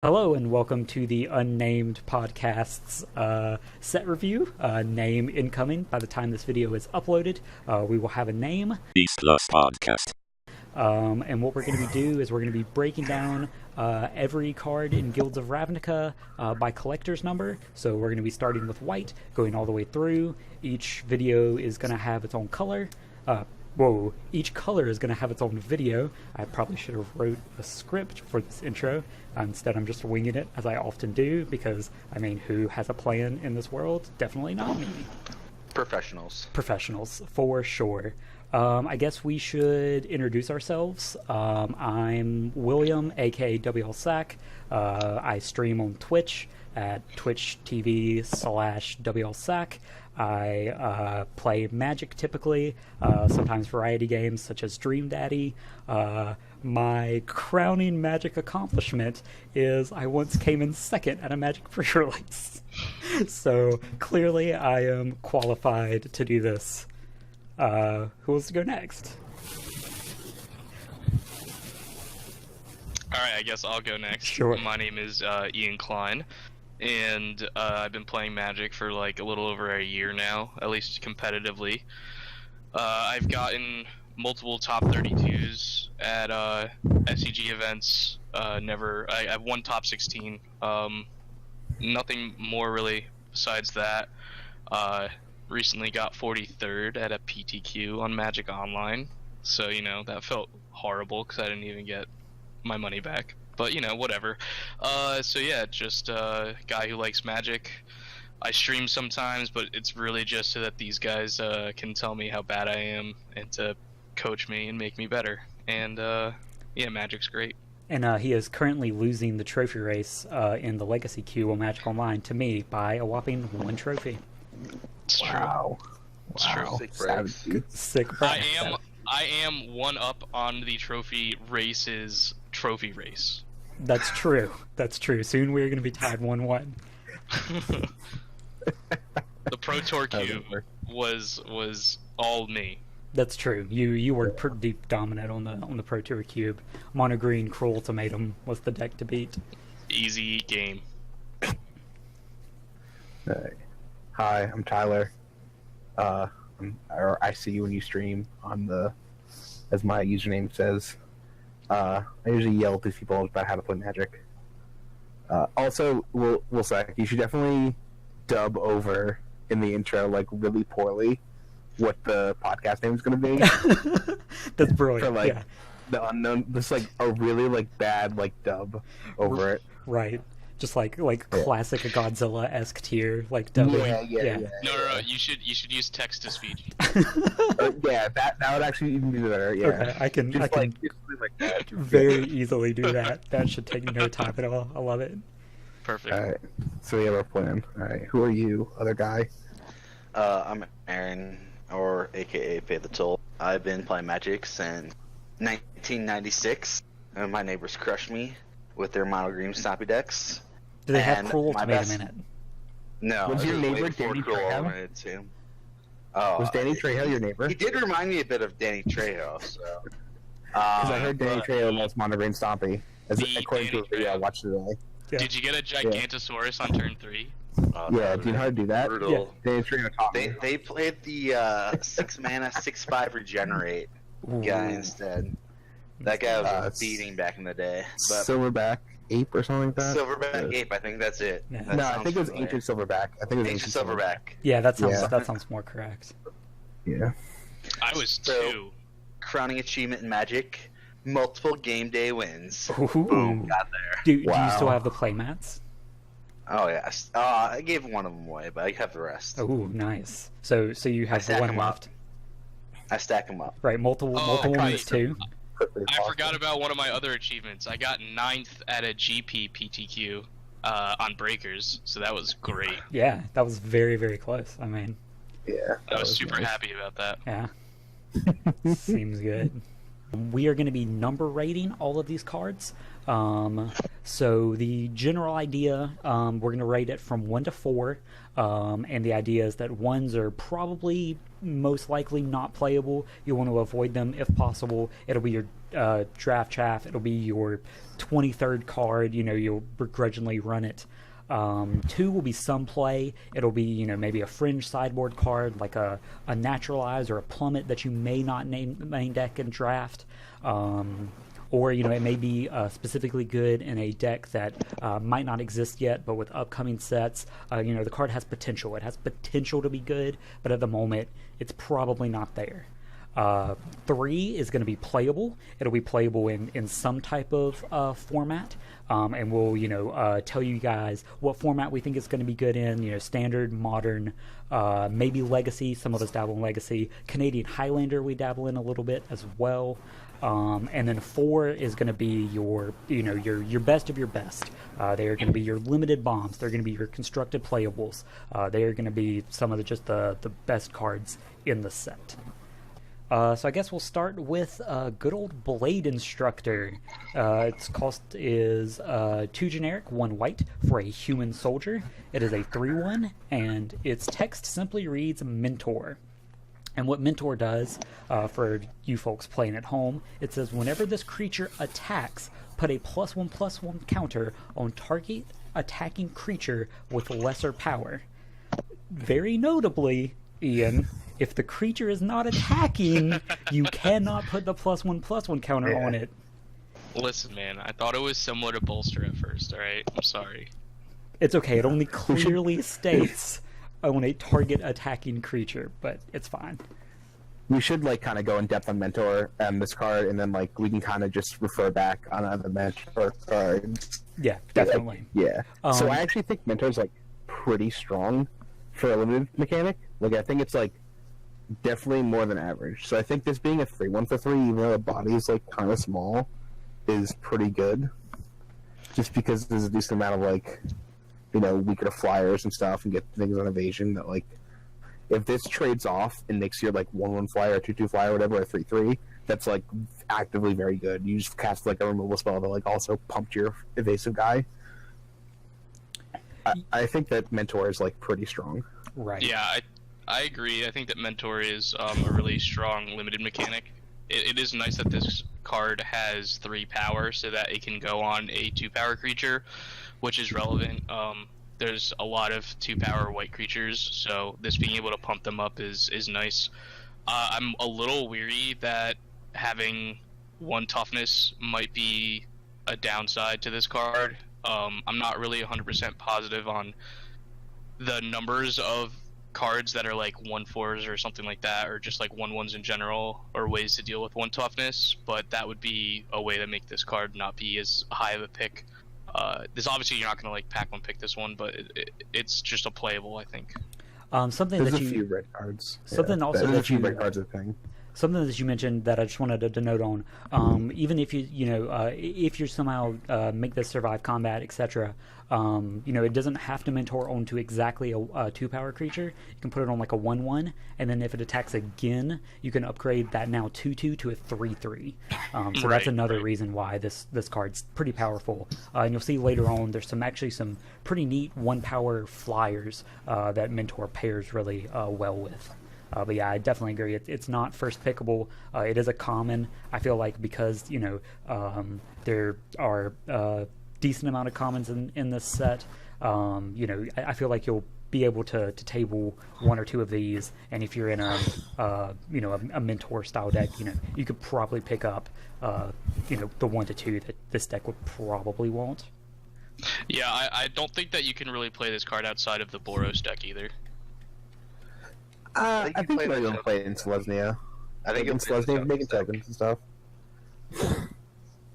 Hello and welcome to the Unnamed Podcast's set review. Name incoming by the time this video is uploaded. We will have a name. Deece Plus Podcast. And what we're going to do is we're going to be breaking down every card in Guilds of Ravnica by collector's number. So we're going to be starting with white, going all the way through. Each video is going to have its own color. Each color is going to have its own video. I probably should have wrote a script for this intro. Instead, I'm just winging it, as I often do, because, I mean, who has a plan in this world? Definitely not me. Professionals. Professionals, for sure. I guess we should introduce ourselves. I'm William, aka WLSack. I stream on Twitch at twitch.tv/WLSack. I play Magic typically, sometimes variety games such as Dream Daddy. My crowning Magic accomplishment is I once came in second at a Magic pre-release. So clearly I am qualified to do this. Who wants to go next? Alright, I guess I'll go next. Sure. My name is Ian Klein, and I've been playing Magic for like a little over a year now, at least competitively. I've gotten multiple top 32s at SCG events. I've won top 16. Nothing more really besides that. Recently got 43rd at a PTQ on Magic Online, so that felt horrible because I didn't even get my money back. But whatever. So yeah, just a guy who likes Magic. I stream sometimes, but it's really just so that these guys can tell me how bad I am and to coach me and make me better. And yeah, Magic's great. And he is currently losing the trophy race in the Legacy queue on Magic Online to me by a whopping 1 trophy. It's Wow. It's true. Sick breaks. Sick. I am one up on the trophy race's trophy race. That's true. That's true. Soon we're going to be tied 1-1. The Pro Tour cube was all me. That's true. You were pretty dominant on the Pro Tour cube. Mono Green Cruel Ultimatum was the deck to beat. Easy game. Hi, I'm Tyler. I see you when you stream as my username says. I usually yell to people about how to play Magic. Also, Will Sack, you should definitely dub over in the intro, like, really poorly what the podcast name is going to be. That's brilliant. For, yeah. The unknown, just like a really bad dub over it. Right. Just like classic Godzilla-esque tier, like dubbing. Yeah. No. You should use text to speech. Yeah, that would actually even be better. Yeah, Okay, I can just like that. very easily do that. That should take no time at all. I love it. Perfect. All right, so we have our plan. All right, who are you, other guy? I'm Aaron, or AKA Pay the Toll. I've been playing Magic since 1996, and my neighbors crushed me with their mono green stompy decks. Do they have And Cruel my Ultimatum best- in it? No. Was it your way neighbor before Danny Cruel Trejo? Ultimated too. Oh, Was Danny Trejo your neighbor? He did remind me a bit of Danny Trejo, so. Because I heard Danny but- Trejo loves Mono Green Stompy, The according to a Danny video I Trejo. watched today. Yeah. Did you get a Gigantosaurus on turn 3? Yeah, do you know how to do that? Brutal. Danny Trejo taught me. They played the 6 mana 6/5 regenerate guy instead. That guy was a it's- beating back in the day. But Silverback Ape or something like that? Silverback Ape, I think that's it. Yeah. That No, I sounds think it was familiar. Ancient Silverback. I think it was Ancient Silverback. Yeah, that Yeah. sounds more correct. Yeah. I was So- 2. Crowning achievement in Magic, multiple game day wins. Ooh. Boom, got there. Do you Wow. still have the playmats? Oh yes. I gave one of them away, but I have the rest. Oh, nice. So you have the stack one 'em up. left. I stack them up. Right, multiple Oh, ones right. too. Quickly as I possible. forgot about one of my other achievements. I got 9th at a GP PTQ on Breakers, so that was great. Yeah, that was very, very close. I mean, Yeah. I was super happy about that. yeah. Seems good. We are going to be number rating all of these cards. So the general idea, we're going to rate it from 1 to 4, and the idea is that 1s are probably most likely not playable. You want to avoid them if possible. It'll be your draft chaff. It'll be your 23rd card. You'll begrudgingly run it. 2 will be some play. It'll be, maybe a fringe sideboard card like a Naturalize or a Plummet that you may not main deck and draft. Or, it may be specifically good in a deck that might not exist yet, but with upcoming sets, the card has potential. It has potential to be good, but at the moment, it's probably not there. 3 is going to be playable. It'll be playable in some type of format, and we'll tell you guys what format we think it's going to be good in. Standard, modern, maybe Legacy. Some of us dabble in Legacy. Canadian Highlander we dabble in a little bit as well. And then 4 is going to be your best of your best. They are going to be your limited bombs. They're going to be your constructed playables. They are going to be some of the best cards in the set. So I guess we'll start with good old Blade Instructor. Its cost is 2 generic, 1 white for a human soldier. It is a 3/1, and its text simply reads Mentor. And what Mentor does, for you folks playing at home, it says whenever this creature attacks, put a +1/+1 counter on target attacking creature with lesser power. Very notably, Ian, if the creature is not attacking, you cannot put the +1/+1 counter on it. Listen, man, I thought it was similar to Bolster at first, alright? I'm sorry. It's okay, it only clearly states on a target attacking creature, but it's fine. We should kind of go in depth on Mentor and this card, and then we can kind of just refer back on other Mentor cards. Yeah, definitely. Yeah. So I actually think Mentor's pretty strong for a limited mechanic. I think it's definitely more than average. So I think this being a 3/1 for 3, even though the body is kind of small, is pretty good. Just because there's a decent amount of we could have flyers and stuff and get things on evasion that if this trades off and makes your 1/1 flyer, 2/2 flyer, whatever, a 3/3, that's actively very good. You just cast a removal spell that also pumped your evasive guy. I think that Mentor is pretty strong. Right. Yeah, I agree. I think that Mentor is a really strong limited mechanic. It is nice that this card has 3 power so that it can go on a 2-power creature, which is relevant. There's a lot of 2-power white creatures, so this being able to pump them up is nice. I'm a little weary that having 1 toughness might be a downside to this card. I'm not really 100% positive on the numbers of cards that are 1/4s or something like that, or just 1/1s in general, or ways to deal with 1 toughness, but that would be a way to make this card not be as high of a pick. This obviously you're not going to pack one pick this one, but it's just a playable, I think. Something There's that a you few red cards. something also There's that a few you red cards of thing. something that you mentioned that I just wanted to note on. Even if if you somehow make this survive combat, etc. It doesn't have to mentor onto exactly a 2-power creature. You can put it on a 1/1, and then if it attacks again, you can upgrade that now 2/2 to a 3/3. So that's another reason why this card's pretty powerful. And you'll see later on there's some pretty neat 1-power flyers that Mentor pairs really well with. But yeah, I definitely agree. It's not first pickable. It is a common. I feel because there are decent amount of commons in this set. I feel you'll be able to table 1 or 2 of these, and if you're in a Mentor style deck, you could probably pick up the 1 to 2 that this deck would probably want. Yeah, I don't think that you can really play this card outside of the Boros deck either. I think you're going to play it in Selesnya. I think in Selesnya, making tokens and stuff.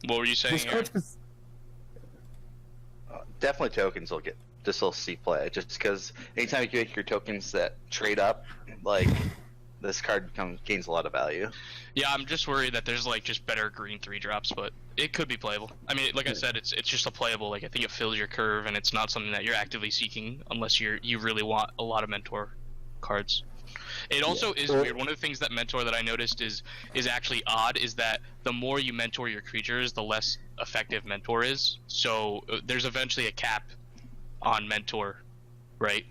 What were you saying, Aaron? Definitely tokens will see play, just because anytime you make your tokens that trade up, this card gains a lot of value. Yeah, I'm just worried that there's just better green 3-drops, but it could be playable. I mean, I said, it's just a playable. I think it fills your curve, and it's not something that you're actively seeking unless you really want a lot of Mentor cards. It also is weird. One of the things that mentor that I noticed is actually odd is that the more you mentor your creatures, the less effective mentor is. So there's eventually a cap on mentor, right?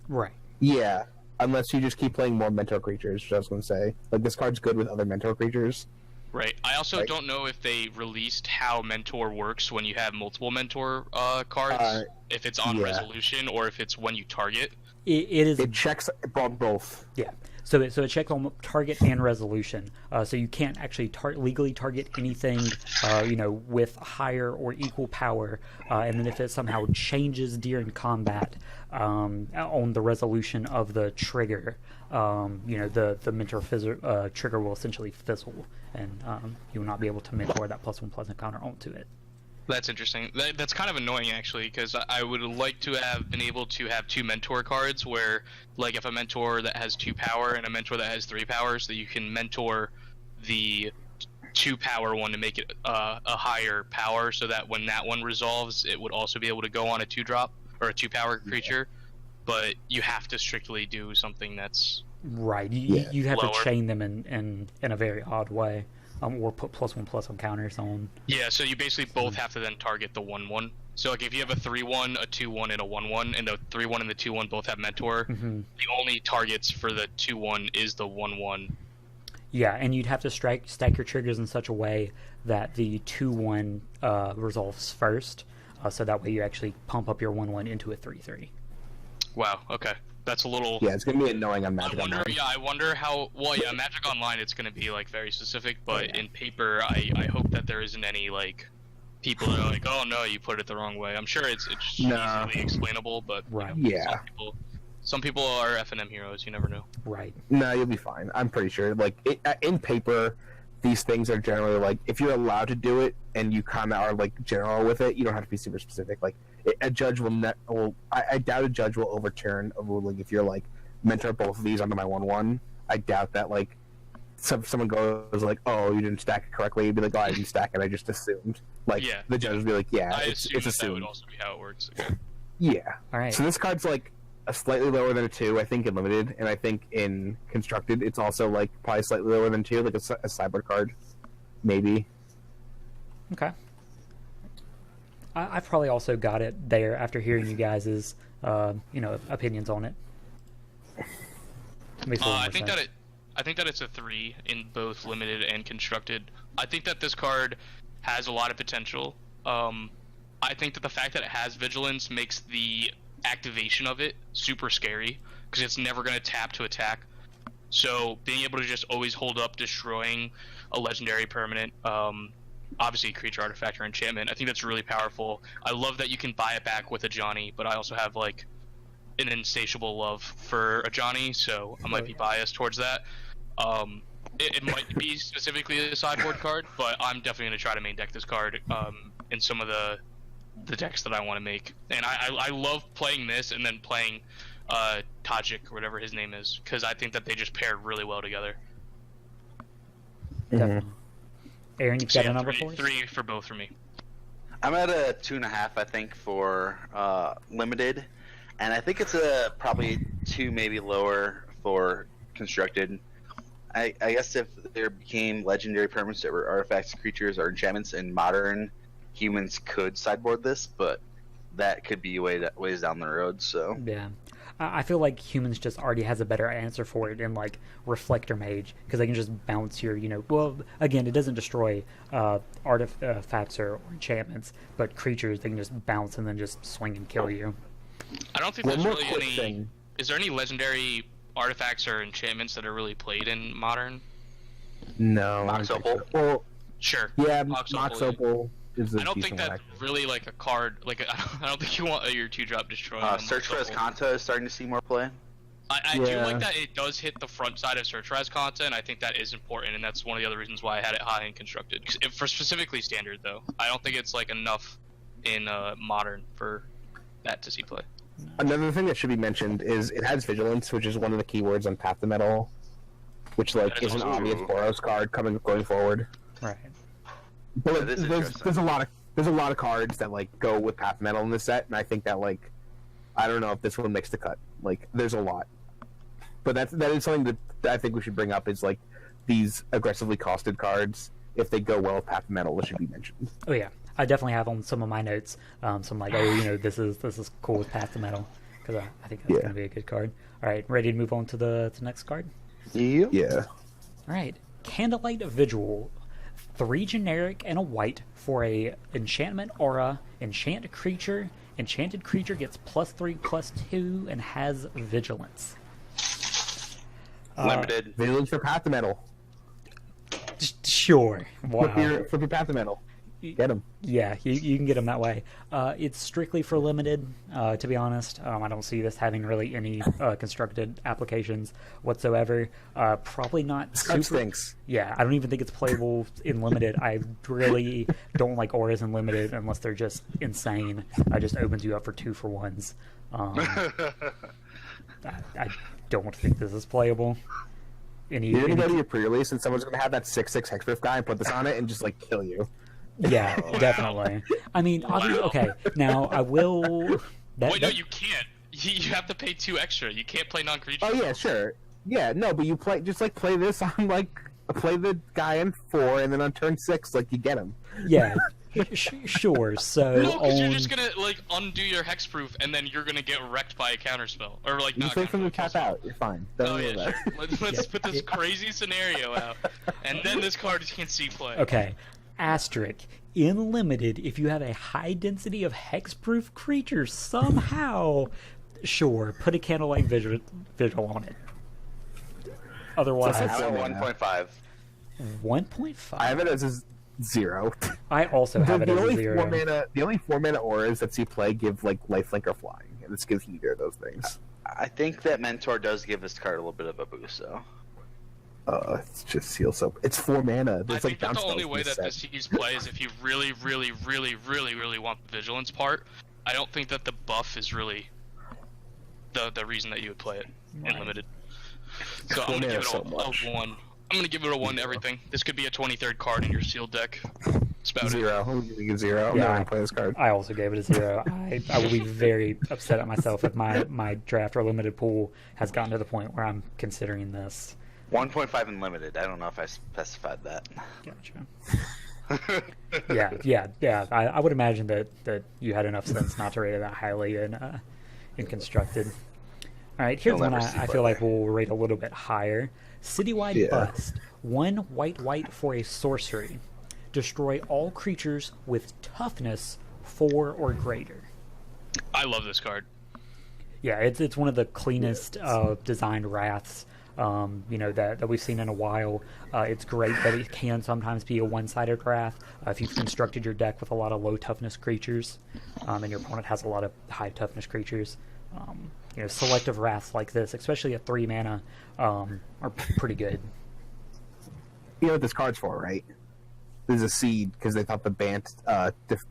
Right. Yeah, unless you just keep playing more mentor creatures, which I was going to say. Like, this card's good with other mentor creatures. Right. I also don't know if they released how mentor works when you have multiple mentor cards. If it's on resolution or if it's when you target. It checks both. Yeah. So it checks on target and resolution. So you can't actually legally target anything, with higher or equal power. And then if it somehow changes during combat on the resolution of the trigger, the mentor trigger will essentially fizzle, and you will not be able to mentor that +1/+1 encounter onto it. That's interesting. That's kind of annoying, actually, because I would like to have been able to have 2 mentor cards where, like, if a mentor that has 2 power and a mentor that has 3 power, so that you can mentor the 2 power one to make it a higher power, so that when that one resolves, it would also be able to go on a 2-drop or a 2-power creature. But you have to strictly do something that's right. You have lower. to chain them in a very odd way. Or put +1/+1 counters on. Yeah, so you basically both have to then target the 1/1. So like if you have a 3/1, a 2/1, and a 1/1, and the 3/1 and the 2/1 both have mentor, the only targets for the 2/1 is the 1/1. Yeah, and you'd have to stack your triggers in such a way that the 2/1 resolves first, so that way you actually pump up your 1/1 into a 3/3. Wow. Okay. That's a little. Yeah, it's gonna be annoying on Magic Online. Yeah, I wonder how. Well, yeah, Magic Online, it's gonna be like very specific, but in paper, I hope that there isn't any like people that are like, oh no, you put it the wrong way. I'm sure it's easily explainable, but right. some people are F&M heroes. You never know. Right. No, you'll be fine. I'm pretty sure. Like in paper, these things are generally like if you're allowed to do it and you kind of are like general with it, you don't have to be super specific. Like a judge I doubt a judge will overturn a ruling if you're like mentor both of these onto my 1/1. I doubt that like someone goes like, oh, you didn't stack it correctly. You'd be like, oh, I didn't stack it. I just assumed. Like the judge would be like, yeah, it's assumed. That would also be how it works. Yeah. All right. So this card's like a slightly lower than a 2, I think, in limited, and I think in constructed it's also like probably slightly lower than 2, like a sideboard card, maybe. Okay. I've probably also got it there after hearing you guys' opinions on it. I think that it's a 3 in both limited and constructed. I think that this card has a lot of potential. I think that the fact that it has vigilance makes the activation of it super scary because it's never going to tap to attack. So being able to just always hold up destroying a legendary permanent, obviously creature, artifact, or enchantment, I think that's really powerful. I love that you can buy it back with a Johnny, but I also have like an insatiable love for a Johnny, so I might be biased towards that. It might be specifically a sideboard card, but I'm definitely going to try to main deck this card in some of the decks that I want to make. And I love playing this and then playing Tajik, or whatever his name is, because I think that they just paired really well together. Definitely. Aaron, you've got a number for us? 3 for both for me. I'm at a 2.5, I think, for limited, and I think it's a probably 2, maybe lower for constructed. I guess if there became legendary permanents that were artifacts, creatures, or enchantments in modern, humans could sideboard this, but that could be ways down the road. So yeah, I feel like humans just already has a better answer for it in like Reflector Mage, because they can just bounce your, well, again, it doesn't destroy artifacts or enchantments, but creatures, they can just bounce and then just swing and kill you. I don't think there's really any thing. Is there any legendary artifacts or enchantments that are really played in modern? No. Mox Opal? Well, sure. Yeah, Mox Opal is I don't think that's really like a card. Like I don't think you want your 2-drop destroying. Search for Kanta is starting to see more play. I do like that it does hit the front side of Search Rise Kanta, and I think that is important, and that's one of the other reasons why I had it high in constructed. For specifically standard, though, I don't think it's like enough in modern for that to see play. Another thing that should be mentioned is it has Vigilance, which is one of the keywords on Path to Metal, which like is an obvious Boros card going forward. Right. But like, there's a lot of cards that like go with Path to Metal in this set, and I think that like I don't know if this one makes the cut. Like there's a lot. But that is something that I think we should bring up is like these aggressively costed cards. If they go well with Path of Metal, it should be mentioned. Oh yeah, I definitely have on some of my notes. Some like, this is cool with Path of Metal, because I think that's going to be a good card. All right, ready to move on to the next card? Yeah. All right, Candlelight Vigil. 3 generic and a white for a enchantment aura, enchant creature. Enchanted creature gets +3/+2 and has vigilance. Limited. Vigilance for Path of Metal. Sure. Wow. Flip your Path of Metal. Get him. Yeah, you can get them that way. It's strictly for limited, to be honest. I don't see this having really any constructed applications whatsoever. Probably not super... stinks. Yeah, I don't even think it's playable in limited. I really don't like auras in limited unless they're just insane. I just opens you up for 2-for-1s. I don't think this is playable. You're gonna go to your pre-release and someone's gonna have that 6/6 hexproof guy and put this on it and just like kill you. Yeah, definitely. I mean, obviously, okay. Now I will. No, you can't. You have to pay 2 extra. You can't play non-creature. Oh yeah, sure. Yeah, no, but you play this on play the guy in 4 and then on turn 6 you get him. Yeah, sure. So no, because you're just gonna undo your hexproof and then you're gonna get wrecked by a counterspell or you play from the tap out. You're fine. Oh yeah, sure. Let's put this crazy scenario out, and then this card can see play. Okay. Asterisk. In limited, if you have a high density of hexproof creatures somehow, sure, put a Candlelight Vigil on it. Otherwise, I'm at 1.5. 1.5. I have it as a 0. I also have it as a 0. The only 4-mana auras that see play give lifelink or flying, and this gives neither of those things. I think that Mentor does give this card a little bit of a boost, though. It's just seal soap. It's 4 mana. I think that the only way that this sees play is if you really, really, really, really, really want the vigilance part. I don't think that the buff is really the reason that you would play it in limited. So I'm gonna give it a 1. I'm gonna give it a 1 to everything. This could be a 23rd card in your sealed deck. It's about 0. I'm giving it 0. I'm not gonna play this card. I also gave it a 0. I will be very upset at myself if my draft or limited pool has gotten to the point where I'm considering this. 1.5 in limited. I don't know if I specified that. Gotcha. yeah. I would imagine that you had enough sense not to rate it that highly in constructed. All right, here's one I feel like we'll rate a little bit higher. Citywide Bust. 1 white for a sorcery. Destroy all creatures with toughness 4 or greater. I love this card. Yeah, it's one of the cleanest designed wraths. That we've seen in a while. It's great that it can sometimes be a one-sided wrath if you've constructed your deck with a lot of low toughness creatures, and your opponent has a lot of high toughness creatures. Selective wraths like this, especially at 3 mana, are pretty good. You know what this card's for, right? This is a seed because they thought the Bant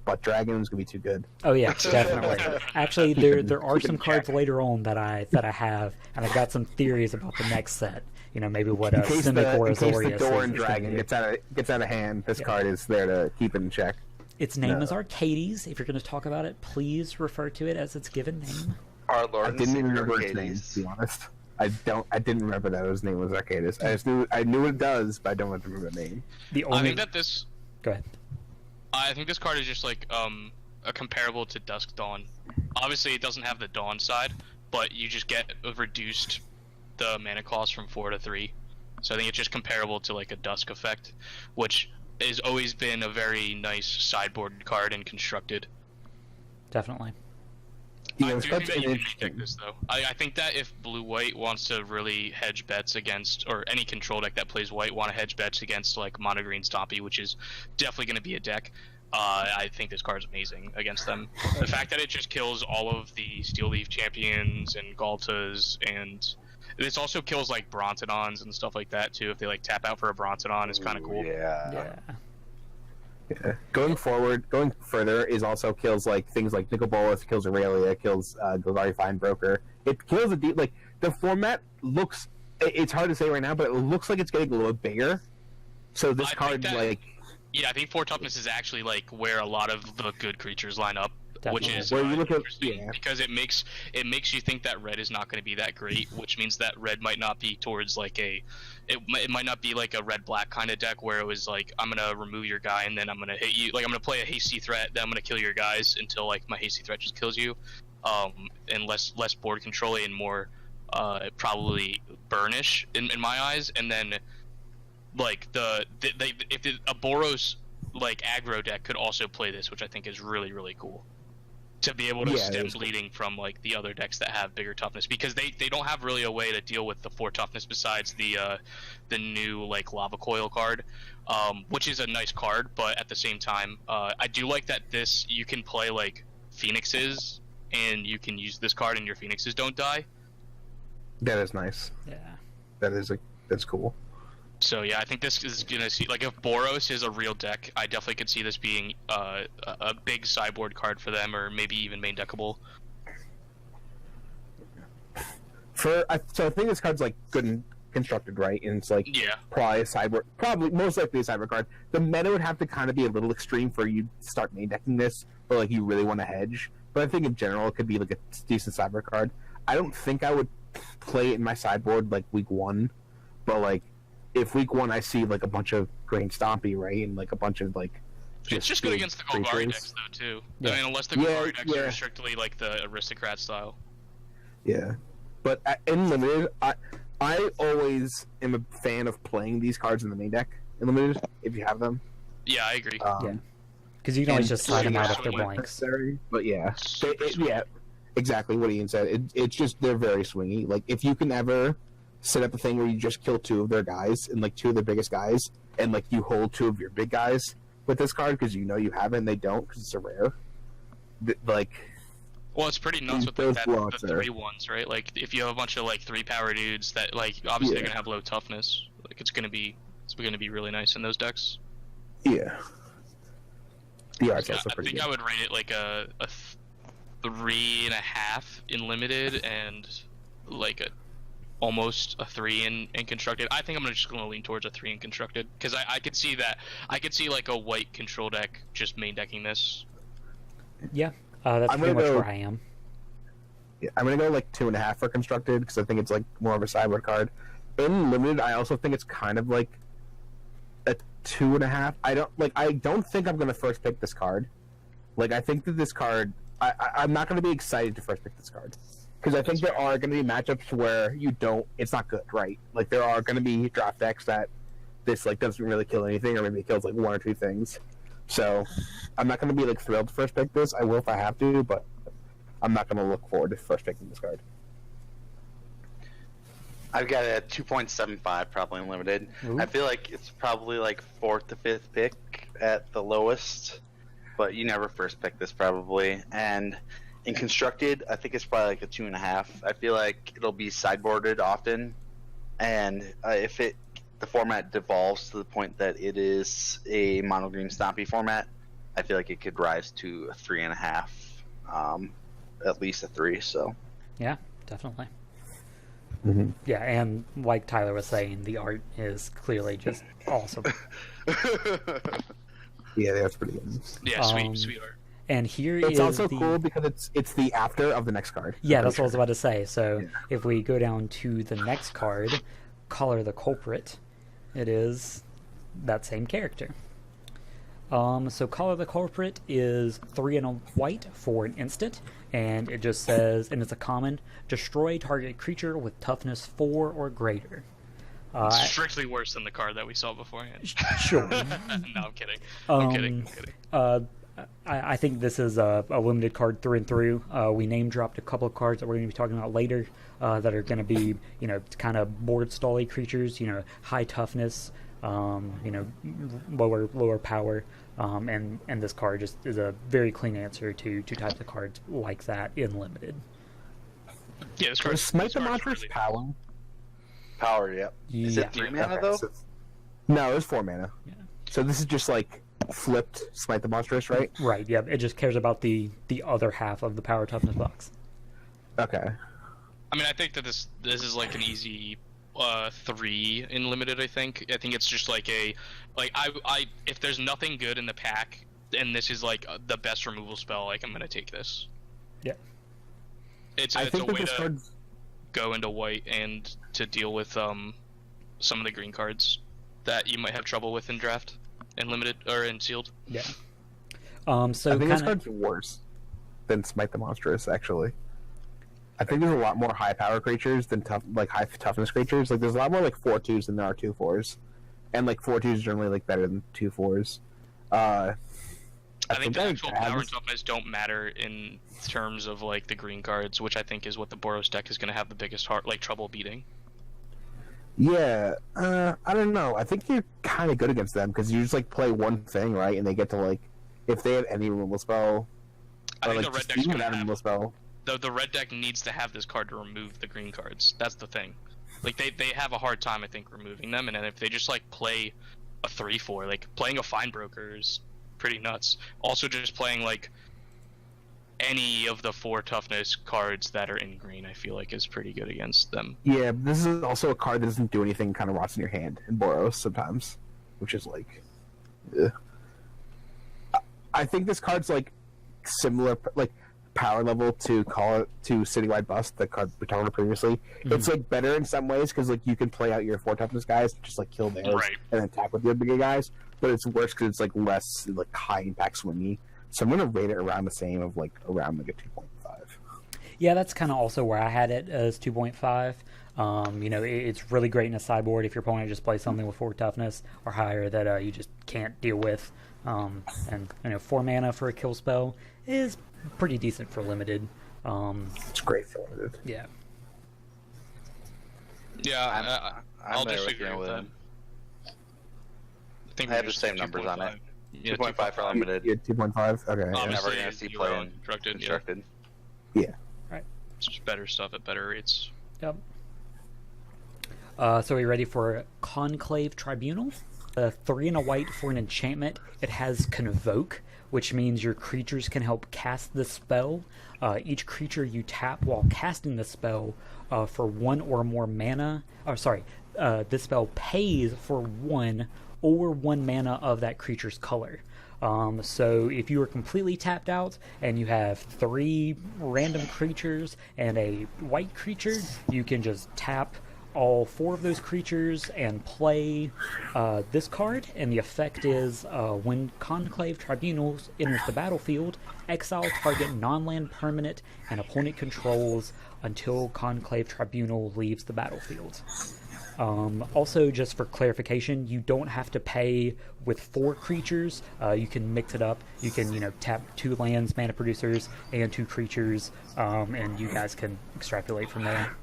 Butt Dragon was gonna be too good. Oh yeah, definitely. Actually, there are some cards later on that I have, and I've got some theories about the next set. Maybe what a Simic or Azorius. In case the Doran Dragon gets out of hand, this card is there to keep it in check. Its name is Arcades. If you're going to talk about it, please refer to it as its given name. Our Lord I didn't even remember its name, to be honest. I didn't remember that his name was Arcadis. I knew what it does, but I don't remember the name. I think that this. Go ahead. I think this card is just a comparable to Dusk Dawn. Obviously, it doesn't have the Dawn side, but you just get reduced the mana cost from 4 to 3. So I think it's just comparable to a Dusk effect, which has always been a very nice sideboard card and constructed. Definitely. I do think that you can pick this though. I think that if blue-white wants to really hedge bets against, or any control deck that plays white want to hedge bets against mono green Stompy, which is definitely going to be a deck, I think this card is amazing against them. The fact that it just kills all of the Steel Leaf champions and Galtas, and this also kills Brontodons and stuff like that too. If they tap out for a Brontodon, is kind of cool. Yeah. Going further is also kills things like Nicol Bolas, kills Aurelia, kills Golgari Finebroker. It kills the format looks. It's hard to say right now, but it looks like it's getting a little bigger. So this card yeah, I think 4 toughness is actually where a lot of the good creatures line up. which Definitely. is Where you look at- interesting yeah. because it makes you think that red is not going to be that great, which means that red might not be towards like it might not be like a red black kind of deck where it was like I'm gonna remove your guy and then I'm gonna hit you, like I'm gonna play a hasty threat, then I'm gonna kill your guys until like my hasty threat just kills you, and less board control and more probably burnish in my eyes, and then like a Boros like aggro deck could also play this, which I think is really really cool to be able to stem bleeding from like the other decks that have bigger toughness, because they don't have really a way to deal with the 4 toughness besides the new like lava coil card, which is a nice card, but at the same time I do like that this you can play like phoenixes and you can use this card and your phoenixes don't die. That is nice. Yeah. That's cool. So yeah, I think this is gonna see, like, if Boros is a real deck, I definitely could see this being a big sideboard card for them, or maybe even main deckable. So I think this card's like good and constructed, right? And it's like probably a sideboard, probably most likely a sideboard card. The meta would have to kind of be a little extreme for you to start main decking this, or like you really want to hedge. But I think in general it could be like a decent sideboard card. I don't think I would play it in my sideboard like week 1, but like if week 1 I see like a bunch of Grain Stompy, right, and like a bunch of like It's just good against the Golgari decks though too. Yeah. I mean, unless the Golgari decks are strictly like the aristocrat style. Yeah, but in limited, I always am a fan of playing these cards in the main deck in limited if you have them. Yeah, I agree. Because you can always just slide them out after swing blanks. But yeah, exactly what Ian said. It's just they're very swingy. Like if you can ever set up a thing where you just kill 2 of their guys and like 2 of their biggest guys, and like you hold 2 of your big guys with this card because you know you have it and they don't because it's a rare. Like, well, it's pretty nuts with like the 3 ones, right? Like if you have a bunch of like 3 power dudes that like obviously they're gonna have low toughness. Like it's gonna be really nice in those decks. Yeah. The art's also I pretty think good. I would rate it like a 3.5 in limited and like almost a 3 in constructed. I think I'm just gonna lean towards a 3 in constructed because I could see that. I could see like a white control deck just main decking this. Yeah, that's pretty much where I am. Yeah, I'm gonna go like 2.5 for constructed because I think it's like more of a sideboard card. In limited, I also think it's kind of like a 2.5. I don't think I'm gonna first pick this card. Like I think that this card, I'm not gonna be excited to first pick this card. Because I think there are going to be matchups where it's not good, right? Like there are going to be draft decks that this like doesn't really kill anything, or maybe it kills like 1 or 2 things. So I'm not going to be like thrilled to first pick this. I will if I have to, but I'm not going to look forward to first picking this card. I've got it at 2.75 probably unlimited. Ooh. I feel like it's probably like 4th to 5th pick at the lowest, but you never first pick this probably. And in constructed, I think it's probably like a 2.5. I feel like it'll be sideboarded often, and if the format devolves to the point that it is a mono green stompy format, I feel like it could rise to a 3.5, at least a 3. So Yeah, definitely. Mm-hmm. Yeah, and like Tyler was saying, the art is clearly just awesome. Yeah, that's pretty good. Yeah, sweet art. And here It's also the... cool because it's the after of the next card. Yeah, that's what I was about to say. So if we go down to the next card, Color the Culprit, it is that same character. So Color the Culprit is 3 and a white for an instant, and it just says, and it's a common, destroy target creature with toughness 4 or greater. It's strictly worse than the card that we saw beforehand. Sure. No, I'm kidding. I'm kidding. I think this is a limited card through and through. We name dropped a couple of cards that we're going to be talking about later that are going to be, kind of board stally creatures, high toughness, lower power, and this card just is a very clean answer to 2 types of cards like that in limited. Yeah, this card. Smite the Monstrous Power. Power, yep. Is it 3 mana though? No, it's 4 mana. Yeah. So this is just like flipped Smite the Monstrous, right? Right. Yeah. It just cares about the other half of the power toughness box. Okay. I mean, I think that this is like an easy 3 in limited. I think it's just like I if there's nothing good in the pack, and this is like the best removal spell, like I'm gonna take this. Yeah. It's I a think that way this to card's go into white and to deal with some of the green cards that you might have trouble with in draft and limited or in sealed. Yeah. I So think this kind of card's worse than Smite the Monstrous, actually. I think there's a lot more high power creatures than high toughness creatures. Like there's a lot more like 4/2s than there are 2/4s, and like 4/2s are generally like better than 2/4s. I think the actual I power and toughness don't matter in terms of like the green cards, which I think is what the Boros deck is going to have the biggest trouble beating. Yeah, I don't know. I think you're kind of good against them because you just like play one thing, right, and they get to like if they have any removal spell. I think like, the red just deck's even going to that have removal spell. the red deck needs to have this card to remove the green cards. That's the thing. Like they have a hard time, I think, removing them, and then if they just like play a 3/4, like playing a Fine Broker is pretty nuts. Also, just playing like any of the 4 toughness cards that are in green, I feel like is pretty good against them. Yeah, but this is also a card that doesn't do anything, kind of rots in your hand in Boros sometimes, which is like, I think this card's like similar, like power level to Citywide Bust, the card we talked about previously. Mm-hmm. It's like better in some ways because like you can play out your 4 toughness guys, just like kill theirs Right. and attack with the bigger guys. But it's worse because it's like less like high impact swingy. So I'm gonna rate it around the same of like around like a 2.5. Yeah, that's kind of also where I had it as 2.5. It's really great in a sideboard if your opponent just plays something with 4 toughness or higher that you just can't deal with. And 4 mana for a kill spell is pretty decent for limited. It's great for limited. Yeah. Yeah, I'll there disagree you with that. I have the same numbers on it. 2.5 for limited. Yeah, 2.5. Okay. You're Obviously, never gonna see you're play in constructed, constructed. Yeah. It's just better stuff at better rates. Yep. So are you ready for Conclave Tribunal? 3 and a white for an enchantment. It has Convoke, which means your creatures can help cast the spell. Each creature you tap while casting the spell for 1 or more mana. This spell pays for 1 or 1 mana of that creature's color. So if you are completely tapped out and you have 3 random creatures and a white creature, you can just tap all 4 of those creatures and play this card, and the effect is when Conclave Tribunal enters the battlefield, exile target non-land permanent and opponent controls until Conclave Tribunal leaves the battlefield. Also, just for clarification, you don't have to pay with 4 creatures. You can mix it up. You can, tap 2 lands, mana producers, and 2 creatures, and you guys can extrapolate from there.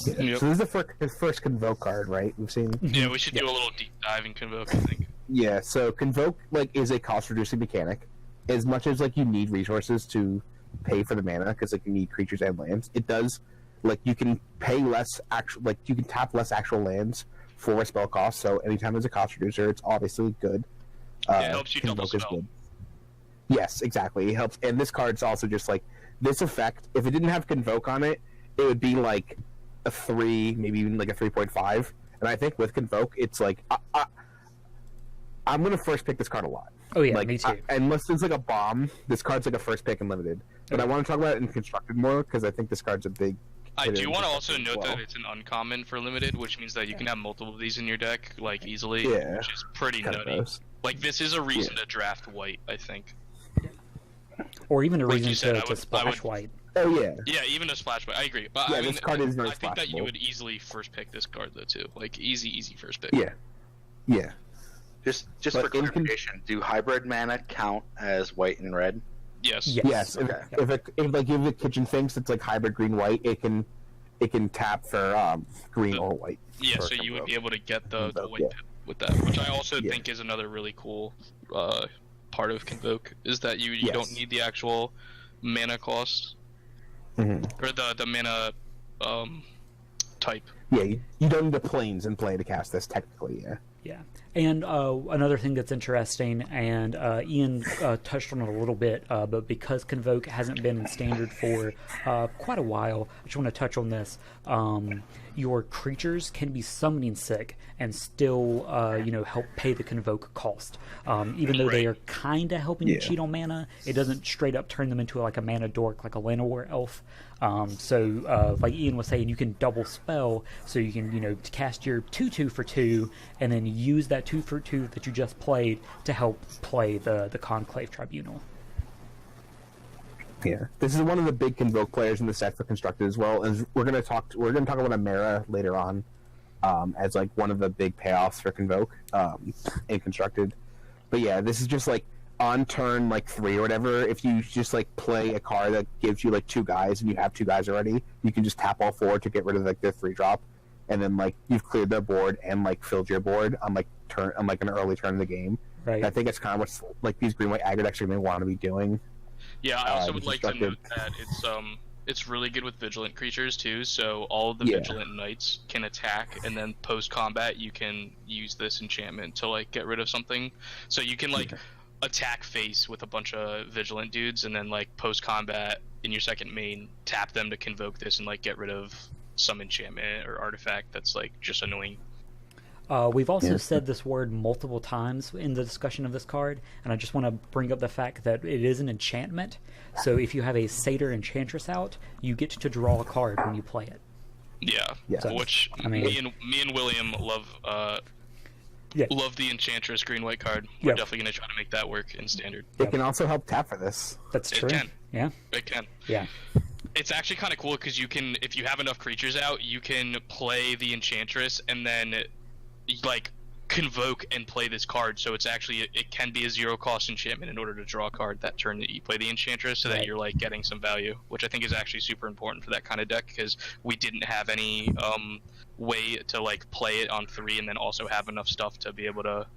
Yeah. Yep. So this is the first Convoke card, right? We've seen. Yeah, we should do a little deep dive in Convoke, I think. Yeah. So Convoke is a cost-reducing mechanic. As much as you need resources to pay for the mana, because you need creatures and lands, it does. You can pay less actual. You can tap less actual lands for a spell cost. So anytime there's a cost reducer, it's obviously good. It helps you double Convoke is spell. good. Yes, exactly. It helps, and this card's also just this effect. If it didn't have Convoke on it, it would be a 3, maybe even a 3.5. And I think with Convoke, it's I'm gonna first pick this card a lot. Oh yeah, me too. Unless it's a bomb, this card's a first pick and limited. But I want to talk about it in constructed more because I think this card's a big. I hit do in want to constructed also as note well. that it's an uncommon for limited, which means that you can have multiple of these in your deck easily, Yeah. which is pretty Kinda nutty. gross. This is a reason to draft white, I think. Or even a Like reason you said, to I would- splash white. Oh yeah. Yeah, even a splash white. I agree, but Yeah, I mean, this card is very I think that you splashable. would easily first pick this card though too. Easy first pick. Yeah. Yeah. Just But for in clarification, do hybrid mana count as white and red? Yes. Yes. Yes. Okay. If the kitchen thinks it's hybrid green white, it can tap for green or white. Yeah, for so you would Convoke. be able to get the Convoke, white yeah. pip with that, which I also Yeah. think is another really cool part of Convoke, is that you Yes. don't need the actual mana cost, Mhm. or the mana type. Yeah, you don't need the planes in play to cast this technically. Yeah. Yeah, and another thing that's interesting, and Ian touched on it a little bit, but because Convoke hasn't been in standard for quite a while, I just want to touch on this. Your creatures can be summoning sick and still, help pay the Convoke cost. Even though they are kind of helping you cheat on mana, it doesn't straight up turn them into like a mana dork, like a Llanowar elf. So like Ian was saying, you can double spell, so you can cast your 2/2 for 2, and then use that 2 for 2 that you just played to help play the Conclave Tribunal. Yeah, this is one of the big Convoke players in the set for Constructed as well. And we're gonna talk about Amara later on, as like one of the big payoffs for Convoke in Constructed. But yeah, this is just like on turn like 3 or whatever. If you just like play a card that gives you like 2 guys and you have 2 guys already, you can just tap all 4 to get rid of like their 3-drop, and then like you've cleared their board and like filled your board on like an early turn of the game. Right. And I think it's kind of what like these green white aggro decks are going to want to be doing. Yeah, I also would like to note that it's really good with vigilant creatures too. So all of the vigilant knights can attack, and then post combat you can use this enchantment to like get rid of something. So you can like attack face with a bunch of vigilant dudes, and then like post combat in your second main tap them to convoke this and like get rid of some enchantment or artifact that's like just annoying. We've also said this word multiple times in the discussion of this card, and I just want to bring up the fact that it is an enchantment. So if you have a Satyr Enchantress out, you get to draw a card when you play it. Yeah. So, which me and William love. Love the Enchantress green-white card. We're definitely going to try to make that work in Standard. It can also help tap for this. That's true. It can. Yeah. It can. Yeah. It's actually kind of cool because you can, if you have enough creatures out, you can play the Enchantress and then like convoke and play this card. So it's actually, it can be a 0-cost enchantment in order to draw a card that turn that you play the Enchantress, so that you're like getting some value, which I think is actually super important for that kind of deck, because we didn't have any way to like play it on 3 and then also have enough stuff to be able to,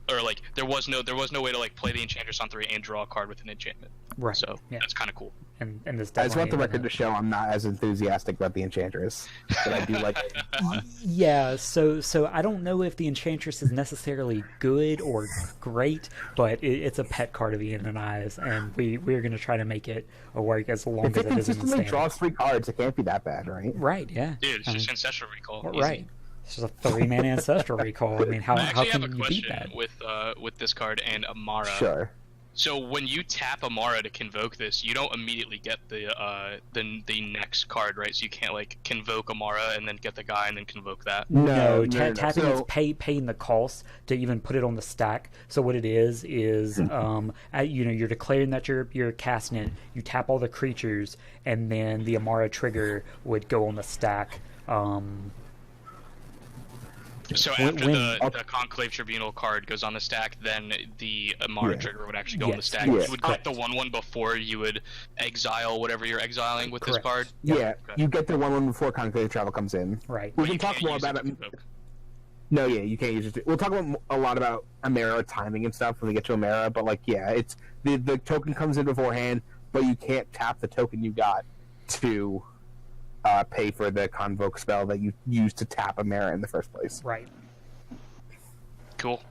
or like there was no way to like play the Enchantress on 3 and draw a card with an enchantment. Right. So that's kind of cool. And this I just want the record to show I'm not as enthusiastic about the Enchantress, but I do like it. Yeah, so I don't know if the Enchantress is necessarily good or great, but it's a pet card of Ian and I's, and we're going to try to make it work as long if as it it is in the consistently standard. draws 3 cards, it can't be that bad, right? Right, yeah. Dude, it's just Ancestral Recall. Right. It's just a 3-mana Ancestral Recall. I mean, how can you beat that? With this card and Amara. Sure. So when you tap Amara to convoke this, you don't immediately get the next card, right? So you can't like convoke Amara and then get the guy and then convoke that. No. Tapping is paying the cost to even put it on the stack. So what it is you're declaring that you're casting it. You tap all the creatures, and then the Amara trigger would go on the stack. So after the Conclave Tribunal card goes on the stack, then the Amara trigger would actually go on the stack. You would get the 1/1 before you would exile whatever you're exiling with this card. Yeah, you get the 1/1 before Conclave Travel comes in. Right. We can talk more about it. No, you can't use it. We'll talk a lot about Amara timing and stuff when we get to Amara, but like, it's the token comes in beforehand, but you can't tap the token you got to pay for the convoke spell that you used to tap Amara in the first place. Right. Cool.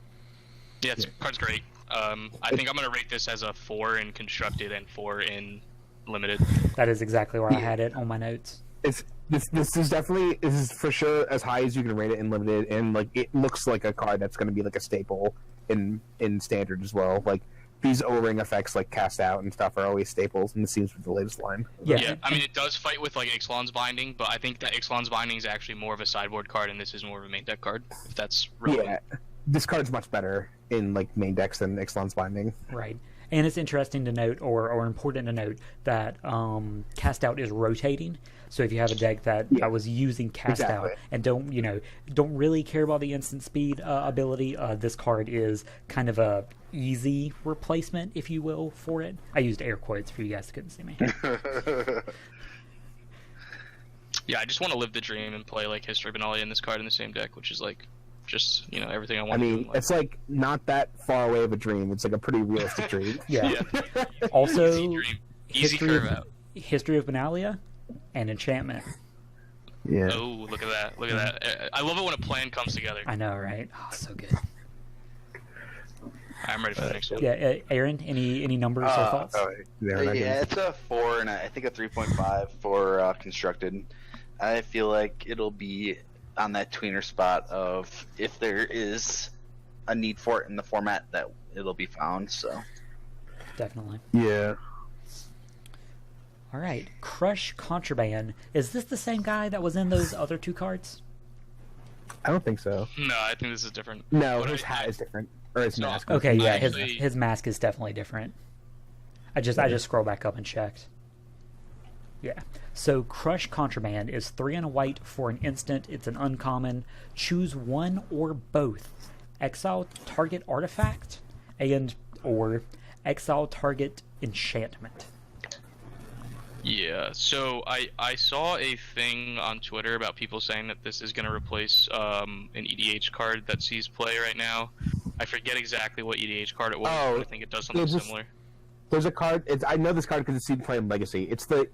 Yeah, this card's great. I think I'm going to rate this as a 4 in Constructed and 4 in Limited. That is exactly where I had it on my notes. This is for sure as high as you can rate it in Limited, and like it looks like a card that's going to be like a staple in Standard as well. Like these O-ring effects like cast out and stuff are always staples, and it seems with the latest line. Yeah, I mean it does fight with like Ixalan's Binding, but I think that Ixalan's Binding is actually more of a sideboard card, and this is more of a main deck card. If that's relevant. Yeah, this card's much better in like main decks than Ixalan's Binding. Right. And it's interesting to note, or important to note, that Cast Out is rotating. So if you have a deck that was using Cast Out and don't really care about the instant speed ability, this card is kind of a easy replacement, if you will, for it. I used air quotes for you guys who couldn't see me. Yeah, I just want to live the dream and play like History of Benalia in this card in the same deck, which is like just everything I want. I mean, it's like not that far away of a dream. It's like a pretty realistic dream. Yeah. Also, easy curve out. History of Benalia and Enchantment. Yeah. Oh, look at that! Look at that! I love it when a plan comes together. I know, right? Oh, so good. I'm ready for the next one. Yeah, Aaron, any numbers or thoughts? Yeah, it's a 4 and I think a 3.5 for constructed. I feel like it'll be on that tweener spot of if there is a need for it in the format that it'll be found. So Definitely. Yeah. All right, Crush Contraband. Is this the same guy that was in those other 2 cards? I don't think so. No, I think this is different. No, But his hat is different, or his So- mask. Okay, yeah, Actually- his mask is definitely different. I just scrolled back up and checked. Yeah. So Crush Contraband is 3 and a white for an instant. It's an uncommon. Choose one or both. Exile target artifact or exile target enchantment. Yeah, so I saw a thing on Twitter about people saying that this is going to replace an EDH card that sees play right now. I forget exactly what EDH card it was, but I think it does something similar. There's a card. I know this card because it's seen play in Legacy. It's the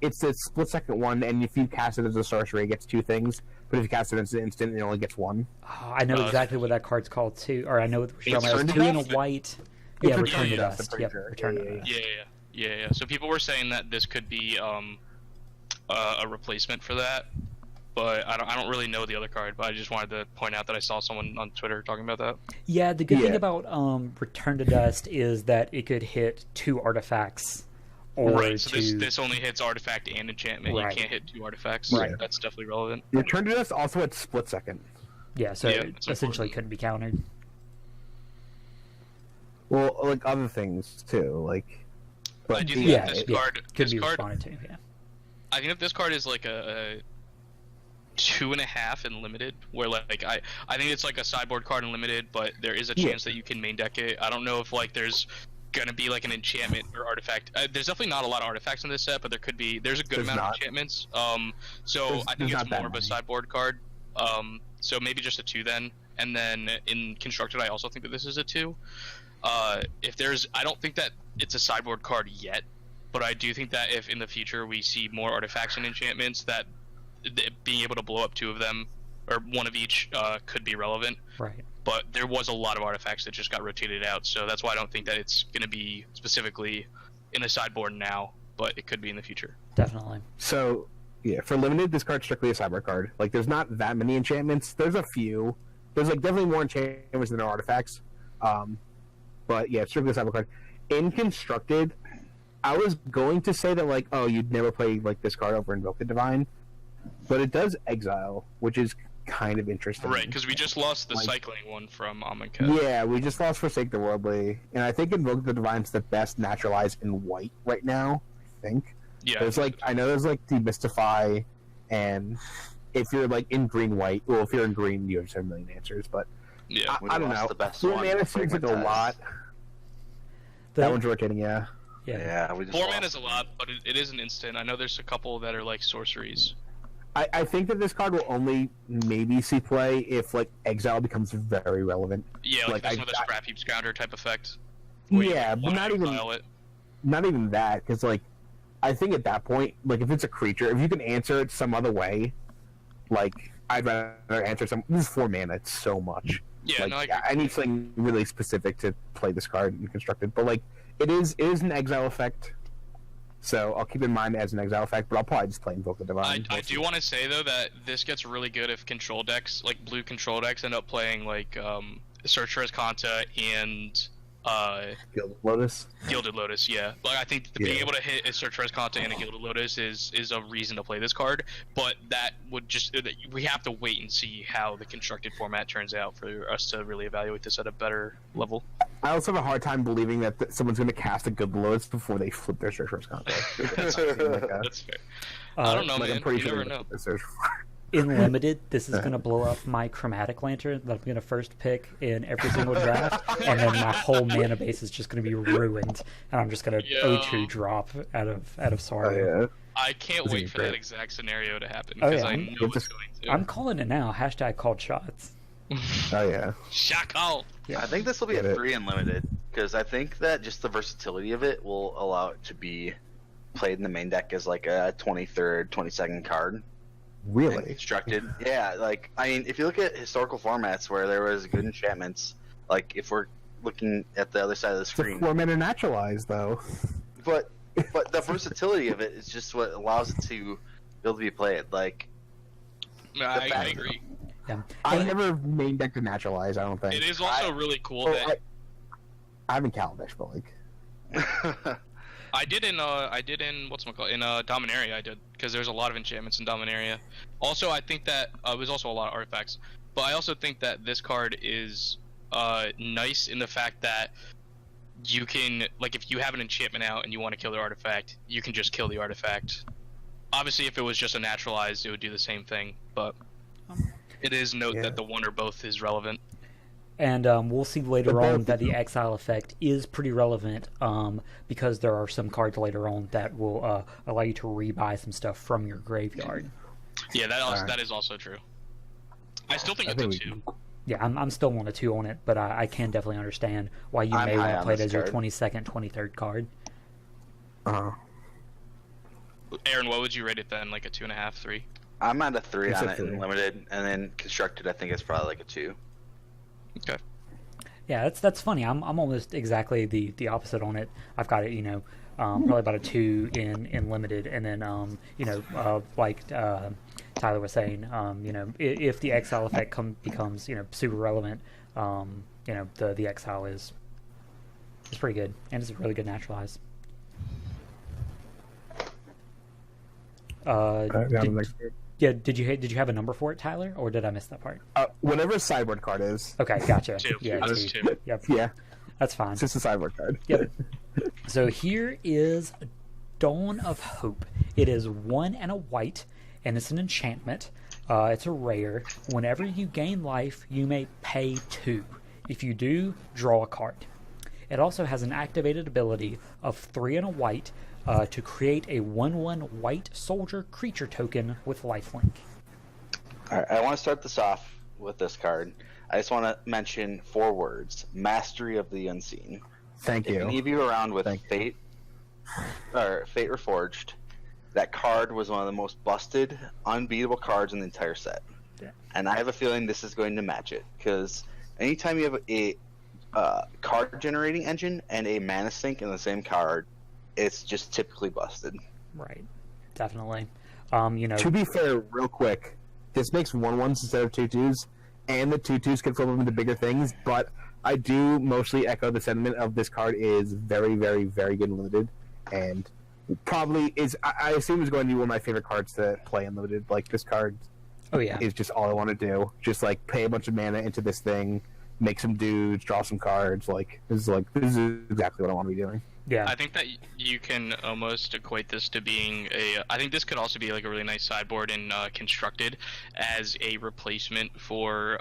split second one, and if you cast it as a sorcery, it gets 2 things. But if you cast it as an instant, it only gets 1. Oh, I know exactly what that card's called too, or I know what we're talking about. Return It's to 2 and a Dust? white. It's Yeah, Return Return to to Dust, Dust. I'm Yep, pretty sure. Return to Yeah, Dust. Yeah. So people were saying that this could be a replacement for that, but I don't really know the other card. But I just wanted to point out that I saw someone on Twitter talking about that. Yeah, the good thing Yeah. about Return to Dust is that it could hit 2 artifacts. Or Right. So 2... this only hits artifact and enchantment. Right. You can't hit 2 artifacts. Right. That's definitely relevant. Return to Dust also at split second. Yeah, so Yeah, it it's essentially important. couldn't be countered. Well, like other things too, like. I do think yeah, this yeah, card. could This be card. responded to. Yeah. I think that this card is like a 2.5 in limited, where like I think it's like a sideboard card in limited, but there is a Yeah. chance that you can main deck it. I don't know if like there's gonna be like an enchantment or artifact. There's definitely not a lot of artifacts in this set, but there's a good There's amount of not. enchantments. So There's- I think there's it's not that more of a many. sideboard card. So maybe just a 2 then, and then in constructed, I also think that this is a 2. I don't think that it's a sideboard card yet, but I do think that if in the future we see more artifacts and enchantments, that being able to blow up 2 of them or 1 of each could be relevant. Right. But there was a lot of artifacts that just got rotated out, so that's why I don't think that it's going to be specifically in the sideboard now, but it could be in the future. Definitely. So, yeah, for limited, this card's strictly a sideboard card. Like, there's not that many enchantments. There's a few. There's like definitely more enchantments than there are artifacts. But yeah, it's strictly a sideboard card. In constructed, I was going to say that like, oh, you'd never play like this card over Invoke the Divine, but it does exile, which is kind of interesting. Right, because we just lost the Like- cycling one from Amonkhet. Yeah, we just lost Forsake the Worldly, and I think Invoke the Divine's the best naturalized in white right now. I think. Yeah. There's like I know there's like Demystify, and if you're like in green white, well, if you're in green, you just have a million answers. But Yeah. We I don't lost know. the best 4 one, mana seems like a Fragmentize. lot. That one's rotating, yeah. Yeah. Yeah, we just 4 lost mana is a lot, but it is an instant. I know there's a couple that are like sorceries. I think that this card will only maybe see play if like exile becomes very relevant. Yeah, Like, like I- some of the I- scrap heap scouter type effect. where you Yeah, but wanna not even exile it. that, because like I think at that point, like if it's a creature, if you can answer it some other way, like I'd rather answer some. This is 4 mana. It's so much. Yeah, Like, no, I agree. I need something really specific to play this card in constructed. But like it is an exile effect, so I'll keep in mind as an exile effect. But I'll probably just play Invoke the Divine. I do want to say though that this gets really good if control decks, like blue control decks, end up playing like Searcher's Kanta and Guild of Lotus. Gilded Lotus. Yeah, like I think being Yeah. able to hit a Searcher's Kanta and a Gilded Lotus is a reason to play this card. But that would just we have to wait and see how the constructed format turns out for us to really evaluate this at a better level. I also have a hard time believing that someone's going to cast a Guild of Lotus before they flip their Searcher's Contract. That's fair. I don't know, Like, man. I'm pretty You sure never they're know. gonna flip their In limited, this is going to blow up my chromatic lantern that I'm going to first pick in every single draft, and then my whole mana base is just going to be ruined, and I'm just going to Yeah. O2 drop out of sorrow. Oh, yeah. I can't This wait is for great. that exact scenario to happen Oh, because yeah. I I'm- know it's going to. I'm calling it now. Hashtag called shots. Oh yeah. Shakal. I think this will be Get a it. 3 unlimited because I think that just the versatility of it will allow it to be played in the main deck as like a 23rd, 22nd card. Really? constructed. Yeah, like I mean, if you look at historical formats where there was good enchantments, like if we're looking at the other side of the It's a screen, 4-mana naturalize, though. but the versatility of it is just what allows it to be able to be played. Like I fact- agree. Yeah. I've never main decked a naturalize, I don't think. It is also really cool Well, that I haven't Kaladesh, but like... I did in whatchamacallit, in Dominaria. I did, because there's a lot of enchantments in Dominaria. Also, I think that there's also a lot of artifacts, but I also think that this card is nice in the fact that you can, like, if you have an enchantment out and you want to kill the artifact, you can just kill the artifact. Obviously, if it was just a naturalized, it would do the same thing, but it is note that the one or both is relevant. And we'll see later on that the exile effect is pretty relevant because there are some cards later on that will allow you to rebuy some stuff from your graveyard. Yeah, that is also true. I still think it's a 2. Yeah, I'm still on a 2 on it, but I can definitely understand why you may want to play it as your 22nd, 23rd card. Aaron, what would you rate it then? Like a 2.5, 3? I'm at a 3 It's on a it 3. in limited, and then constructed. I think it's probably like a 2. Okay. Yeah, that's funny. I'm almost exactly the opposite on it. I've got it, probably about a 2 in limited, and then like Tyler was saying, if the exile effect becomes super relevant, the exile is pretty good, and it's a really good naturalize. Did you have a number for it, Tyler, or did I miss that part? Whenever a sideboard card is. Okay, gotcha. 2. Yeah, It was 2. Yep. Yeah, That's fine. it's just a sideboard card. Yep. So here is Dawn of Hope. It is 1 and a white, and it's an enchantment. It's a rare. Whenever you gain life, you may pay 2. If you do, draw a card. It also has an activated ability of 3 and a white to create a 1/1 white soldier creature token with lifelink. All right, I want to start this off with this card. I just want to mention 4 words: Mastery of the Unseen. Thank If you. any of you around with Thank Fate Reforged, that card was one of the most busted, unbeatable cards in the entire set. Yeah. And I have a feeling this is going to match it, because anytime you have a card generating engine and a mana sink in the same card, it's just typically busted. Right. Definitely. To be fair, real quick, this makes 1/1s instead of 2/2s, and the 2/2s can flip them into bigger things, but I do mostly echo the sentiment of this card is very, very, very good in limited, and probably is, I assume is going to be one of my favorite cards to play in limited. Like, this card Oh yeah. is just all I want to do. Just, like, pay a bunch of mana into this thing, make some dudes, draw some cards. This is exactly what I want to be doing. Yeah. I think that you can almost equate this to being I think this could also be like a really nice sideboard in Constructed as a replacement for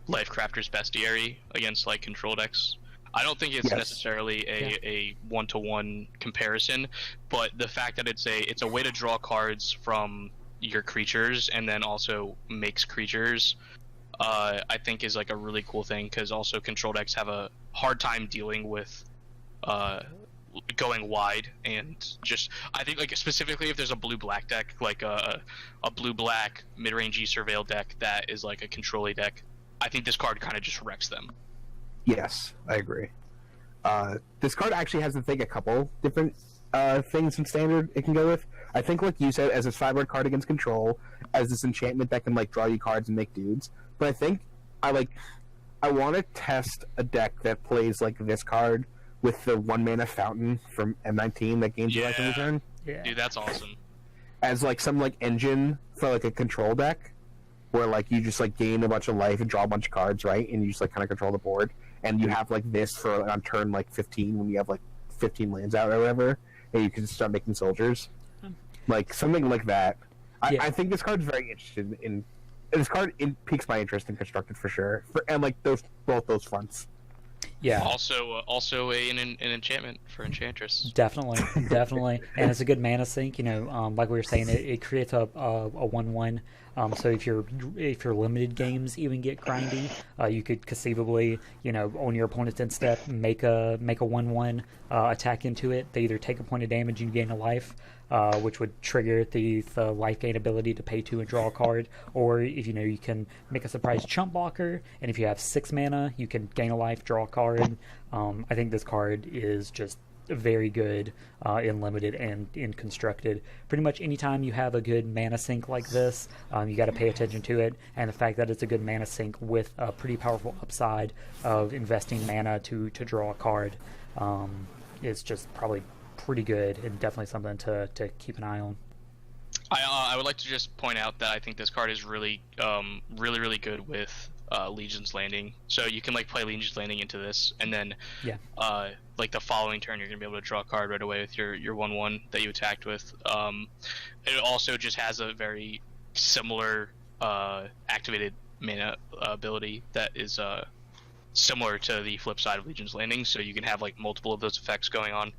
Lifecrafter's Bestiary against like control decks. I don't think it's necessarily a one-to-one comparison, but the fact that it's a way to draw cards from your creatures and then also makes creatures, I think is like a really cool thing, because also control decks have a hard time dealing with going wide, and just I think like specifically if there's a blue-black deck, like a blue-black mid-rangey surveil deck that is like a control-y deck, I think this card kind of just wrecks them. Yes, I agree. This card actually has, I think, a couple different things in standard it can go with. I think, like you said, as a sideboard card against control, as this enchantment that can like draw you cards and make dudes. But I think I want to test a deck that plays like this card with the 1-mana fountain from M19 that gains you life in return. Yeah. Dude, that's awesome. As like some like engine for like a control deck, where like you just like gain a bunch of life and draw a bunch of cards, right? And you just like kind of control the board, and you have like this for on turn like 15 when you have like 15 lands out or whatever, and you can start making soldiers, like something like that. I think this card's very interested in. This card piques my interest in Constructed for sure, and like both those fronts. Yeah. Also an enchantment for Enchantress. Definitely, and it's a good mana sink. Like we were saying, it creates a 1/1. So if your limited games even get grindy, you could conceivably, on your opponent's end step, make a 1/1 attack into it. They either take a point of damage and you gain a life, which would trigger the life gain ability to pay 2 and draw a card. Or if you can make a surprise chump blocker, and if you have 6 mana, you can gain a life, draw a card. I think this card is just very good in limited and in constructed. Pretty much anytime you have a good mana sink like this, you got to pay attention to it, and the fact that it's a good mana sink with a pretty powerful upside of investing mana to draw a card is just probably pretty good, and definitely something to keep an eye on. I would like to just point out that I think this card is really really good with Legion's Landing. So you can like play Legion's Landing into this, and then like the following turn you're gonna be able to draw a card right away with your 1/1 that you attacked with. It also just has a very similar activated mana ability that is similar to the flip side of Legion's Landing, so you can have like multiple of those effects going on.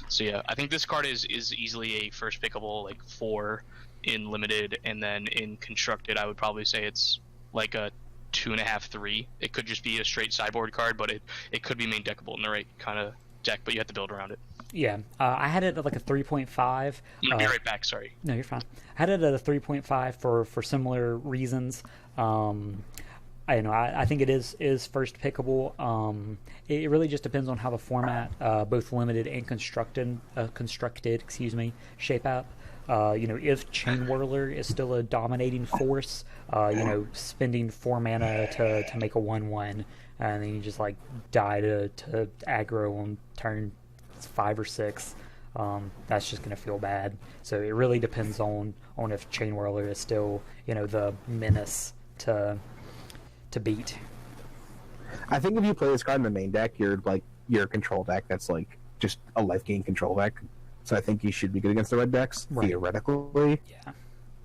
So yeah, I think this card is easily a first pickable like 4 in limited, and then in constructed I would probably say it's like a 2.5, 3. It could just be a straight sideboard card, but it could be main deckable in the right kind of deck, but you have to build around it. Yeah, I had it at like a 3.5. I'm gonna be right back, sorry. No, you're fine. I had it at a 3.5 for similar reasons. I think it is first pickable. It really just depends on how the format, both limited and constructed, shape up. If Chain Whirler is still a dominating force, spending 4 mana to make a 1/1, and then you just like die to aggro on turn 5 or 6. That's just going to feel bad. So it really depends on if Chain Whirler is still the menace to beat. I think if you play this card in the main deck, you're a control deck that's like just a life gain control deck. So I think you should be good against the red decks, theoretically. Yeah.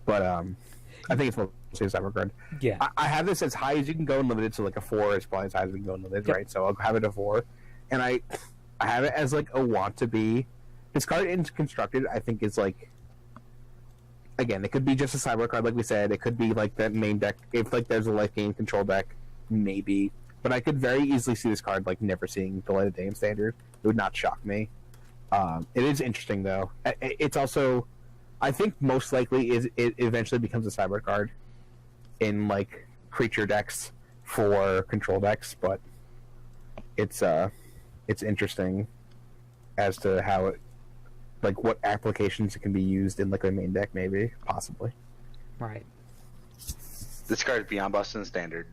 But I think it's mostly a cyber card. Yeah. I have this as high as you can go in limited, so like a 4 is probably as high as we can go in limited, right? So I'll have it a 4. And I have it as like a want to be. This card in constructed, I think, is like, again, it could be just a cyber card, like we said. It could be like that main deck. If like there's a life gain control deck, maybe. But I could very easily see this card like never seeing the light of day in standard. It would not shock me. It is interesting though. It's also, I think most likely it eventually becomes a cyber card in like creature decks for control decks, but it's interesting as to how it, like what applications it can be used in like a main deck, maybe, possibly. Right. This card is beyond busting standard.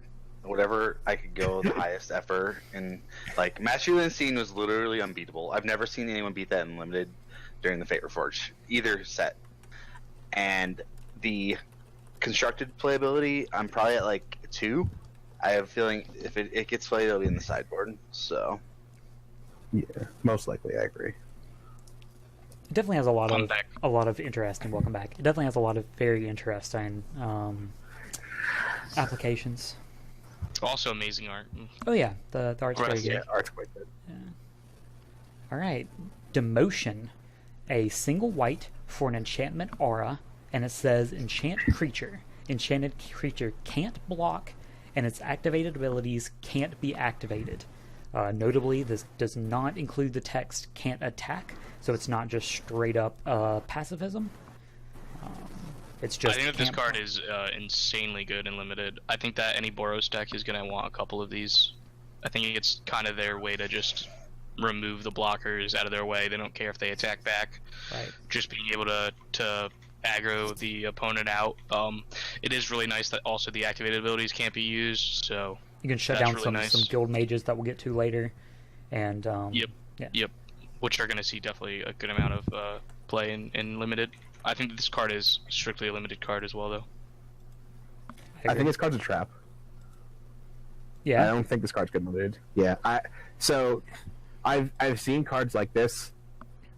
Whatever I could go the highest ever, and like Masculine Scene was literally unbeatable. I've never seen anyone beat that in limited during the Fate Reforged, either set. And the constructed playability, I'm probably at like 2. I have a feeling if it gets played, it'll be in the sideboard. So yeah, most likely, I agree. It definitely has a lot of interesting. Welcome back. It definitely has a lot of very interesting applications. Also amazing art. Oh yeah, the art's very good. Yeah, art's quite good. Yeah. All right, Demotion, a single white for an enchantment aura, and it says enchant creature. Enchanted creature can't block, and its activated abilities can't be activated. Notably, this does not include the text "can't attack," so it's not just straight up pacifism. It's just. I think that this card is insanely good and limited. I think that any Boros deck is going to want a couple of these. I think it's kind of their way to just remove the blockers out of their way. They don't care if they attack back. Right. Just being able to aggro the opponent out. It is really nice that also the activated abilities can't be used. So you can shut down some guild mages that we'll get to later. And Yep. Which are going to see definitely a good amount of play in limited. I think this card is strictly a limited card as well, though. I think this card's a trap. Yeah. I don't think this card's good limited. Yeah. I've seen cards like this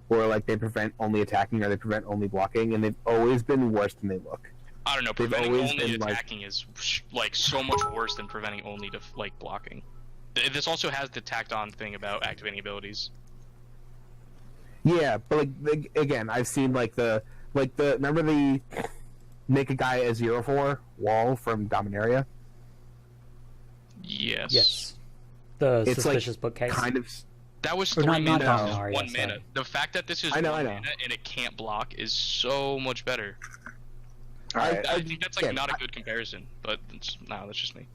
where like they prevent only attacking or they prevent only blocking, and they've always been worse than they look. I don't know. Preventing only attacking is like so much worse than preventing only to like blocking. This also has the tacked on thing about activating abilities. Yeah, but like again, I've seen remember the make a guy a 0/4 wall from Dominaria? Yes. Yes. The it's suspicious like bookcase. That was Or 3 not mana, Dominaria, 1 sorry. mana. The fact that this is I know, 1 I know. mana and it can't block is so much better. Alright, I think that's like yeah, not a good comparison, but that's just me.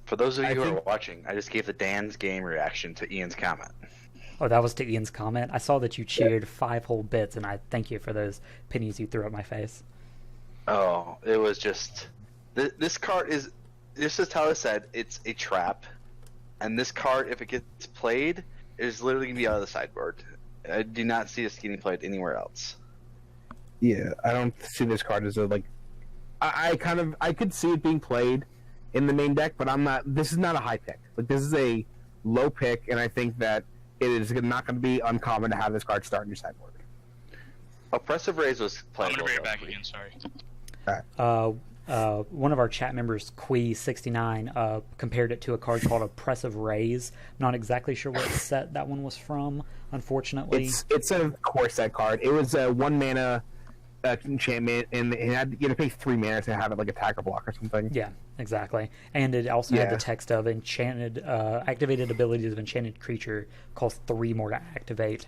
for those of you I who are think- watching, I just gave the Dan's game reaction to Ian's comment. Oh, that was to Ian's comment. I saw that you cheered 5 whole bits, and I thank you for those pennies you threw at my face. Oh, it was just this card is just as Tyler said, it's a trap, and this card, if it gets played, is literally gonna be out of the sideboard. I do not see this getting played anywhere else. Yeah, I don't see this card as a like. I could see it being played in the main deck, but I'm not. This is not a high pick. Like this is a low pick, and I think that it is not going to be uncommon to have this card start in your sideboard. Oppressive Raise was I'm playable. gonna bring it though. back again. Sorry. One of our chat members, Quee69, compared it to a card called Oppressive Raise. Not exactly sure what set that one was from, unfortunately. It's a core set card. It was a 1 mana enchantment, and you had to pay 3 mana to have it like attack or block or something. Yeah, exactly. And it also had Yeah. the text of activated abilities of enchanted creature cost 3 more to activate.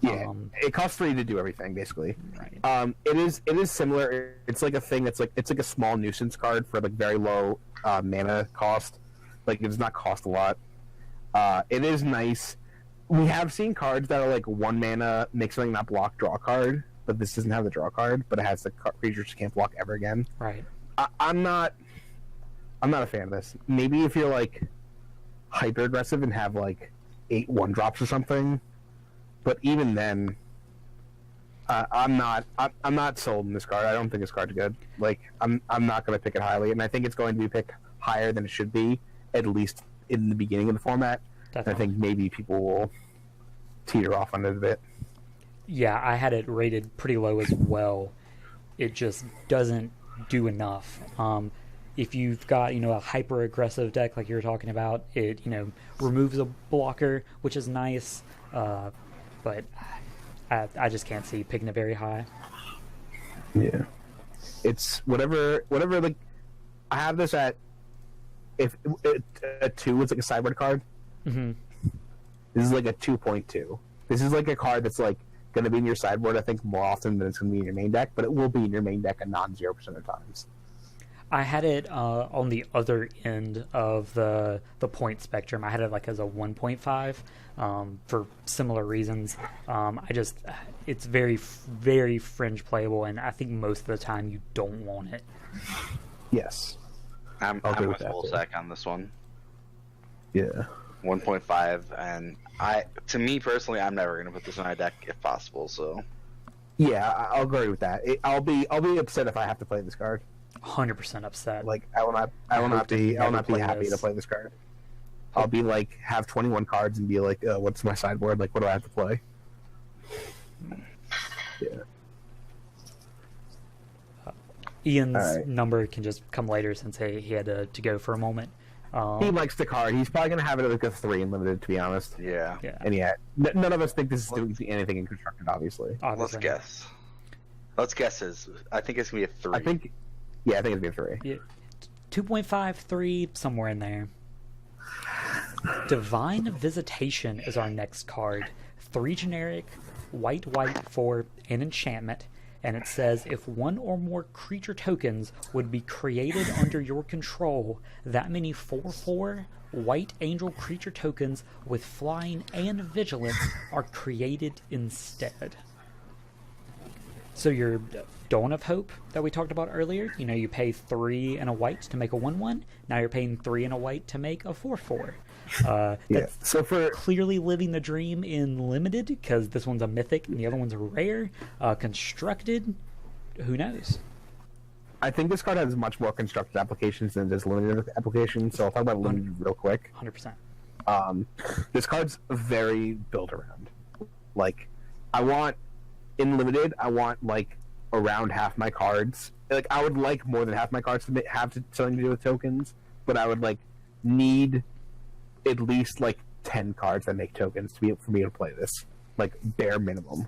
Yeah, it costs 3 to do everything basically. Right. It is similar. It's like a thing that's like it's like a small nuisance card for like very low mana cost. Like it does not cost a lot. It is nice. We have seen cards that are like 1 mana, make something not block, draw card, but this doesn't have the draw card, but it has the creatures can't block ever again. Right. I'm not a fan of this. Maybe if you're like hyper aggressive and have like 8 1-drops or something. But even then, I'm not sold in this card. I don't think this card's good. Like I'm not going to pick it highly, and I think it's going to be picked higher than it should be, at least in the beginning of the format. Definitely. I think maybe people will teeter off on it a bit. Yeah, I had it rated pretty low as well. It just doesn't do enough. If you've got, a hyper aggressive deck like you were talking about, it, removes a blocker, which is nice. But I just can't see picking it very high. Yeah, it's whatever. Like, I have this at a 2. It's like a sideboard card. Mm-hmm. This is like a 2.2. This is like a card that's like going to be in your sideboard. I think more often than it's going to be in your main deck, but it will be in your main deck a non-0% of times. I had it on the other end of the point spectrum. I had it like as a 1.5 for similar reasons. It's very, very fringe playable, and I think most of the time you don't want it. Yes. I'm agree with with that, full too. sack on this one. Yeah. 1.5, and to me personally, I'm never gonna put this in my deck if possible. So Yeah, I'll agree with that. I'll be upset if I have to play this card. 100% upset. Like I will not be never play happy this. to play this card. I'll be like have 21 cards and be like, what's my sideboard? Like, what do I have to play? Yeah. Ian's Alright. number can just come later since he had to go for a moment. He likes the card. He's probably gonna have it at like a 3 in limited, to be honest. yeah, Yeah, And yeah, none of us think this is doing anything in constructed, obviously. obviously. Let's guess. I think it's gonna be a 3. I think it's gonna be a 3. Yeah, 2.5, 3, somewhere in there. Divine Visitation is our next card. 3 generic, white for an enchantment, and it says if 1 or more creature tokens would be created under your control, that many 4/4 white angel creature tokens with flying and vigilance are created instead. So your Dawn of Hope that we talked about earlier, you pay 3 and a white to make a 1/1. Now you're paying 3 and a white to make a 4/4. Yeah. That's So for clearly living the dream in limited, because this one's a mythic and the other one's a rare. Constructed, who knows? I think this card has much more constructed applications than just limited applications. So I'll talk about limited real quick. 100%. This card's very built around. Like, in limited, I want like around half my cards. Like, I would like more than half my cards to have something to do with tokens, but I would like need at least like 10 cards that make tokens for me to play this, like bare minimum.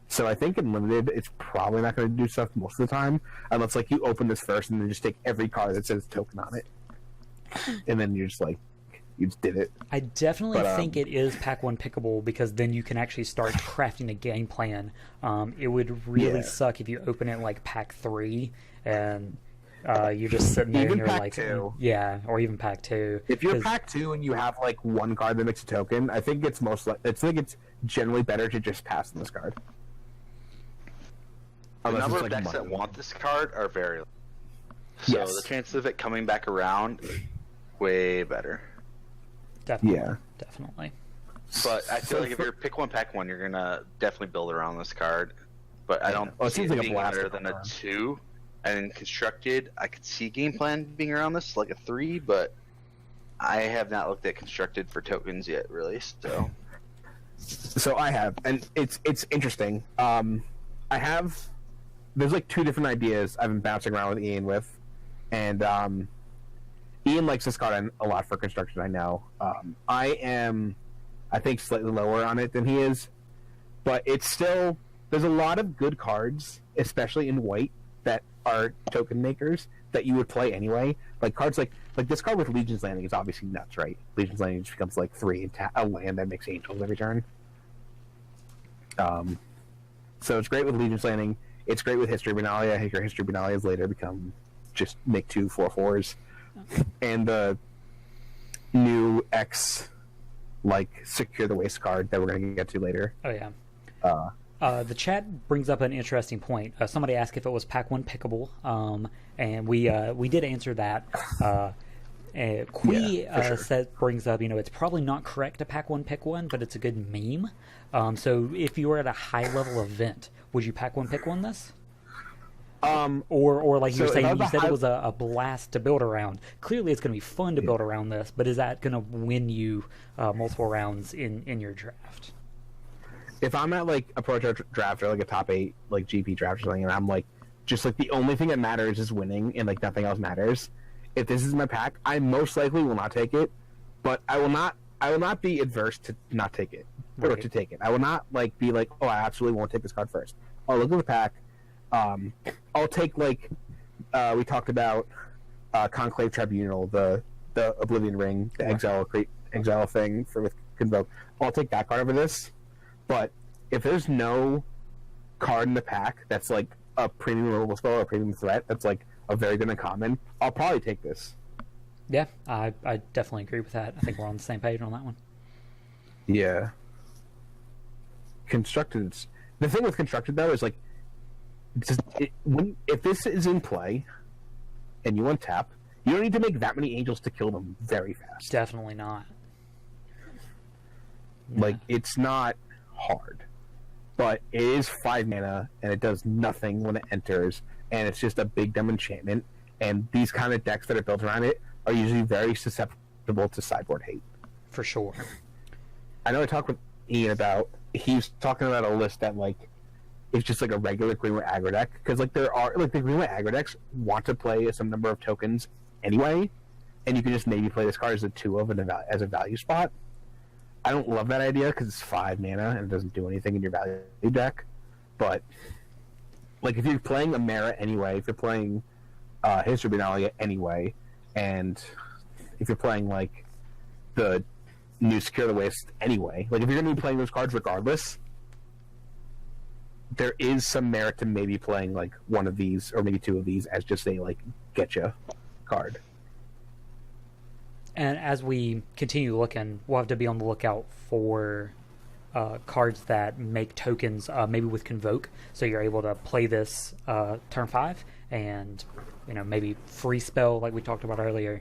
So I think in limited, it's probably not going to do stuff most of the time, unless like you open this first and then just take every card that says token on it, and then you're just like, You just did it. I definitely think it is pack 1 pickable because then you can actually start crafting a game plan. It would really suck if you open it like pack 3 and you're just sitting there Even and you're pack like, 2. yeah, or even pack 2. If you're pack 2 and you have like one card that makes a token, I think it's it's generally better to just pass on this card. The Unless number it's, of like, decks that money. want this card are very low. So Yes. the chances of it coming back around, way better. Definitely. But I feel like if you're pick 1, pack 1, you're gonna definitely build around this card. But I don't Well, it see seems it like a being blast better to than come a around. 2. And constructed, I could see game plan being around this like a 3, but I have not looked at constructed for tokens yet, really. So I have, and it's interesting. There's like 2 different ideas I've been bouncing around with Ian with, and Ian likes this card a lot for construction. I know. I am, I think, slightly lower on it than he is, but it's still there's a lot of good cards, especially in white, that are token makers that you would play anyway. Like cards like this card with Legion's Landing is obviously nuts, right? Legion's Landing just becomes like 3 and a land that makes angels every turn. So it's great with Legion's Landing. It's great with History Benalia. I think your History Benalias later become just make 2 4/4s. And the new X, like, Secure the Waste card that we're going to get to later. Oh, yeah. The chat brings up an interesting point. Somebody asked if it was pack 1 pickable, and we did answer that. Brings up, it's probably not correct to pack 1 pick 1, but it's a good meme. So if you were at a high level event, would you pack 1 pick 1 this? Or like you were saying, you said it was a blast to build around. Clearly, it's going to be fun to build around this, but is that going to win you multiple rounds in your draft? If I'm at like a pro draft or like a top 8 like GP draft or something, and I'm like just like the only thing that matters is winning and like nothing else matters. If this is my pack, I most likely will not take it, but I will not be adverse to not take it or to take it. I will not like be like, oh, I absolutely won't take this card first. I'll look at the pack. I'll take like we talked about Conclave Tribunal, the Oblivion Ring, the exile thing for with Convoke. I'll take that card over this. But if there's no card in the pack that's like a premium removal spell or a premium threat that's like a very good uncommon, I'll probably take this. Yeah, I definitely agree with that. I think we're on the same page on that one. Yeah. Constructed. The thing with Constructed though is like, if this is in play and you untap, you don't need to make that many angels to kill them very fast. Definitely not. Like, it's not hard, but it is 5 mana and it does nothing when it enters, and it's just a big dumb enchantment, and these kind of decks that are built around it are usually very susceptible to sideboard hate. For sure. I know I talked with Ian about, he's talking about a list that like it's just like a regular green white aggro deck, because like there are like the green white aggro decks want to play some number of tokens anyway, and you can just maybe play this card as a 2 of as a value spot. I don't love that idea because it's 5 mana and it doesn't do anything in your value deck. But like if you're playing a Mara anyway, if you're playing History Benalia anyway, and if you're playing like the new Secure the Waste anyway, like if you're going to be playing those cards regardless, there is some merit to maybe playing like one of these or maybe 2 of these as just a like getcha card. And as we continue looking, we'll have to be on the lookout for cards that make tokens, maybe with Convoke, so you're able to play this turn 5, and maybe free spell like we talked about earlier,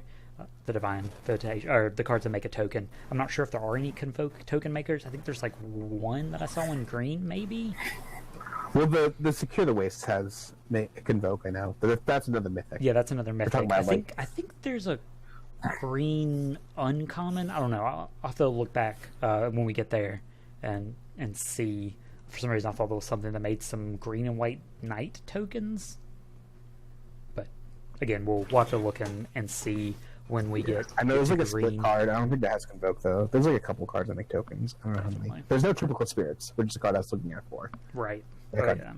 the Divine Votation, or the cards that make a token. I'm not sure if there are any Convoke token makers. I think there's like one that I saw in green, maybe. Well, the Secure the Waste has Convoke, I know, but that's another mythic. Yeah, that's another mythic. About, I think there's a green uncommon. I don't know. I'll have to look back when we get there and see. For some reason, I thought there was something that made some green and white knight tokens. But again, we'll have to look and see when we get. I know there's like a green. split card. I don't think that has Convoke though. There's like a couple cards that make tokens. I don't know how many. Definitely. There's no Triplicate Spirits, which is the card I was looking at for. Right. Okay. Yeah.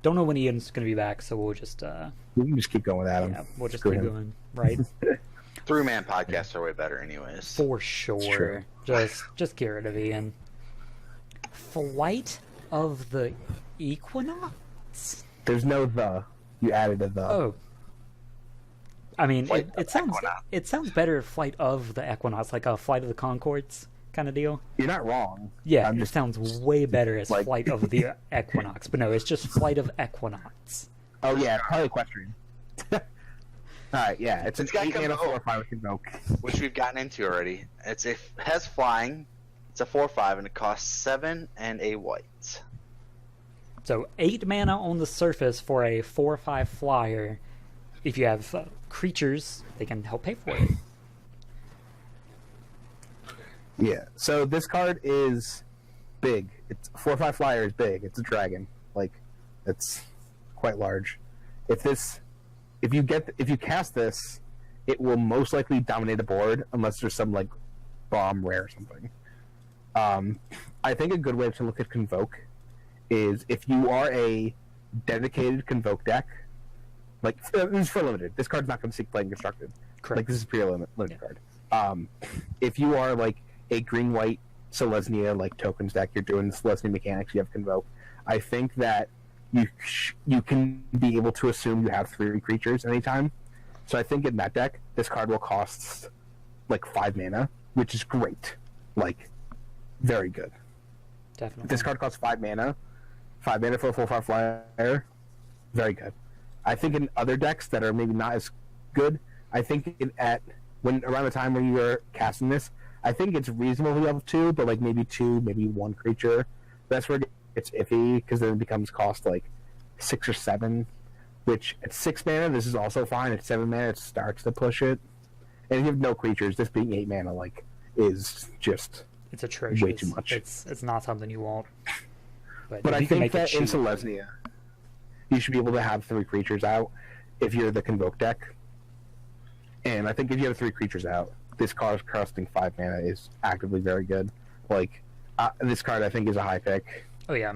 Don't know when Ian's going to be back, so we'll just We can just keep going with Adam. yeah, we'll just Screw keep him. going, right? 3-man podcasts are way better, anyways. For sure. true. Just get rid of Ian. Flight of the Equinox? There's no the. You added a the. Oh. I mean, Flight it of sounds Equinox. it sounds better Flight of the Equinox, like a Flight of the Concords kind of deal. You're not wrong. Yeah, I'm it just sounds way better as like- Flight of the Equinox. But no, it's just Flight of Equinox. Oh yeah, probably equestrian. All right, yeah, it's an It's got 8-mana Convoke. 4/5 with Convoke. Which we've gotten into already. It has flying. It's a 4/5 and it costs 7 and a white. So 8 mana on the surface for a 4/5 flyer. If you have creatures, they can help pay for it. Yeah. So this card is big. It's 4/5 flyer is big. It's a dragon. Like, it's quite large. If you cast this, it will most likely dominate the board unless there's some like bomb rare or something. I think a good way to look at Convoke is if you are a dedicated Convoke deck. Like, this is for limited. This card's not going to seek playing constructed. Correct. Like, this is pure limited card. If you are like a green-white Selesnya like tokens deck, you're doing Selesnya mechanics, you have Convoke. I think that you can be able to assume you have 3 creatures anytime. So I think in that deck, this card will cost like 5 mana, which is great. Like, very good. Definitely. This card costs 5 mana. 5 mana for a 4/5 flyer. Very good. I think in other decks that are maybe not as good, I think around the time when you were casting this, I think it's reasonably up to, but like maybe 2, maybe 1 creature. That's where it's iffy, because then it becomes cost like 6 or 7, which at 6 mana, this is also fine. At 7 mana, it starts to push it. And if you have no creatures, this being 8 mana, like, is just It's atrocious. way too much. It's not something you want. But But if I you can think make it that in cheap, Selesnya, you should be able to have 3 creatures out if you're the Convoke deck. And I think if you have 3 creatures out, this card costing 5 mana is actively very good. Like, this card I think is a high pick. oh yeah,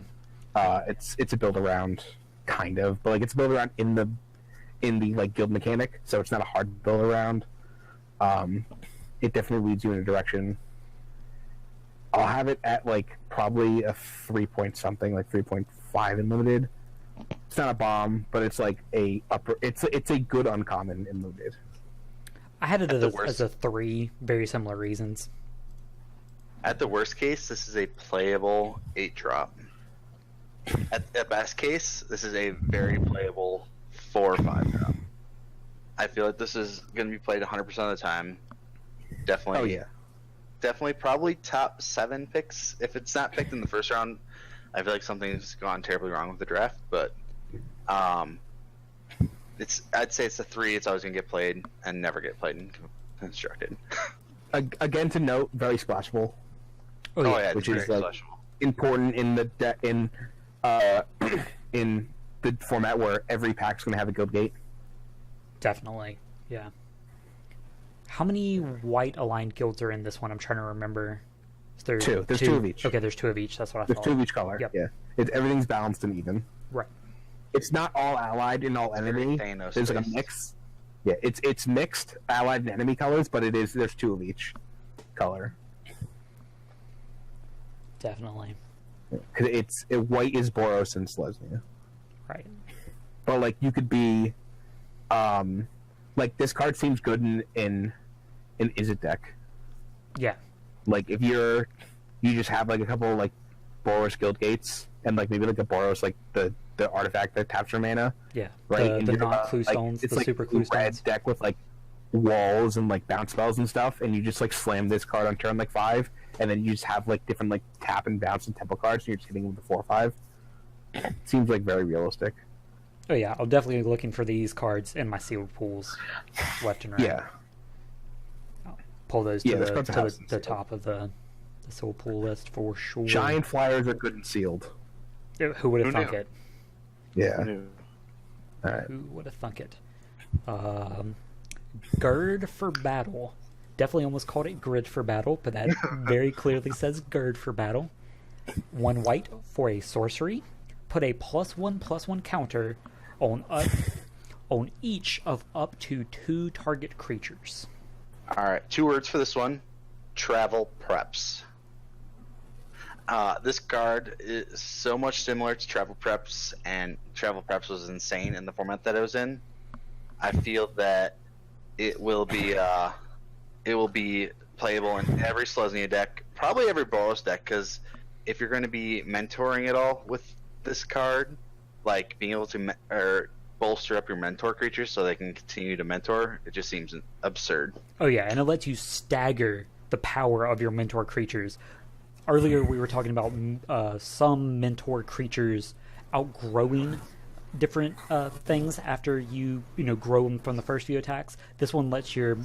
It's a build around, kind of, but like it's a build around in the like guild mechanic, so it's not a hard build around. It definitely leads you in a direction. I'll have it at like probably a 3 point something, like 3.5 in limited. It's not a bomb, but it's like it's a good uncommon in limited. I had it At the as worst. a 3, very similar reasons. At the worst case, this is a playable 8-drop. At the best case, this is a very playable 4 or 5-drop. I feel like this is going to be played 100% of the time. Definitely. Oh yeah, Definitely probably top 7 picks. If it's not picked in the first round, I feel like something's gone terribly wrong with the draft. But I'd say it's a 3. It's always going to get played and never get played in constructed. again to note, very splashable. Oh yeah, yeah, which it's is, very like, special. Important in the in the format where every pack's going to have a guild gate. definitely. Yeah. How many white aligned guilds are in this one? I'm trying to remember. Is there 2. There's 2 of each. Okay, there's 2 of each. That's what I There's thought. 2 of each color. Yep. Yeah, everything's balanced and even. Right. It's not all allied and all enemy. Thanos There's like a based. mix. Yeah, it's mixed allied and enemy colors, but there's 2 of each color. Definitely. Because white is Boros and Selesnya. Right. But like you could be, like this card seems good in Izzet deck. Yeah. Like if you just have like a couple like Boros guild gates and like maybe like a Boros like the artifact that taps your mana, Yeah. right? The And you're, non-clue stones, it's the like super clue red stones. deck with like walls and like bounce spells and stuff, and you just like slam this card on turn like 5, and then you just have like different like tap and bounce and tempo cards, and you're just hitting with the 4/5. Seems like very realistic. Oh yeah, I'll definitely be looking for these cards in my sealed pools, left and right. Yeah, Pull those to Yeah, this the card's a to house the, in the sealed. top of the sealed pool list for sure. giant flyers are good and sealed. Who would have Who thunk knew? it? Yeah. New. All right. Who would have thunk it? Gird for battle. Definitely almost called it grid for battle, but that very clearly says gird for battle. 1 white for a sorcery. put a +1/+1 counter on each of up to 2 target creatures. All right, 2 words for this one: travel preps. This card is so much similar to Travel Preps, and Travel Preps was insane in the format that it was in. I feel that it will be playable in every Selesnya deck, probably every Boros deck, because if you're going to be mentoring at all with this card, like being able to bolster up your mentor creatures so they can continue to mentor, it just seems absurd. Oh yeah, and it lets you stagger the power of your mentor creatures. Earlier we were talking about some mentor creatures outgrowing different things after you grow them from the first few attacks. This one lets your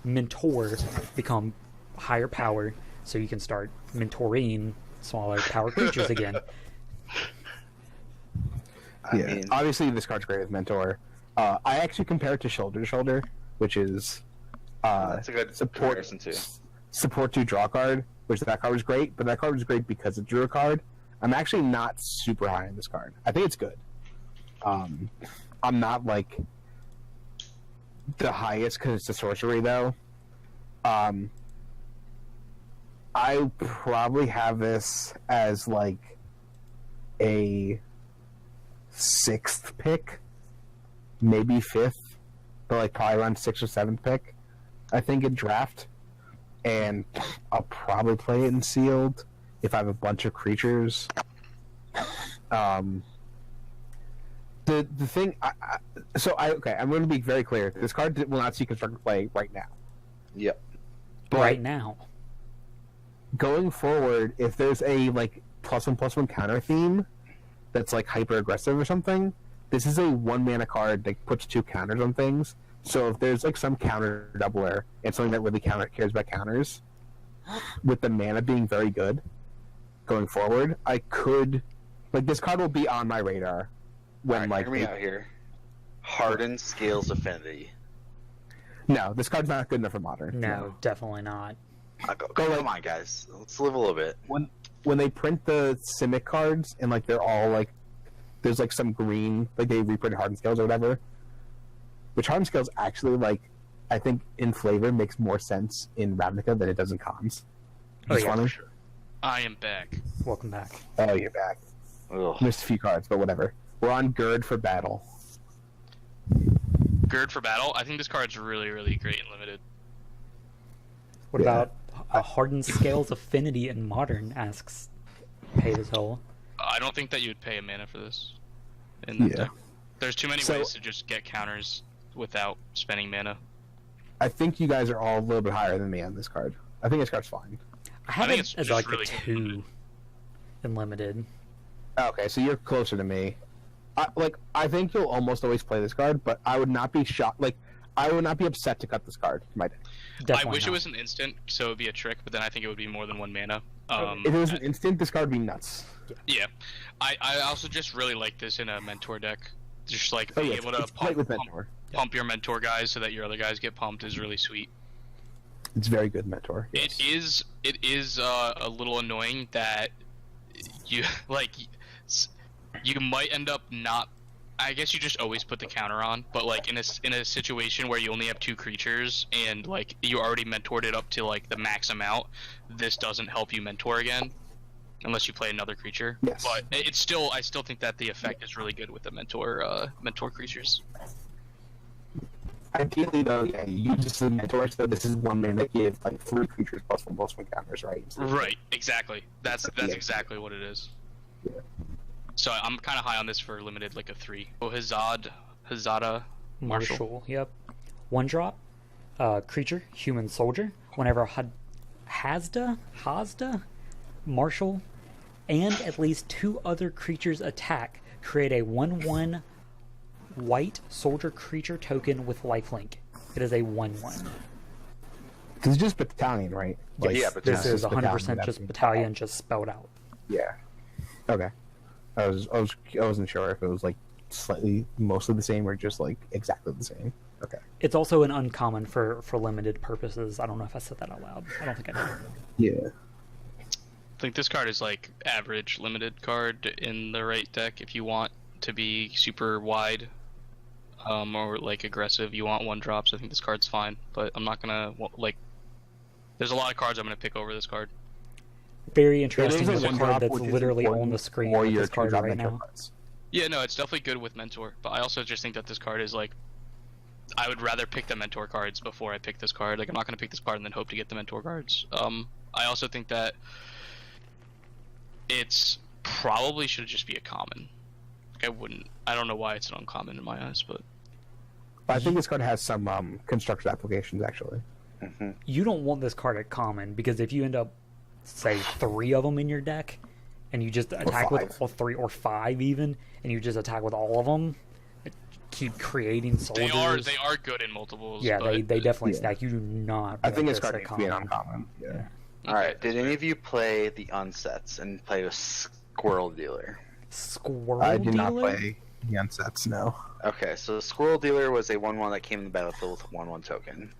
mentor become higher power, so you can start mentoring smaller power creatures again. Yeah, obviously this card's great with mentor. I actually compare it to Shoulder, which is that's a good comparison too. Support 2 draw card, which that card was great, but that card was great because it drew a card. I'm actually not super high on this card. I think it's good. I'm not like the highest because it's a sorcery though. I probably have this as like a 6th pick, maybe 5th, but like probably around 6th or 7th pick, I think, in draft. And I'll probably play it in sealed if I have a bunch of creatures. The thing, I'm going to be very clear. This card will not see constructed play right now. Yep. But right now, going forward, if there's a like +1/+1 counter theme that's like hyper aggressive or something, this is a 1 mana card that puts 2 counters on things. So if there's like some counter doubler and something that really cares about counters, with the mana being very good going forward, I could this card will be on my radar when hear me out here. Hardened Scales Affinity. No, this card's not good enough for modern. no, definitely not. Come on, guys. Let's live a little bit. When they print the Simic cards and like they're all like there's like some green, like they reprinted Hardened Scales or whatever, which Hardened Scales actually, like, I think in flavor makes more sense in Ravnica than it does in cons. Oh, yeah, for sure. I am back. Welcome back. Oh, you're back. Ugh. Missed a few cards, but whatever. We're on Gird for battle. Gird for battle. I think this card's really, really great in limited. What Yeah. about a Hardened Scales Affinity in Modern, asks Pay the Toll. I don't think that you would pay a mana for this. In that Yeah. deck. There's too many So- ways to just get counters without spending mana. I think you guys are all a little bit higher than me on this card. I think this card's fine. I have think it it's as just like really a good 2 in Limited. Okay, so you're closer to me. I think you'll almost always play this card, but I would not be shocked. Like, I would not be upset to cut this card from my deck. Definitely I wish not. it was an instant, so it would be a trick, but then I think it would be more than 1 mana. If it was an instant, this card would be nuts. Yeah. I also just really like this in a mentor deck. Just like Oh, being yeah, able to it's great with Mentor. pump your mentor guys so that your other guys get pumped is really sweet. It's very good Mentor. Yes. It is a little annoying that you you might end up not. I guess you just always put the counter on, but like in a situation where you only have 2 creatures and like you already mentored it up to like the max amount, this doesn't help you mentor again unless you play another creature. Yes. But I still think that the effect is really good with the mentor creatures. Ideally, though, yeah, you use this as a Mentor, so this is 1 mana that gives like 3 creatures +1/+1 counters, right? Right, exactly. That's Yeah. exactly what it is. Yeah. So I'm kind of high on this for limited, like a 3. Oh, Hazada Marshall. Yep. 1 drop. Creature, human soldier. Whenever Hazda, Marshall, and at least 2 other creatures attack, create a 1/1 white soldier creature token with lifelink. It is a 1/1. Because it's just Battalion, right? Yeah, but This is just 100% Battalion, just Battalion just spelled out. Yeah. Okay. I wasn't sure if it was like mostly the same or just like exactly the same. Okay. It's also an uncommon for limited purposes. I don't know if I said that out loud. I don't think I did. Yeah. I think this card is like average limited card in the right deck. If you want to be super wide, or like aggressive, you want 1-drops. I think this card's fine, but I'm not gonna like. There's a lot of cards I'm gonna pick over this card. Very interesting. It is There's a a one card drop, that's which is literally on important the screen for with your this card two-drop right mentor now. cards. Yeah, no, it's definitely good with Mentor, but I also just think that this card is like. I would rather pick the Mentor cards before I pick this card. Like, I'm not gonna pick this card and then hope to get the Mentor cards. I also think that it's probably should just be a common. Like, I don't know why it's an uncommon in my eyes, but I think this card has some constructed applications, actually. You don't want this card at common, because if you end up, say, 3 of them in your deck, and you just attack with 5. all 3 or 5 even, and you just attack with all of them, keep creating soldiers. they are good in multiples. Yeah, but they definitely stack. You do not. I think want this card at needs to be an common. uncommon. Yeah. All right. Did any of you play the unsets and play with Squirrel Dealer? Squirrel I did not Dealer? play the unsets, no. Okay, so Squirrel Dealer was a 1/1 that came in the battlefield with a 1/1 token.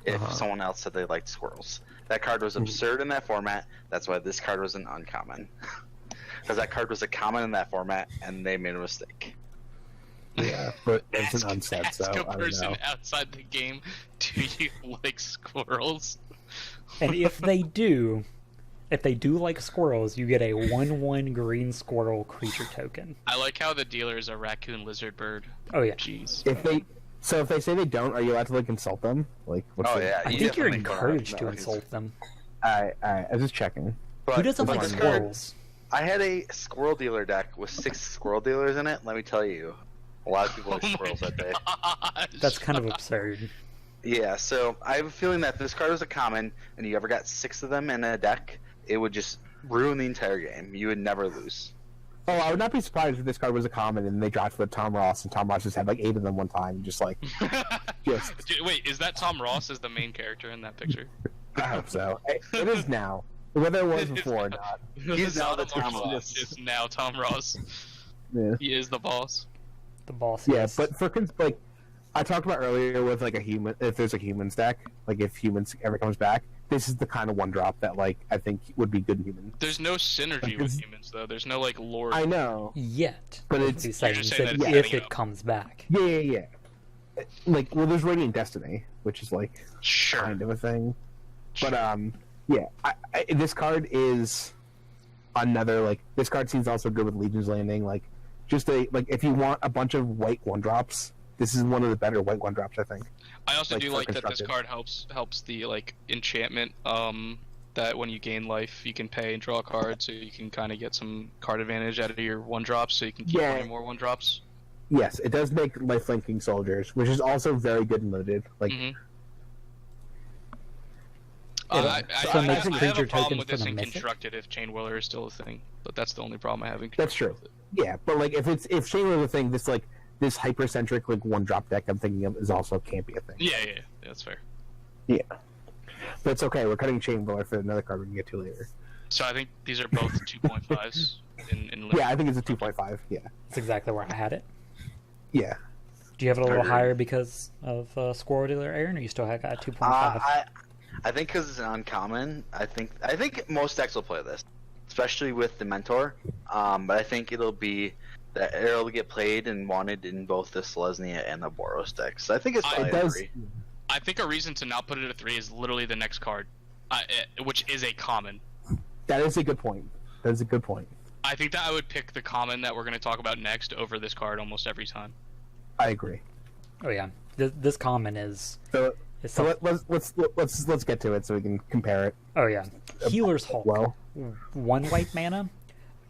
If someone else said they liked squirrels, that card was absurd in that format. That's why this card was an uncommon, because that card was a common in that format, and they made a mistake. Yeah, but it's an unset, ask so a I don't person know. outside the game, do you like squirrels? And if they do like squirrels, you get a 1/1 green squirrel creature token. I like how the dealer is a raccoon lizard bird. Oh yeah. Jeez. If they say they don't, are you allowed to like insult them? Like, what's Oh the- yeah, I you think you're definitely go encouraged out. to No, insult them. I was just checking. But Who doesn't this like one- squirrels? I had a Squirrel Dealer deck with 6 Squirrel Dealers in it. Let me tell you, a lot of people like squirrels that day. That's kind of absurd. Yeah, so I have a feeling that if this card was a common, and you ever got 6 of them in a deck, it would just ruin the entire game. You would never lose. Oh, I would not be surprised if this card was a common and they dropped for Tom Ross, and Tom Ross just had like 8 of them one time, just like, just. Dude, wait, is that Tom Ross as the main character in that picture? I hope so. It is now. Whether it was It is before or now. not. He's now the Tom Tom Ross. Ross. Is now Tom Ross. Yeah. He is the boss. The boss. Yeah, is. but for like, I talked about earlier with like a human, if there's a humans deck, like if humans ever comes back, this is the kind of 1-drop that like I think would be good in humans. There's no synergy Like, with humans though. There's no like lore. I know. Yet, But is it's- what he's saying. You're He just saying said that it's if setting it up. comes back. Yeah. Like, well, there's Radiant Destiny, which is like Sure. kind of a thing. But yeah, this card is another like this card seems also good with Legion's Landing. Like, just if you want a bunch of white 1-drops, this is one of the better white 1-drops, I think. I also like, do for like that this constructed. card helps the like enchantment. That when you gain life, you can pay and draw a card, so you can kind of get some card advantage out of your 1-drops, so you can keep Yeah. running more 1-drops. Yes, it does make lifelinking soldiers, which is also very good and limited. Like, Mhm. It I also makes have a creature problem tokens with for this the in mythic. constructed if Chain Whirler is still a thing, but that's the only problem I have in That's true. constructed. yeah, but like if Shane was a thing, this hypercentric like 1-drop deck I'm thinking of is also can't be a thing. Yeah, that's fair. Yeah, but it's okay. We're cutting Chain Bowler for another card we can get to later. So I think these are both 2.5s in Yeah, I think it's a 2.5. Yeah, That's exactly where I had it. yeah. Do you have it a little Agreed. higher because of Squirrel Dealer, Aaron, or you still have got 2.5? I think because it's an uncommon, I think most decks will play this, especially with the Mentor. But I think it'll get played and wanted in both the Selesnya and the Boros decks. So I think it's It probably a does. 3. I think a reason to not put it at 3 is literally the next card, which is a common. That is a good point. That is a good point. I think that I would pick the common that we're going to talk about next over this card almost every time. I agree. Oh yeah, this common is. So is so some- let's get to it so we can compare it. oh yeah, Healer's Hulk. Well, 1 white mana,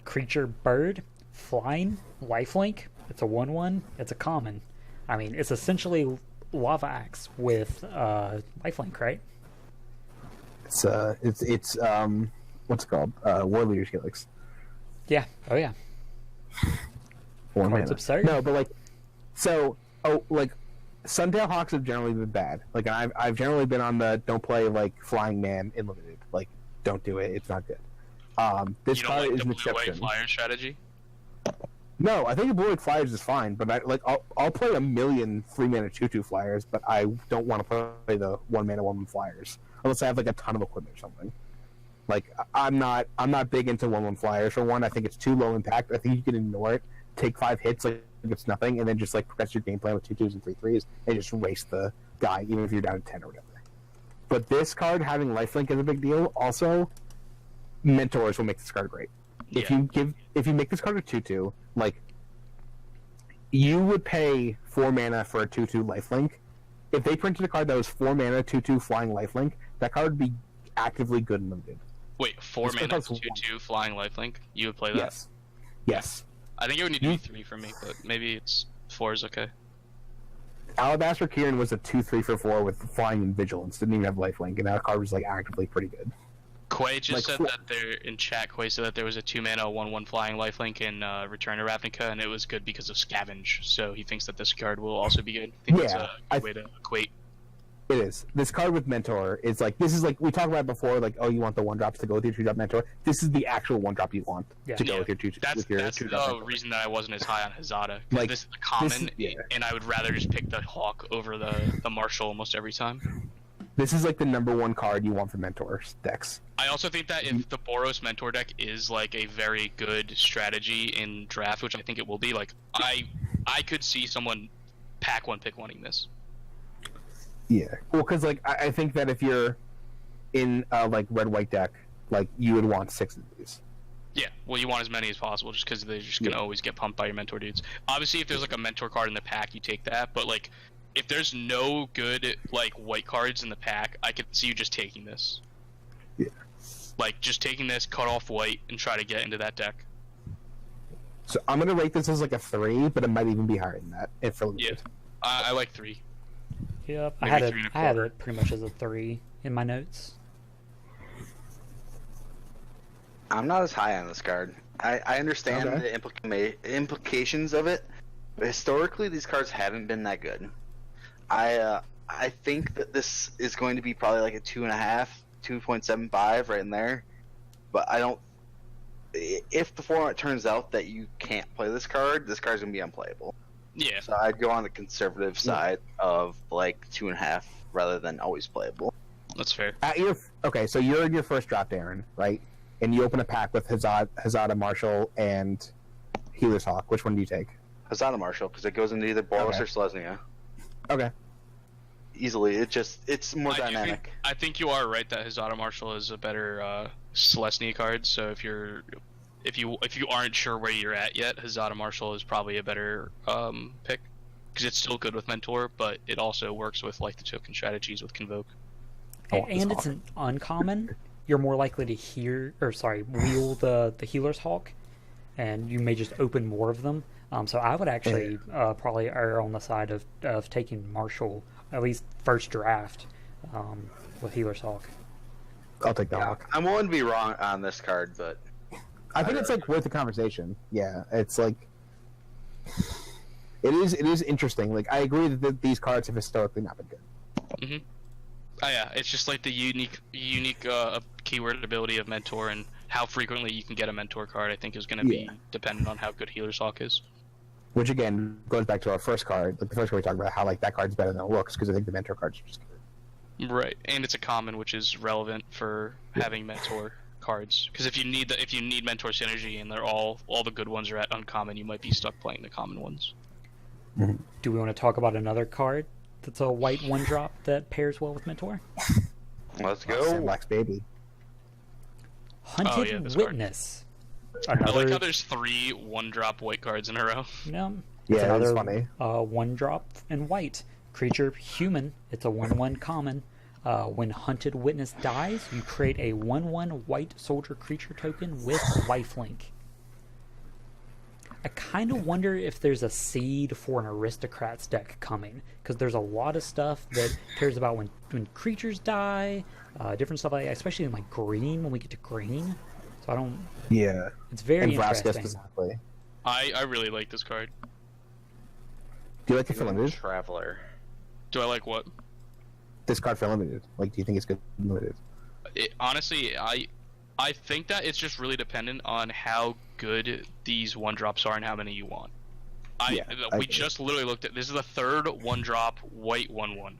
creature bird, flying, lifelink. It's a 1/1. It's a common. I mean, it's essentially Lava Axe with lifelink, right? it's what's it called? War Leader's Helix. Yeah. Oh yeah. 1 Card's mana. absurd. No, but Suntail Hawks have generally been bad. Like I've generally been on the don't play like Flying Man in limited. Like don't do it. It's not good. This You don't card like is the an blue-white exception. flyer strategy? No, I think the Blue White Flyers is fine, but I'll play a million 3-mana 2/2 flyers, but I don't want to play the 1-mana 1/1 flyers unless I have like a ton of equipment or something. Like I'm not big into 1/1 flyers for one. I think it's too low impact. I think you can ignore it, take 5 hits like it's nothing, and then just like progress your game plan with 2/2s and 3/3s, and just waste the guy even if you're down to 10 or whatever. But this card having lifelink is a big deal. Also, mentors will make this card great. If you make this card a 2/2, like you would pay 4 mana for a 2/2 lifelink. If they printed a card that was 4 mana 2/2 flying lifelink, that card would be actively good and limited. Wait, 4 mana 2/2 flying lifelink? You would play that? Yes. Yes. I think it would need to be 3 for me, but maybe it's 4 is okay. Alabaster Kieran was a 2/3 for 4 with flying and vigilance. Didn't even have lifelink, and that card was like actively pretty good. Quay just said that there in chat. Quay said that there was a 2 mana 1/1 flying lifelink in Return to Ravnica, and it was good because of Scavenge. So he thinks that this card will also be good. I think that's a good way to equate. It is. This card with Mentor is like, this is like, we talked about it before, like, oh, you want the 1-drops to go with your 2-drop Mentor. This is the actual 1-drop you want to go with your 2-drop That's the reason that I wasn't as high on Hazada. Like, this is a common, and I would rather just pick the Hawk over the Marshal almost every time. This is like the #1 card you want for Mentor decks. I also think that if the Boros Mentor deck is like a very good strategy in draft, which I think it will be, like, I could see someone pack one pick wanting this. Yeah, well, because like I think that if you're in like red-white deck, like you would want 6 of these. Yeah, well, you want as many as possible, just because they're just gonna always get pumped by your Mentor dudes. Obviously, if there's like a Mentor card in the pack, you take that. But like, if there's no good like white cards in the pack, I could see you just taking this. Yeah. Like just taking this, cut off white, and try to get into that deck. So I'm gonna rate this as like a 3, but it might even be higher than that if for limited. Yeah, I like 3. Yep, I Maybe had it pretty much as a 3 in my notes. I'm not as high on this card. I understand the implications of it, but historically these cards haven't been that good. I think that this is going to be probably like a 2.5, 2.75 right in there, but I don't. If the format turns out that you can't play this card's gonna be unplayable. Yeah. So I'd go on the conservative side of like 2.5 rather than always playable. That's fair. So you're in your first draft, Aaron, right? And you open a pack with Hazada Marshal and Healer's Hawk. Which one do you take? Hazada Marshal, because it goes into either Boros or Selesnya. Okay. Easily, it's more dynamic. I think you are right that Hazada Marshal is a better Selesnya card. So if you aren't sure where you're at yet, Hazada Marshal is probably a better pick because it's still good with Mentor, but it also works with like the token strategies with Convoke. And it's an uncommon. You're more likely to wheel the Healer's Hawk, and you may just open more of them. So I would actually probably err on the side of taking Marshal, at least first draft, with Healer's Hawk. I'll take the Hawk. I'm willing to be wrong on this card, but I think it's like worth the conversation. Yeah, it's like it is interesting. Like I agree that these cards have historically not been good. Mm-hmm. Oh yeah, it's just like the unique keyword ability of Mentor and how frequently you can get a Mentor card. I think is going to be dependent on how good Healer's Hawk is. Which again goes back to our first card. Like the first card we talked about, how like that card's better than it looks because I think the Mentor cards are just good. Right, and it's a common, which is relevant for having Mentor cards. Because if you need Mentor synergy and they're all the good ones are at uncommon, you might be stuck playing the common ones. Mm-hmm. Do we want to talk about another card that's a white 1-drop that pairs well with Mentor? Let's go. Sandblack's Baby. Hunted Witness. I like how there's 3 1-drop white cards in a row. No. Yeah, it's funny. 1-drop in white. Creature human. It's a 1/1 common. When Hunted Witness dies, you create a 1/1 white soldier creature token with lifelink. I kind of wonder if there's a seed for an Aristocrats deck coming, because there's a lot of stuff that cares about when creatures die, different stuff like that, especially in like green, when we get to green. So I don't... Yeah. It's very and interesting. Specifically. I really like this card. Do you like it for limited? Traveler. Do I like what? This card for limited. Like, do you think it's good for limited? Honestly, I think that it's just really dependent on how good these 1-drops are and how many you want. We just literally looked at this is the third 1-drop white 1/1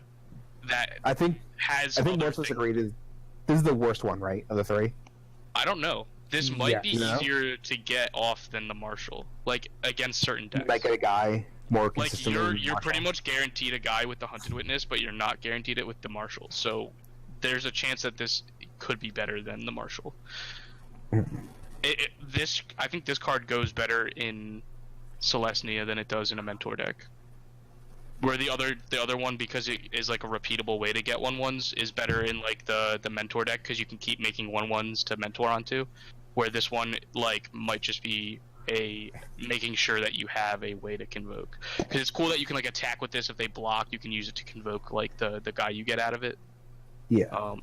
that I think has. most of us agreed this is the worst one, right, of the 3. I don't know. This might be No? easier to get off than the Marshal, like against certain decks. You might get a guy more Like consistently. you're pretty much guaranteed a guy with the Hunted Witness, but you're not guaranteed it with the Marshal. So there's a chance that this could be better than the Marshal. I think this card goes better in Celestia than it does in a Mentor deck. Where the other one, because it is like a repeatable way to get 1/1s, is better in like the Mentor deck because you can keep making 1/1s to Mentor onto. Where this one like might just be making sure that you have a way to convoke. Because it's cool that you can like attack with this. If they block, you can use it to convoke like the guy you get out of it. Yeah.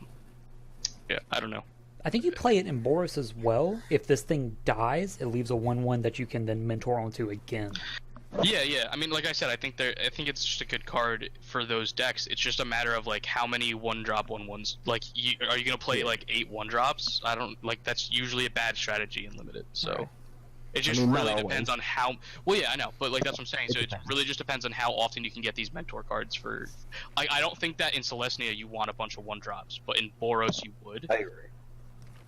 Yeah, I don't know. I think you play it in Boros as well. If this thing dies, it leaves a 1/1 that you can then mentor onto again. Yeah. I mean, like I said, I think it's just a good card for those decks. It's just a matter of like how many 1-drop 1/1s. Like, are you gonna play like 8 1-drops? I don't like. That's usually a bad strategy in limited. So. Right. It just really depends on how. Well, yeah, I know, but like that's what I'm saying. So it really just depends on how often you can get these mentor cards for. I don't think that in Celestia you want a bunch of 1-drops, but in Boros you would. I agree.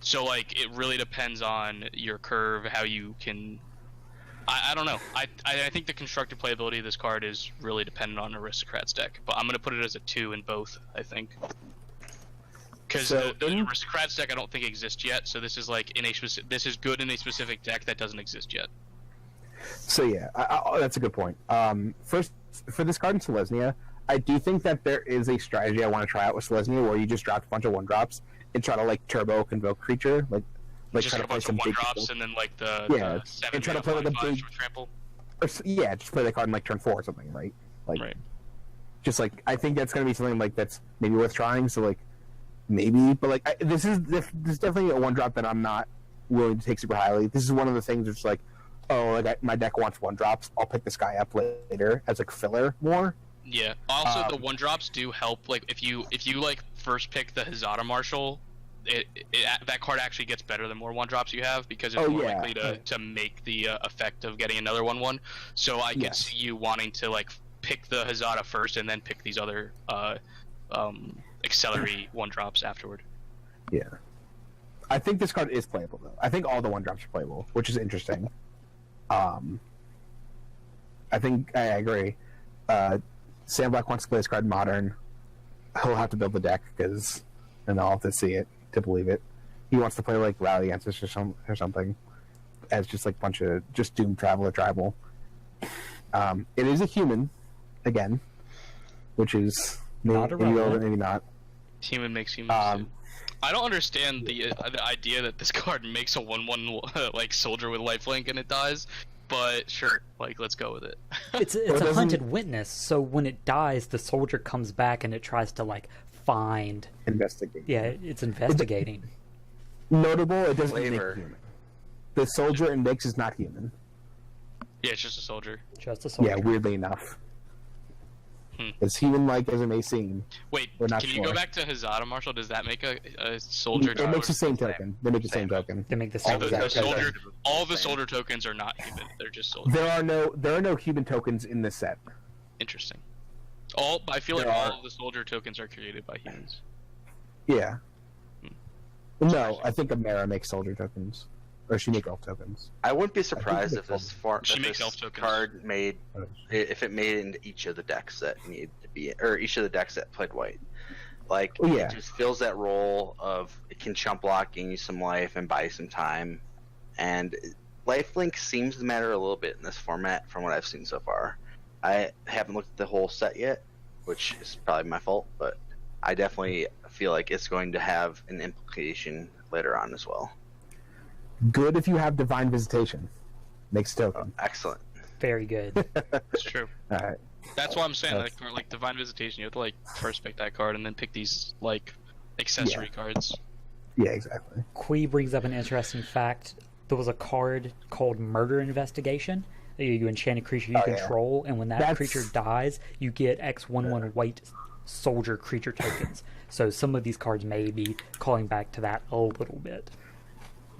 So like it really depends on your curve, how you can. I don't know. I think the constructed playability of this card is really dependent on Aristocrats deck, but I'm gonna put it as a 2 in both. I think. Because the Aristocrats deck I don't think exists yet, so this is like this is good in a specific deck that doesn't exist yet. So yeah, that's a good point. First, for this card in Celestia, I do think that there is a strategy I want to try out with Celestia where you just drop a bunch of 1-drops and try to like turbo convoke creature, like just try like to a bunch of 1-drops and then like the 7 and try to play like a big trample. Yeah, just play the card in like turn 4 or something, right? Like, right. Just like I think that's gonna be something like that's maybe worth trying. So like. Maybe, but like this is definitely a 1-drop that I'm not willing to take super highly. This is one of the things that's like, oh, like my deck wants 1-drops. I'll pick this guy up later as like filler more. Yeah. Also, the 1-drops do help. Like if you like first pick the Hazada Marshal, that card actually gets better the more 1-drops you have because it's more likely to make the effect of getting another 1/1. So I can see you wanting to like pick the Hazada first and then pick these other accelerate 1-drops afterward. Yeah. I think this card is playable though. I think all the 1-drops are playable, which is interesting. I think I agree. Sam Black wants to play this card modern. He'll have to build the deck and I'll have to see it to believe it. He wants to play like Rally Against Us or something as just like a bunch of just Doom Traveler tribal. It is a human again, which is maybe relevant, maybe not. Human makes humans. I don't understand the idea that this card makes a 1/1 like soldier with lifelink and it dies, but sure, like let's go with it. It's a hunted witness, so when it dies, the soldier comes back and it tries to like find. Investigate. Yeah, it's investigating. Notable, it doesn't make human. The soldier in Nyx is not human. Yeah, it's just a soldier. Just a soldier. Yeah, weirdly enough. As human-like as it may seem. Wait, can you go back to Hazada Marshal? Does that make a soldier? It makes the same token. They make the same token. They make the same token. All the soldier tokens are not human. They're just soldiers. There are no human tokens in this set. Interesting. I feel like all of the soldier tokens are created by humans. Yeah. No, I think Amara makes soldier tokens. Or she makes elf tokens. I wouldn't be surprised if this card made if it made it into each of the decks that needed to be, or each of the decks that played white. Like it just fills that role of it can chump block, gain you some life, and buy you some time. And lifelink seems to matter a little bit in this format from what I've seen so far. I haven't looked at the whole set yet, which is probably my fault, but I definitely feel like it's going to have an implication later on as well. Good if you have Divine Visitation. Makes token. Excellent. Very good. That's true. All right. That's why I'm saying like Divine Visitation. You have to like first pick that card and then pick these like accessory cards. Yeah, exactly. Kui brings up an interesting fact. There was a card called Murder Investigation. You enchant a creature you control, and when that creature dies, you get X/1/1 white soldier creature tokens. So some of these cards may be calling back to that a little bit.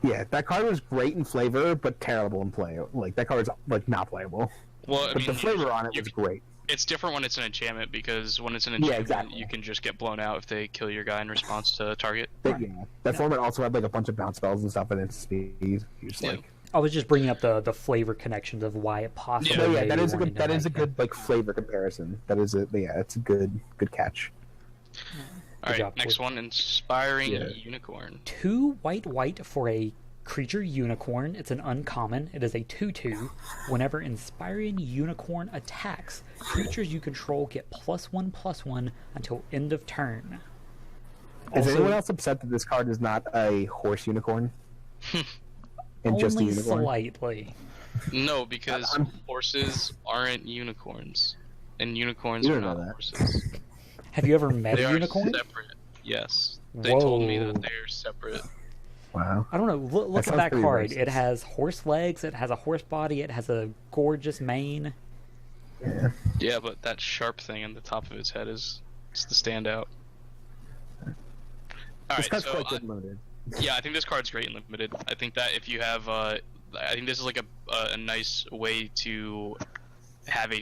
Yeah, that card was great in flavor, but terrible in play. Like that card is like not playable. Well, I mean, the flavor on it was great. It's different when it's an enchantment, because when it's an Yeah, enchantment, exactly. you can just get blown out if they kill your guy in response to target. But, yeah, that format also had like a bunch of bounce spells and stuff and its speed. You're just Yeah. like, I was just bringing up the flavor connections of why it possibly. Yeah, yeah, may that be is a wanting good. to That is a make good like flavor comparison. That is a it's a good catch. Alright, job, next Cole. one, Inspiring Yeah. Unicorn. 2 white for a creature unicorn. It's an uncommon. It is a 2/2. Whenever Inspiring Unicorn attacks, creatures you control get +1/+1 until end of turn. Is Also, anyone else upset that this card is not a horse unicorn? And just a only unicorn? slightly. No, because I'm- horses aren't unicorns. And unicorns You are don't know not that. horses. Have you ever met They a are unicorn? separate. Yes. They told me Whoa. that they're separate. Wow. I don't know. Look at sounds that pretty card. racist. It has horse legs. It has a horse body. It has a gorgeous mane. Yeah. Yeah, but that sharp thing on the top of its head is it's the standout. This Alright, card's so quite good and limited. yeah, I think this card's great and limited. I think that if you have, I think this is like a nice way to have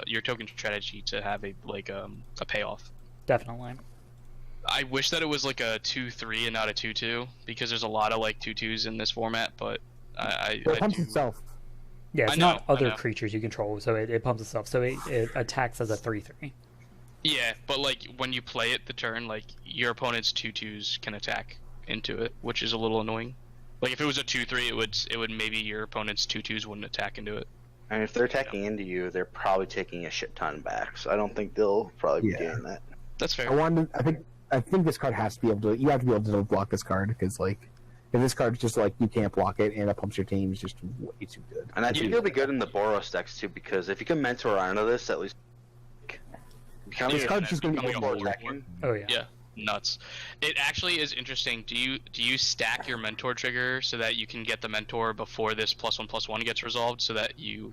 your token strategy to have a payoff. Definitely. I wish that it was like a 2/3 and not a 2/2, because there's a lot of like 2/2s in this format, but I It pumps do. itself. Yeah, it's I know, not other I know. creatures you control, so it pumps itself. So it attacks as a 3/3. Yeah, but like when you play it the turn, like your opponent's 2/2s can attack into it, which is a little annoying. Like if it was a 2/3, it would maybe your opponent's 2/2s wouldn't attack into it. And if they're attacking into you, they're probably taking a shit ton back. So I don't think they'll probably be Yeah. doing that. That's fair. I think this card has to be able to. You have to be able to block this card because like, if this card's just like you can't block it and it pumps your team, it's just way too good. And I think it'll be good in the Boros decks too, because if you can mentor onto this, at least. This card's just gonna be becoming a more four-four. attacking. Oh yeah. Yeah, nuts. It actually is interesting. Do you stack your mentor trigger so that you can get the mentor before this +1/+1 gets resolved, so that you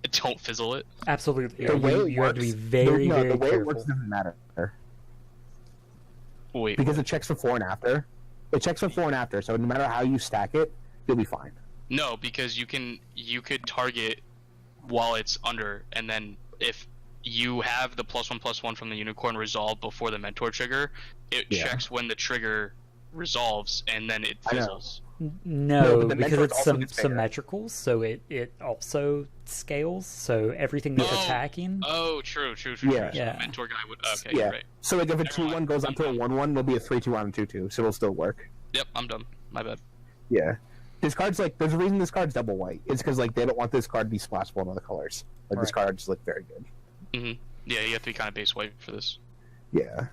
don't fizzle it? Absolutely. The way You, it you have to be works- very, no, very the way careful. it works doesn't matter Wait, because it checks for 4 and after. It checks for 4 and after, so no matter how you stack it, you'll be fine. no, because you could target while it's under, and then if you have the +1/+1 from the unicorn resolved before the mentor trigger, it Yeah. checks when the trigger resolves, and then it I know. fizzles. No, No, but the because mentor it's also gets bigger. symmetrical, so it also scales. So everything that's Oh. attacking. Oh, true. Yeah. So Yeah. the mentor guy would. Okay, Yeah. you're right. So like if a Never 2/1 mind. goes onto a 1/1, there'll be a 3/2 on a 2/2, so it'll still work. Yep, I'm done. My bad. Yeah. This card's like there's a reason this card's double white. It's because like they don't want this card to be splashable in other colors. Like this Right. card's like very good. Yeah, you have to be kind of base white for this. Yeah.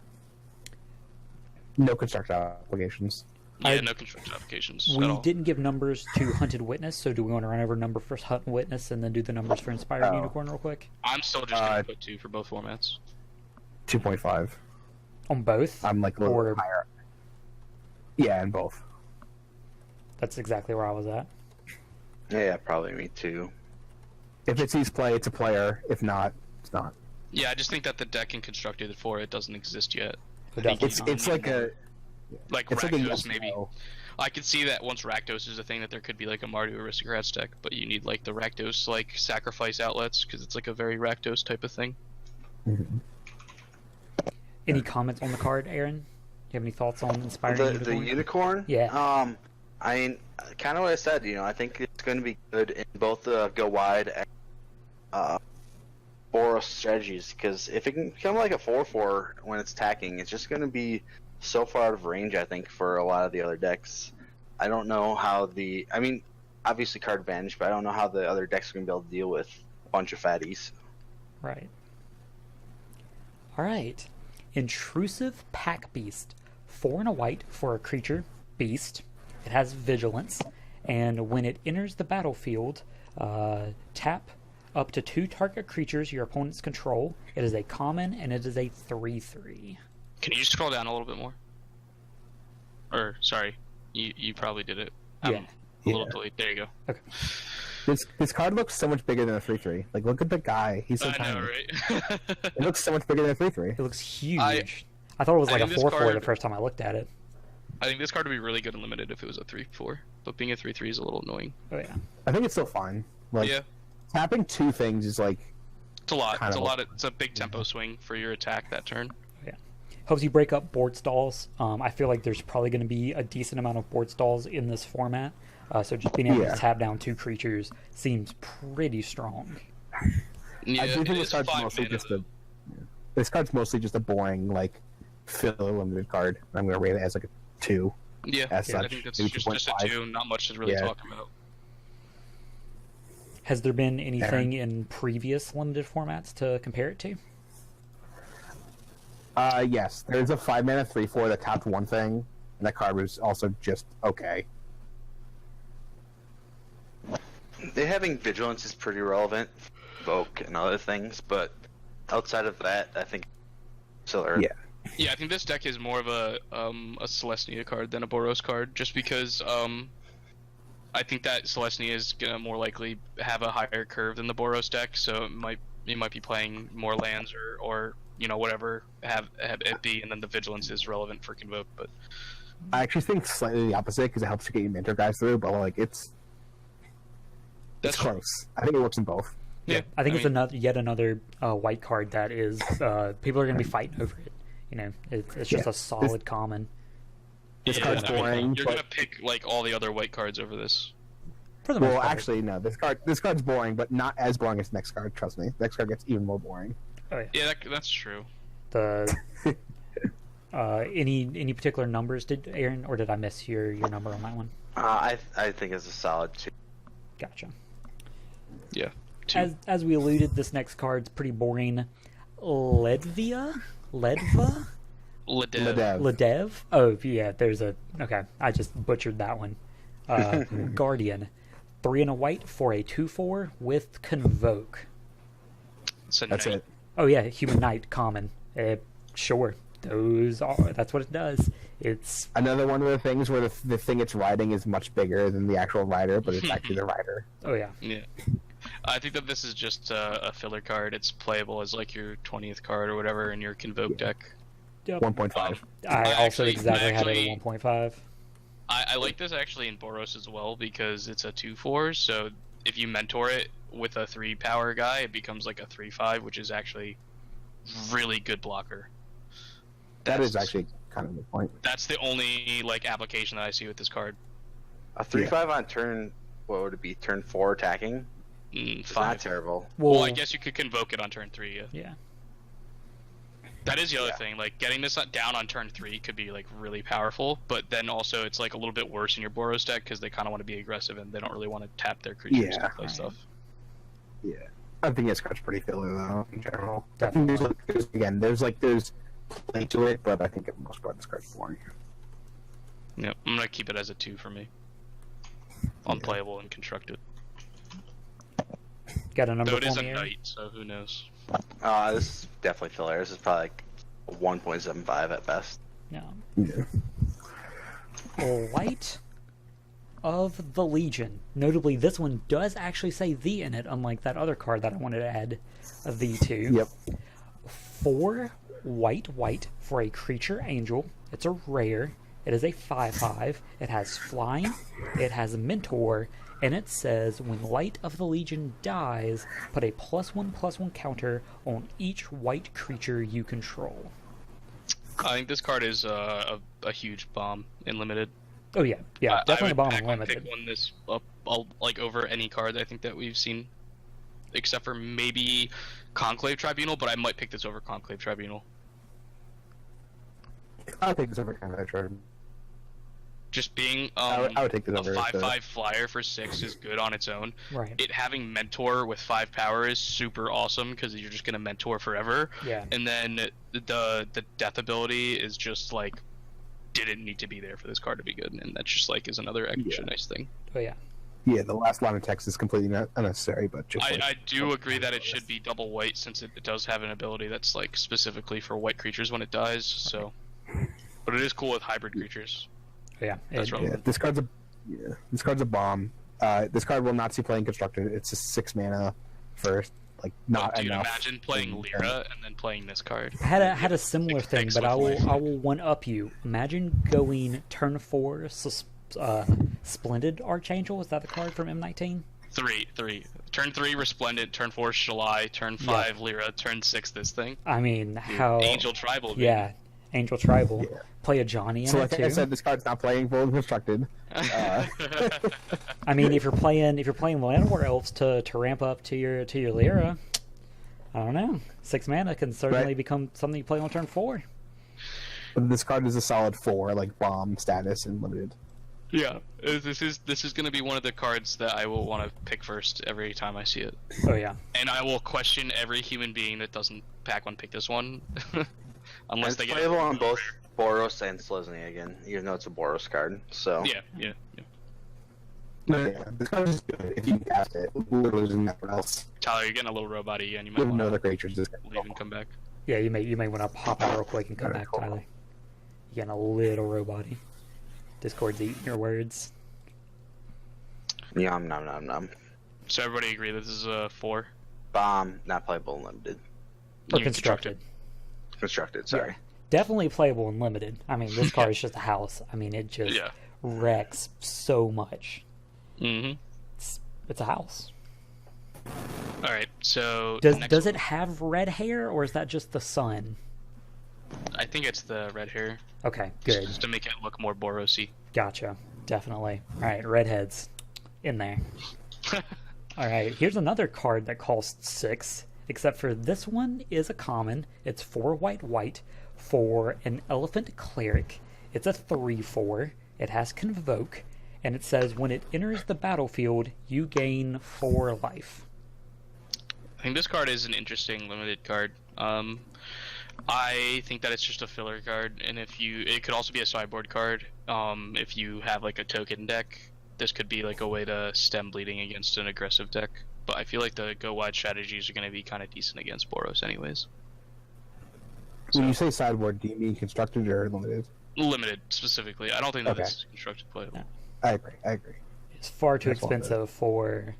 No construction applications. Yeah, I- no construction applications We at all. didn't give numbers to Hunted Witness, so do we want to run over number for Hunt Witness and then do the numbers for Inspired Oh. Unicorn real quick? I'm still just gonna put 2 for both formats. 2.5. On both? I'm like a little Or- higher. Yeah, in both. That's exactly where I was at. Yeah, probably me too. If it sees play, it's a player. If not, it's not. Yeah, I just think that the deck in constructed for it doesn't exist yet. So I think definitely It's not. like a Like it's like a Rakdos, yes maybe. no. I could see that once Rakdos is a thing, that there could be like a Mardu Aristocrats deck, but you need like the Rakdos like sacrifice outlets, because it's like a very Rakdos type of thing. Mhm. Any comments on the card, Aaron? Do you have any thoughts on Inspired The Unicorn? unicorn? Yeah. I mean, kind of what I said. I think it's going to be good in both go wide and Boros strategies, because if it can become like a 4/4 when it's attacking, it's just going to be so far out of range. I think for a lot of the other decks, I don't know how I mean, obviously card advantage, but I don't know how the other decks are going to be able to deal with a bunch of fatties. Right. Alright. Intrusive Pack Beast. 4 and a white for a creature, beast. It has vigilance, and when it enters the battlefield, tap up to 2 target creatures your opponents control. It is a common, and it is a 3/3. Can you scroll down a little bit more? Or sorry, you probably did it. I'm Yeah. a little Yeah. delayed. There you go. This card looks so much bigger than a 3/3. Like look at the guy. He's so I tiny. know, right? It looks so much bigger than a 3/3. It looks huge. I thought it was like a think this 4/4 the card- first time I looked at it. I think this card would be really good and limited if it was a 3/4, but being a 3/3 is a little annoying. Oh yeah. I think it's still fine. Like Yeah, tapping 2 things is like It's a lot. Kind It's a of- lot. It's a big tempo swing for your attack that turn. Helps you break up board stalls. I feel like there's probably going to be a decent amount of board stalls in this format. So just being able Yeah. to tap down 2 creatures seems pretty strong. Yeah, I do think it this is card's 5 mostly mana, just this card's mostly just a boring like filler limited card. I'm gonna rate it as like a 2. Yeah, as I such. think that's Maybe just a 2.5. 2. Not much to really Yeah. talk about. Has there been anything in previous limited formats to compare it to? Yes, there's a 5 mana 3/4 that tapped one thing, and that card was also just okay. Having vigilance is pretty relevant, Voke and other things, but outside of that, I think Siller. Yeah. Yeah, I think this deck is more of a Celestia card than a Boros card, just because I think that Celestia is gonna more likely have a higher curve than the Boros deck, so you might be playing more lands or you know whatever have it be, and then the vigilance is relevant for Convoke. But I actually think slightly the opposite because it helps to get your mentor guys through, but like it's that's close. I think it works in both. Yeah, I think it's mean, yet another white card that is people are going to be fighting over it. You know, it's just Yeah. a solid common. This yeah, card's I mean, boring, You're but gonna pick like all the other white cards over this. For the most well, part. actually no. This card's boring, but not as boring as the next card. Trust me, the next card gets even more boring. Oh, yeah. Yeah, that's true. The any particular numbers did Aaron, or did I miss your number on that one? I think it's a solid 2. Gotcha. Yeah. 2. As we alluded, this next card's pretty boring. Ledva. Ledev. Ledev. Ledev? Oh, yeah, there's a... Okay, I just butchered that one. Guardian. 3 and a white for a 2/4 with Convoke. It's a That's knight. it. Oh, yeah, Human Knight, common. Sure. That's what it does. It's... Another one of the things where the thing it's riding is much bigger than the actual rider, but it's actually the rider. Oh, yeah. Yeah. I think that this is just a filler card. It's playable as like your 20th card or whatever in your Convoke deck. Yep. 1.5. I also actually- exactly had it actually- at 1.5. I like this actually in Boros as well because it's a 2/4. So if you mentor it with a 3 power guy, it becomes like a 3/5, which is actually really good blocker. That is That's- actually kind of the point. That's the only like application that I see with this card. A 3/5 on turn, what would it be? Turn 4 attacking? It's not 5. terrible. Well, I guess you could convoke it on turn 3. Yeah. Yeah. That is the other Yeah. thing. Like getting this down on turn 3 could be like really powerful, but then also it's like a little bit worse in your Boros deck because they kind of want to be aggressive and they don't really want to tap their creatures Yeah. and play Right. stuff. Yeah, I think this card's pretty filler though in general. I Definitely. think there's play to it, but I think for the most part this card's boring. Yep, I'm gonna keep it as a 2 for me. Unplayable and constructed. Got a number Though it is for a me, Aaron? knight, so who knows? This is definitely filler. This is probably like a 1.75 at best. Yeah. Yeah. Light of the Legion. Notably, this one does actually say "the" in it, unlike that other card that I wanted to add "the" to. Yep. 4 white for a creature angel. It's a rare. It is a 5/5. It has flying. It has mentor, and it says when Light of the Legion dies, put a +1/+1 counter on each white creature you control. I think this card is a huge bomb in limited. Oh yeah, yeah, definitely I a would bomb pick unlimited. one this up, like over any card I think that we've seen, except for maybe Conclave Tribunal. But I might pick this over Conclave Tribunal. I'll take this over kind of that. Just being I would take this a over. 5/5 flyer for 6 is good on its own. Right. It having mentor with 5 power is super awesome because you're just gonna mentor forever. Yeah. And then the death ability is just like didn't need to be there for this card to be good, and that just like is another extra nice thing. Oh yeah. Yeah, the last line of text is completely unnecessary, but just I do agree that it should be double white since it does have an ability that's like specifically for white creatures when it dies. So, but it is cool with hybrid creatures. Oh, yeah. That's right. yeah, this card's a bomb. This card will not see playing constructed. It's a 6 mana first, like not Dude, enough. imagine playing Lyra and then playing this card. Had a similar Like, thing, thanks but so I much. will one up you. Imagine going turn 4, Splendid Archangel. Is that the card from M19? 3. Turn 3, Resplendent. Turn 4, Shalai. Turn 5, Lyra. Turn 6, this thing. I mean, how... Angel Tribal. Baby. Yeah, Angel Tribal. Yeah. Play a Johnny in So it, like too. I said, this card's not playing fully constructed. I mean, if you're playing Llanowar Elves to ramp up to your Lyra, I don't know. 6 mana can certainly become something you play on turn 4. But this card is a solid 4, like bomb status and limited. Yeah, this is going to be one of the cards that I will want to pick first every time I see it. Oh yeah. And I will question every human being that doesn't pack one pick this one, unless It's they get playable on both Boros and Selesnya again, even though it's a Boros card. So Yeah. Yeah, this card is good if you can cast it. Literally doesn't matter else. Tyler, you're getting a little robot-y, and you might With want no to other creatures. This leave and come back. Yeah, you may want to pop out real quick and come Alright, back, cool. Tyler. You're getting a little robot-y. Discord's eating your words. Yum nom nom nom. So everybody agree this is a 4? Bomb, not playable and limited. Or You constructed. Constructed, sorry. Definitely playable and limited. I mean, this card is just a house. I mean, it just Yeah. wrecks so much. Mm-hmm. It's a house. All right, so Does it have red hair, or is that just the sun? I think it's the red hair. Okay, good. Just to make it look more Borosy. Gotcha. Definitely. All right, redheads in there. All right, here's another card that costs 6, except for this one is a common. It's 4 white for an elephant cleric. It's a 3/4. It has convoke, and it says when it enters the battlefield, you gain 4 life. I think this card is an interesting limited card. I think that it's just a filler card, and it could also be a sideboard card. If you have like a token deck, this could be like a way to stem bleeding against an aggressive deck. But I feel like the go wide strategies are going to be kind of decent against Boros, anyways. When you say sideboard, do you mean constructed or limited? Limited specifically. I don't think that Okay. it's constructed playable. No. I agree. It's far too That's all good. expensive for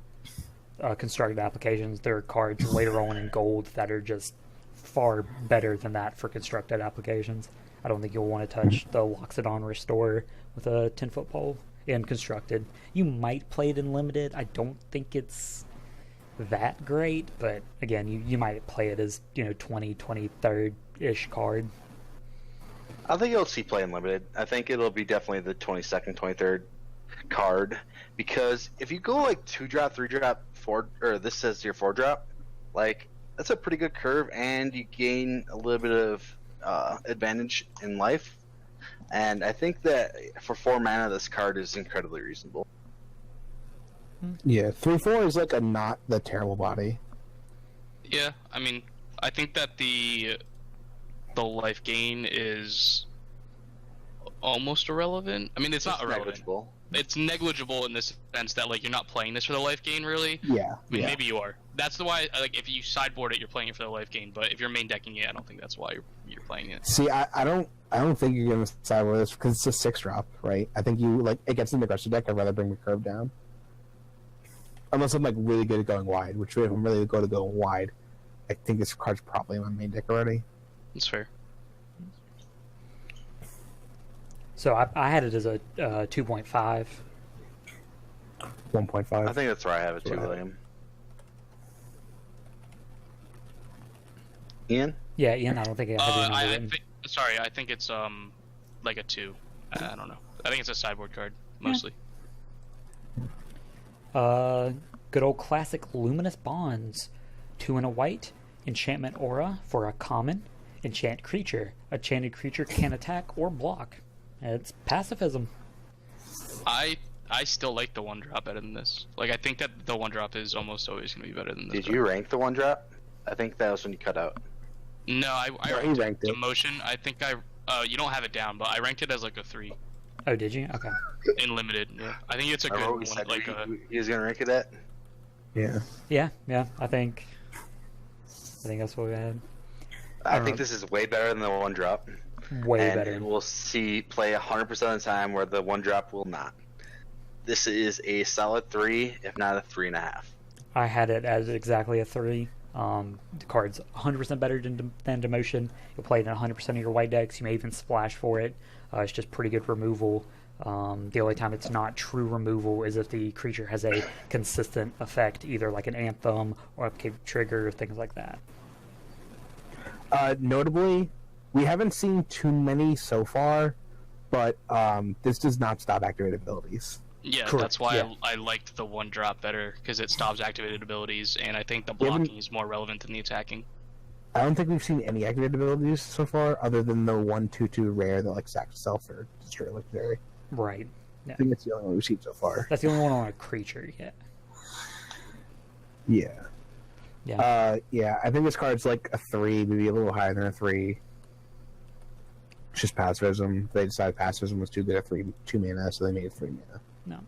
constructed applications. There are cards later on in gold that are just far better than that for constructed applications. I don't think you'll want to touch the Loxodon Restore with a 10-foot pole in constructed. You might play it in limited. I don't think it's that great, but again, you might play it as 23rd-ish card. I think you'll see play in limited. I think it'll be definitely the 22nd, 23rd card, because if you go like 2-drop, 3-drop, 4, or this says your 4-drop, like that's a pretty good curve, and you gain a little bit of advantage in life. And I think that for 4 mana, this card is incredibly reasonable. Yeah, 3/4 is like a not the terrible body. Yeah, I mean, I think that the life gain is almost irrelevant. I mean, it's not irrelevant. Negligible. It's negligible in this sense that like you're not playing this for the life gain, really. Yeah. I mean, maybe you are. That's the why. Like, if you sideboard it, you're playing it for the life gain. But if you're main decking it, I don't think that's why you're playing it. See, I don't think you're gonna sideboard this because it's a 6-drop, right? I think you like it gets in the aggressive deck. I'd rather bring the curve down, unless I'm like really good at going wide. Which if I'm really good at going wide, I think this card's probably in my main deck already. That's fair. So I had it as a 2.5. 1.5. I think that's where I have it too, Right. William. Ian? Yeah, Ian, I don't think I had I it written. think. Sorry, I think it's like a 2. I don't know. I think it's a sideboard card mostly. Good old classic Luminous Bonds. 2 and a white, enchantment aura for a common, enchant creature. Enchanted creature can attack or block. It's pacifism. I still like the 1-drop better than this. Like, I think that the 1-drop is almost always going to be better than this. Did card. you rank the 1-drop? I think that was when you cut out. No, I No, he ranked, ranked it. Emotion. I think you don't have it down, but I ranked it as like a 3 Oh, did you? Okay. in limited. Yeah, I think it's a good Remember what one. we said Like, he was going to rank it at? Yeah. Yeah, I think that's what we had. I don't think know. this is way better than the 1-drop. Way and better. we'll see play 100% of the time where the 1-drop will not. This is a solid 3, if not a 3.5. I had it as exactly a 3. The card's 100% better than Demotion. You'll play it in 100% of your white decks. You may even splash for it. It's just pretty good removal. The only time it's not true removal is if the creature has a consistent effect, either like an Anthem or Upkeep Trigger, things like that. Notably, we haven't seen too many so far, but this does not stop activated abilities. Yeah, Correct, that's why yeah. I liked the 1-drop better, because it stops activated abilities, and I think the blocking is more relevant than the attacking. I don't think we've seen any activated abilities so far, other than the 1/2/2 rare that like sacks itself or destroy legendary. Right. Yeah. I think that's the only one we've seen so far. That's the only one on a creature yet. Yeah. Yeah. Yeah, I think this card's like a 3, maybe a little higher than a 3. It's just pacifism. They decided pacifism was too good at 2 mana, so they made it 3 mana. No.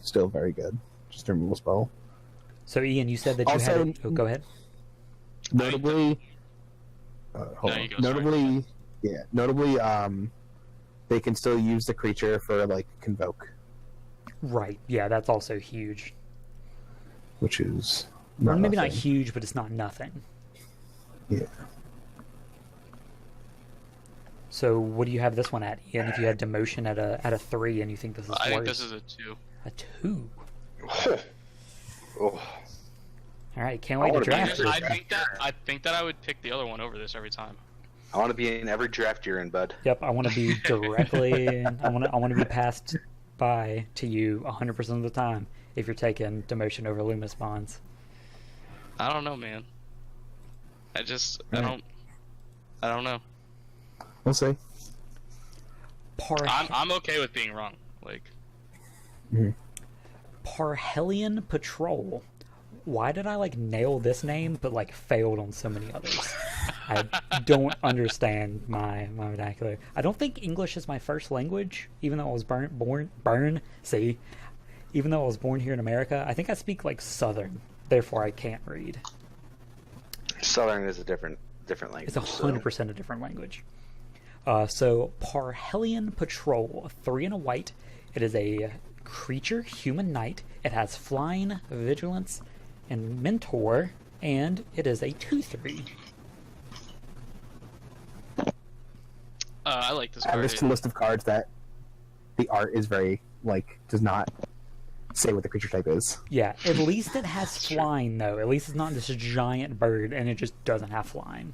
Still very good. Just a removal spell. So Ian, you said that you Also, had. Oh, go ahead. Notably, notably, they can still use the creature for like convoke, Right. Yeah, that's also huge. which is Well, maybe not nothing. huge, but it's not nothing. Yeah. So what do you have this one at, Ian? If you had demotion at a 3 and you think this is I worse? think this is a 2. A 2. Oh. All right, can't wait to wanna be draft in it. I think that I would pick the other one over this every time. I want to be in every draft you're in, bud. Yep, I want to be directly. I want to be passed by to you 100% of the time if you're taking demotion over Loomis bonds. I don't know, man. I don't know. We'll see. I'm okay with being wrong. Like, Parhelion Patrol. Why did I nail this name but failed on so many others? I don't understand my vernacular. I don't think English is my first language, even though I was even though I was born here in America. I think I speak Southern, therefore I can't read. Southern is a different language. It's 100% a different language. So Parhelion Patrol, 3 and a white. It is a creature, human knight. It has flying, vigilance, and mentor, and it is a 2/3. I like this I have card. this list of cards that the art is very does not say what the creature type is. Yeah, at least it has flying, though. At least it's not this giant bird, and it just doesn't have flying.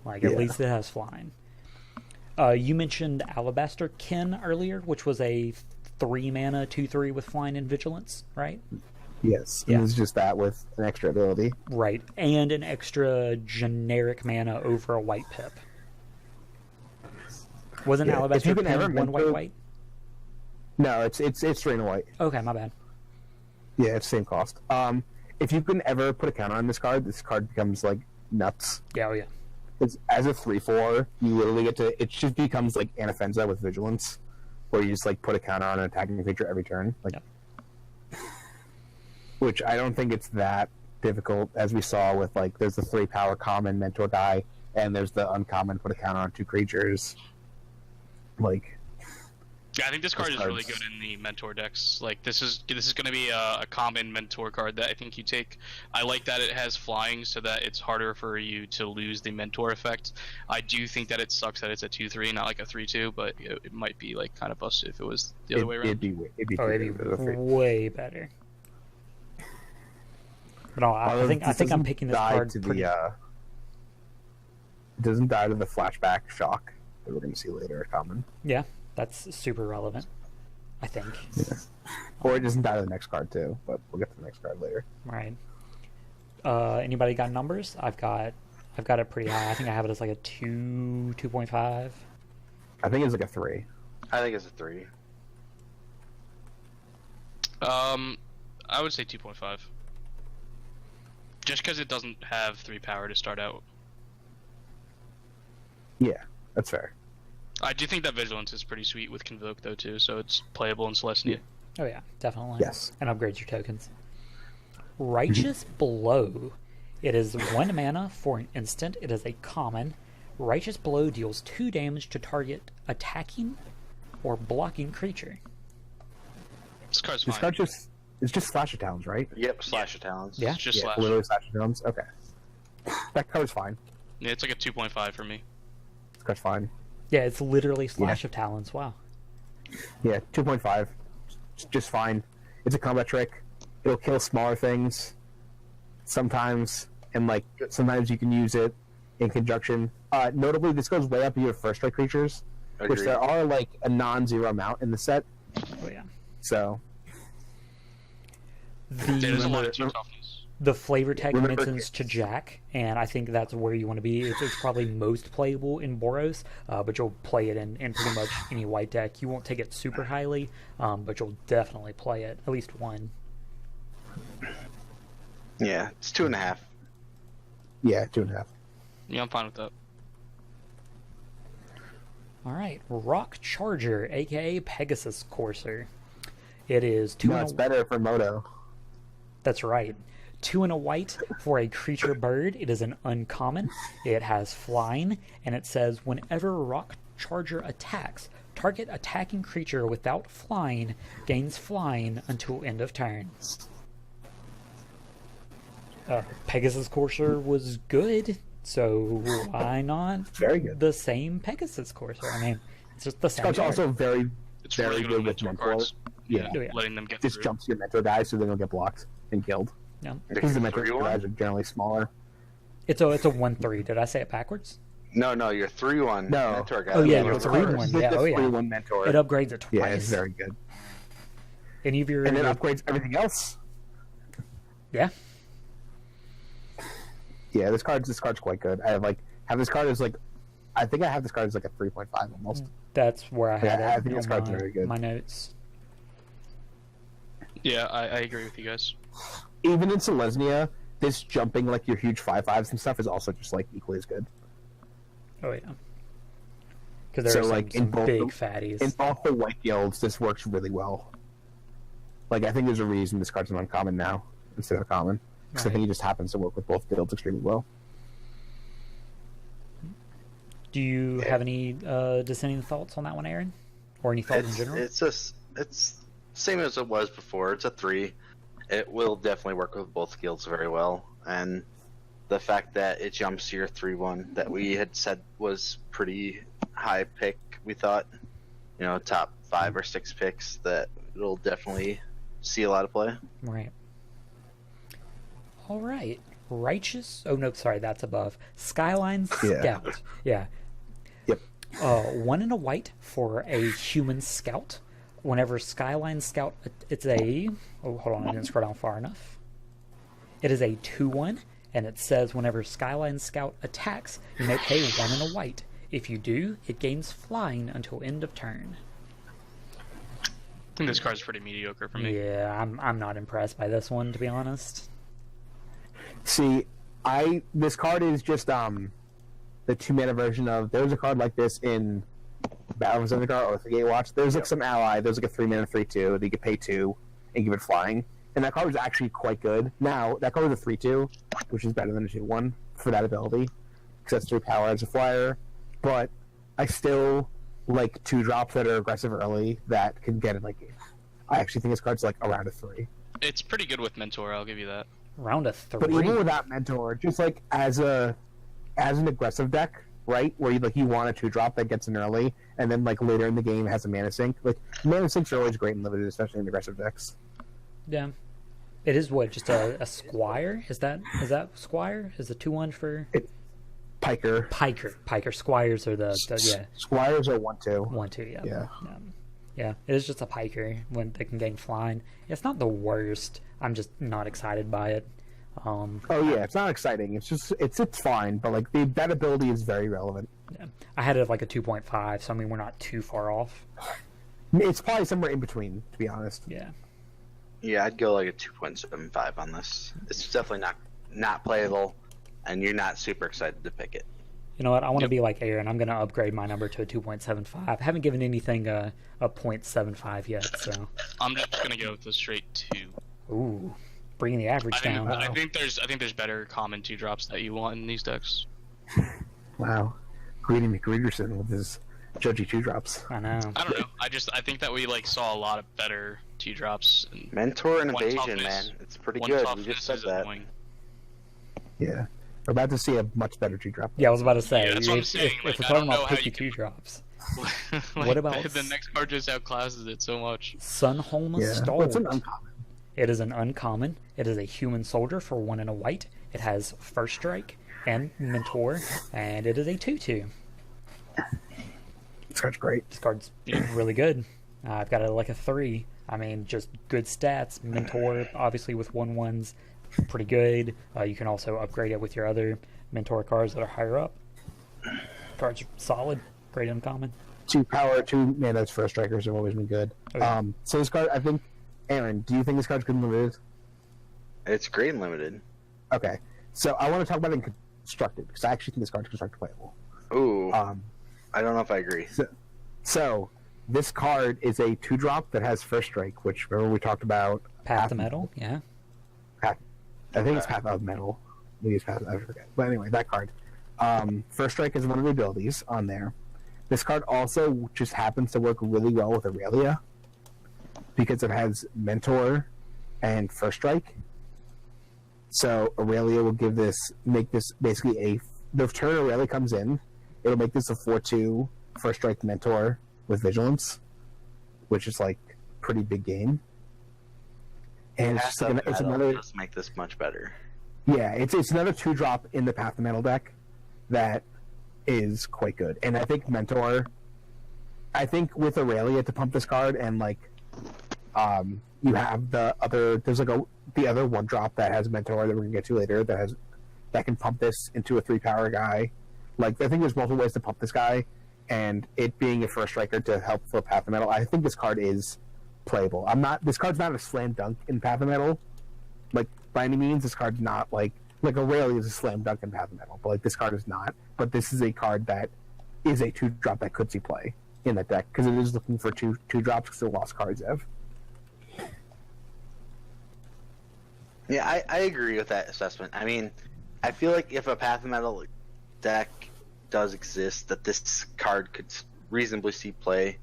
At least it has flying. You mentioned Alabaster Kin earlier, which was a 3 mana 2/3 with flying and vigilance, right? Yes, Yeah. and it's just that with an extra ability. Right, and an extra generic mana over a white pip. Wasn't Yeah, if Alabaster you can Kin ever 1 mentor- white? No, it's 3 and a white. Okay, my bad. Yeah, it's same cost. If you can ever put a counter on this card becomes nuts. Yeah, oh yeah. It's, as a 3/4, you literally get to. It just becomes like Anafenza with vigilance, where you just put a counter on an attacking creature every turn. Yep. Which I don't think it's that difficult, as we saw with there's the 3 power common mentor guy, and there's the uncommon put a counter on 2 creatures. Yeah, I think this card This is really card's- good in the mentor decks. This is going to be a common mentor card that I think you take. I like that it has flying, so that it's harder for you to lose the mentor effect. I do think that it sucks that it's a 2/3, not a 3/2, but it might be kind of busted if it was the other way around. It'd be Oh, too it'd good for the be 3. way better. But no, I think I'm picking this card pretty... It doesn't die to the flashback shock that we're going to see later at common. Yeah, that's super relevant, I think. Yeah. Or it doesn't die to the next card too, but we'll get to the next card later. Right. Anybody got numbers? I've got it pretty high. I think I have it as a 2, 2.5. I think it's a 3. I think it's a 3. I would say 2.5. Just because it doesn't have 3 power to start out. Yeah, that's fair. I do think that Vigilance is pretty sweet with Convoke, though, too, so it's playable in Celestia. Oh yeah, definitely. Yes. And upgrades your tokens. Righteous Blow. It is 1 mana for an instant. It is a common. Righteous Blow deals 2 damage to target attacking or blocking creature. This card's This fine. card it's just Slash of Talons, right? Yep, Slash of Talons. Yeah. It's just Slash. Literally Slash of Talons. Okay. That card's fine. Yeah, it's a 2.5 for me. This card's fine. Yeah, it's literally Slash of Talons. Wow. Yeah, 2.5. Just fine. It's a combat trick. It'll kill smaller things sometimes, and like sometimes you can use it in conjunction. Notably, this goes way up to your first strike creatures, which Agreed. there are like a non-zero amount in the set. Oh yeah. So There's a lot of The 2 toughness. the flavor tag Remember- mentions to Jack, and I think that's where you want to be. It's probably most playable in Boros, but you'll play it in pretty much any white deck. You won't take it super highly, but you'll definitely play it at least one. Yeah, it's 2.5. yeah, 2.5. Yeah, I'm fine with that. All right, Rock Charger, aka Pegasus Courser. It is 2 No, and it's a... better for Moto. That's right. 2 and a white for a creature bird. It is an uncommon. It has flying, and it says whenever Rock Charger attacks, target attacking creature without flying gains flying until end of turn. Pegasus Courser was good, so why not Very good. the same Pegasus Courser? I mean, it's just the same. It's card. also very, It's very really good good with mentor Mentor. cards. Yeah. Oh, yeah. Letting them get Just through. jumps your Mentor guys, so they don't get blocked and killed. Yeah. Because the Mentor 3/1? guys are generally smaller. It's a 1/3. Did I say it backwards? No, you're 3/1 No. mentor guy. Oh, yeah, You're it's reverse. 3/1. Yeah, oh, yeah. 3/1 Mentor. It upgrades it Yeah, twice. it's very good. Any of your And it upgrades everything else. yeah. Yeah, this card's quite good. I have this card as like, I think I have this card as like a 3.5 almost. That's where I had Yeah, I it think this on card's very good. my notes. Yeah, I agree with you guys. Even in Selesnya, this jumping like your huge 5/5s and stuff is also just like equally as good. Oh yeah. Because there So, are like, some in both big the- fatties. In both the white guilds, this works really well. Like, I think there's a reason this card's an uncommon now instead of common. Because I Right. think it just happens to work with both guilds extremely well. Do you have any dissenting thoughts on that one, Aaron? Or any thoughts in general? It's same as it was before. It's a 3. It will definitely work with both guilds very well, and the fact that it jumps your 3/1 that we had said was pretty high pick. We thought, top 5 or 6 picks, that it'll definitely see a lot of play. Right. All right. Righteous. Oh no, sorry, that's above. Skyline Yeah. Scout. Yeah. Yep. 1 and a white for a human scout. Whenever Skyline Scout, it's a. Oh, hold on, I didn't scroll down far enough. It is a 2/1, and it says whenever Skyline Scout attacks, you may pay 1 and a white. If you do, it gains flying until end of turn. I think this card's pretty mediocre for me. Yeah, I'm not impressed by this one, to be honest. See, this card is just the 2-mana version of. There's a card like this in Battle for Zendikar or the Gatewatch. There's like some ally. There's like a 3-mana 3/2 that you could pay 2 and give it flying. And that card was actually quite good. Now that card was a 3/2, which is better than a 2/1 for that ability because that's 3 power as a flyer. But I still like 2-drops that are aggressive early that can get in like. I actually think this card's like around a 3. It's pretty good with Mentor, I'll give you that. Round of 3. But even without Mentor, just like as an aggressive deck, right, where you want a 2-drop that gets in early, and then like later in the game has a mana sink. Like mana sinks are always great in limited, especially in aggressive decks. Yeah. It is what, just a Squire? Is that Squire? Is the 2/1 for Piker. Piker Squires are the yeah. Squires are 1/2. 1/2, yeah. Yeah. Yeah, it is just a Piker when they can gain flying. It's not the worst. I'm just not excited by it. Oh yeah, it's not exciting. It's just it's fine, but like that ability is very relevant. Yeah. I had it at like a 2.5, so I mean we're not too far off. It's probably somewhere in between, to be honest. Yeah. Yeah, I'd go like a 2.75 on this. It's definitely not playable, and you're not super excited to pick it. You know what? I want to be like Aaron. I'm going to upgrade my number to a 2.75. I haven't given anything a 0.75 yet, so. I'm just gonna go with a straight 2. Ooh, bringing the average down. I think there's better common 2-drops that you want in these decks. Wow, Greedy McGregerson with his judgy 2-drops. I know. I don't know. I think that we saw a lot of better 2-drops. And Mentor and One evasion, toughness- man. It's pretty one good. We toughness just said is that. annoying. Yeah, we're about to see a much better 2-drop. Yeah, I was about to say, Yeah, that's what I'm if saying, we're like, I talking don't know about how picky you can- 2-drops. What about the next card just outclasses it so much? Sunholm Yeah. Stalwart. What's an uncommon? It is an uncommon. It is a human soldier for 1 and a white. It has First Strike and Mentor, and it is a 2/2. This card's great. This card's really good. I've got like a 3. I mean, just good stats. Mentor, obviously, with 1/1s, pretty good. You can also upgrade it with your other Mentor cards that are higher up. Cards are solid. Great uncommon. 2 power, 2 mana's First Strikers have always been good. Oh, yeah. So this card, I think, Aaron, do you think this card's good and limited? It's great and limited. Okay. So I want to talk about it in constructed, because I actually think this card's constructed playable. Ooh, Um, I don't know if I agree. So this card is a 2-drop that has First Strike, which remember we talked about. Path to Metal, yeah. I think it's Path of Metal. Maybe it's Path. I forget. But anyway, that card. First Strike is one of the abilities on there. This card also just happens to work really well with Aurelia because it has Mentor and First Strike. So Aurelia will make this basically the turn Aurelia comes in, it'll make this a 4/2 First Strike Mentor with Vigilance, which is like pretty big game. And it's, just it's another. Just make this much better. Yeah, it's another 2-drop in the Path to Metal deck that is quite good. And I think Mentor, with Aurelia to pump this card, and like, you have the other 1-drop that has Mentor that we're gonna get to later that can pump this into a 3-power guy. Like, I think there's multiple ways to pump this guy, and it being a First Striker to help for Path to Metal, I think this card is playable. This card's not a slam dunk in Path to Metal, like by any means. This card's not like Aurelia is a slam dunk in Path of Metal, but like this card is not. But this is a card that is a 2-drop that could see play in that deck because it is looking for 2-drops because the lost cards have. Yeah, I agree with that assessment. I mean, I feel like if a Path of Metal deck does exist, that this card could reasonably see play,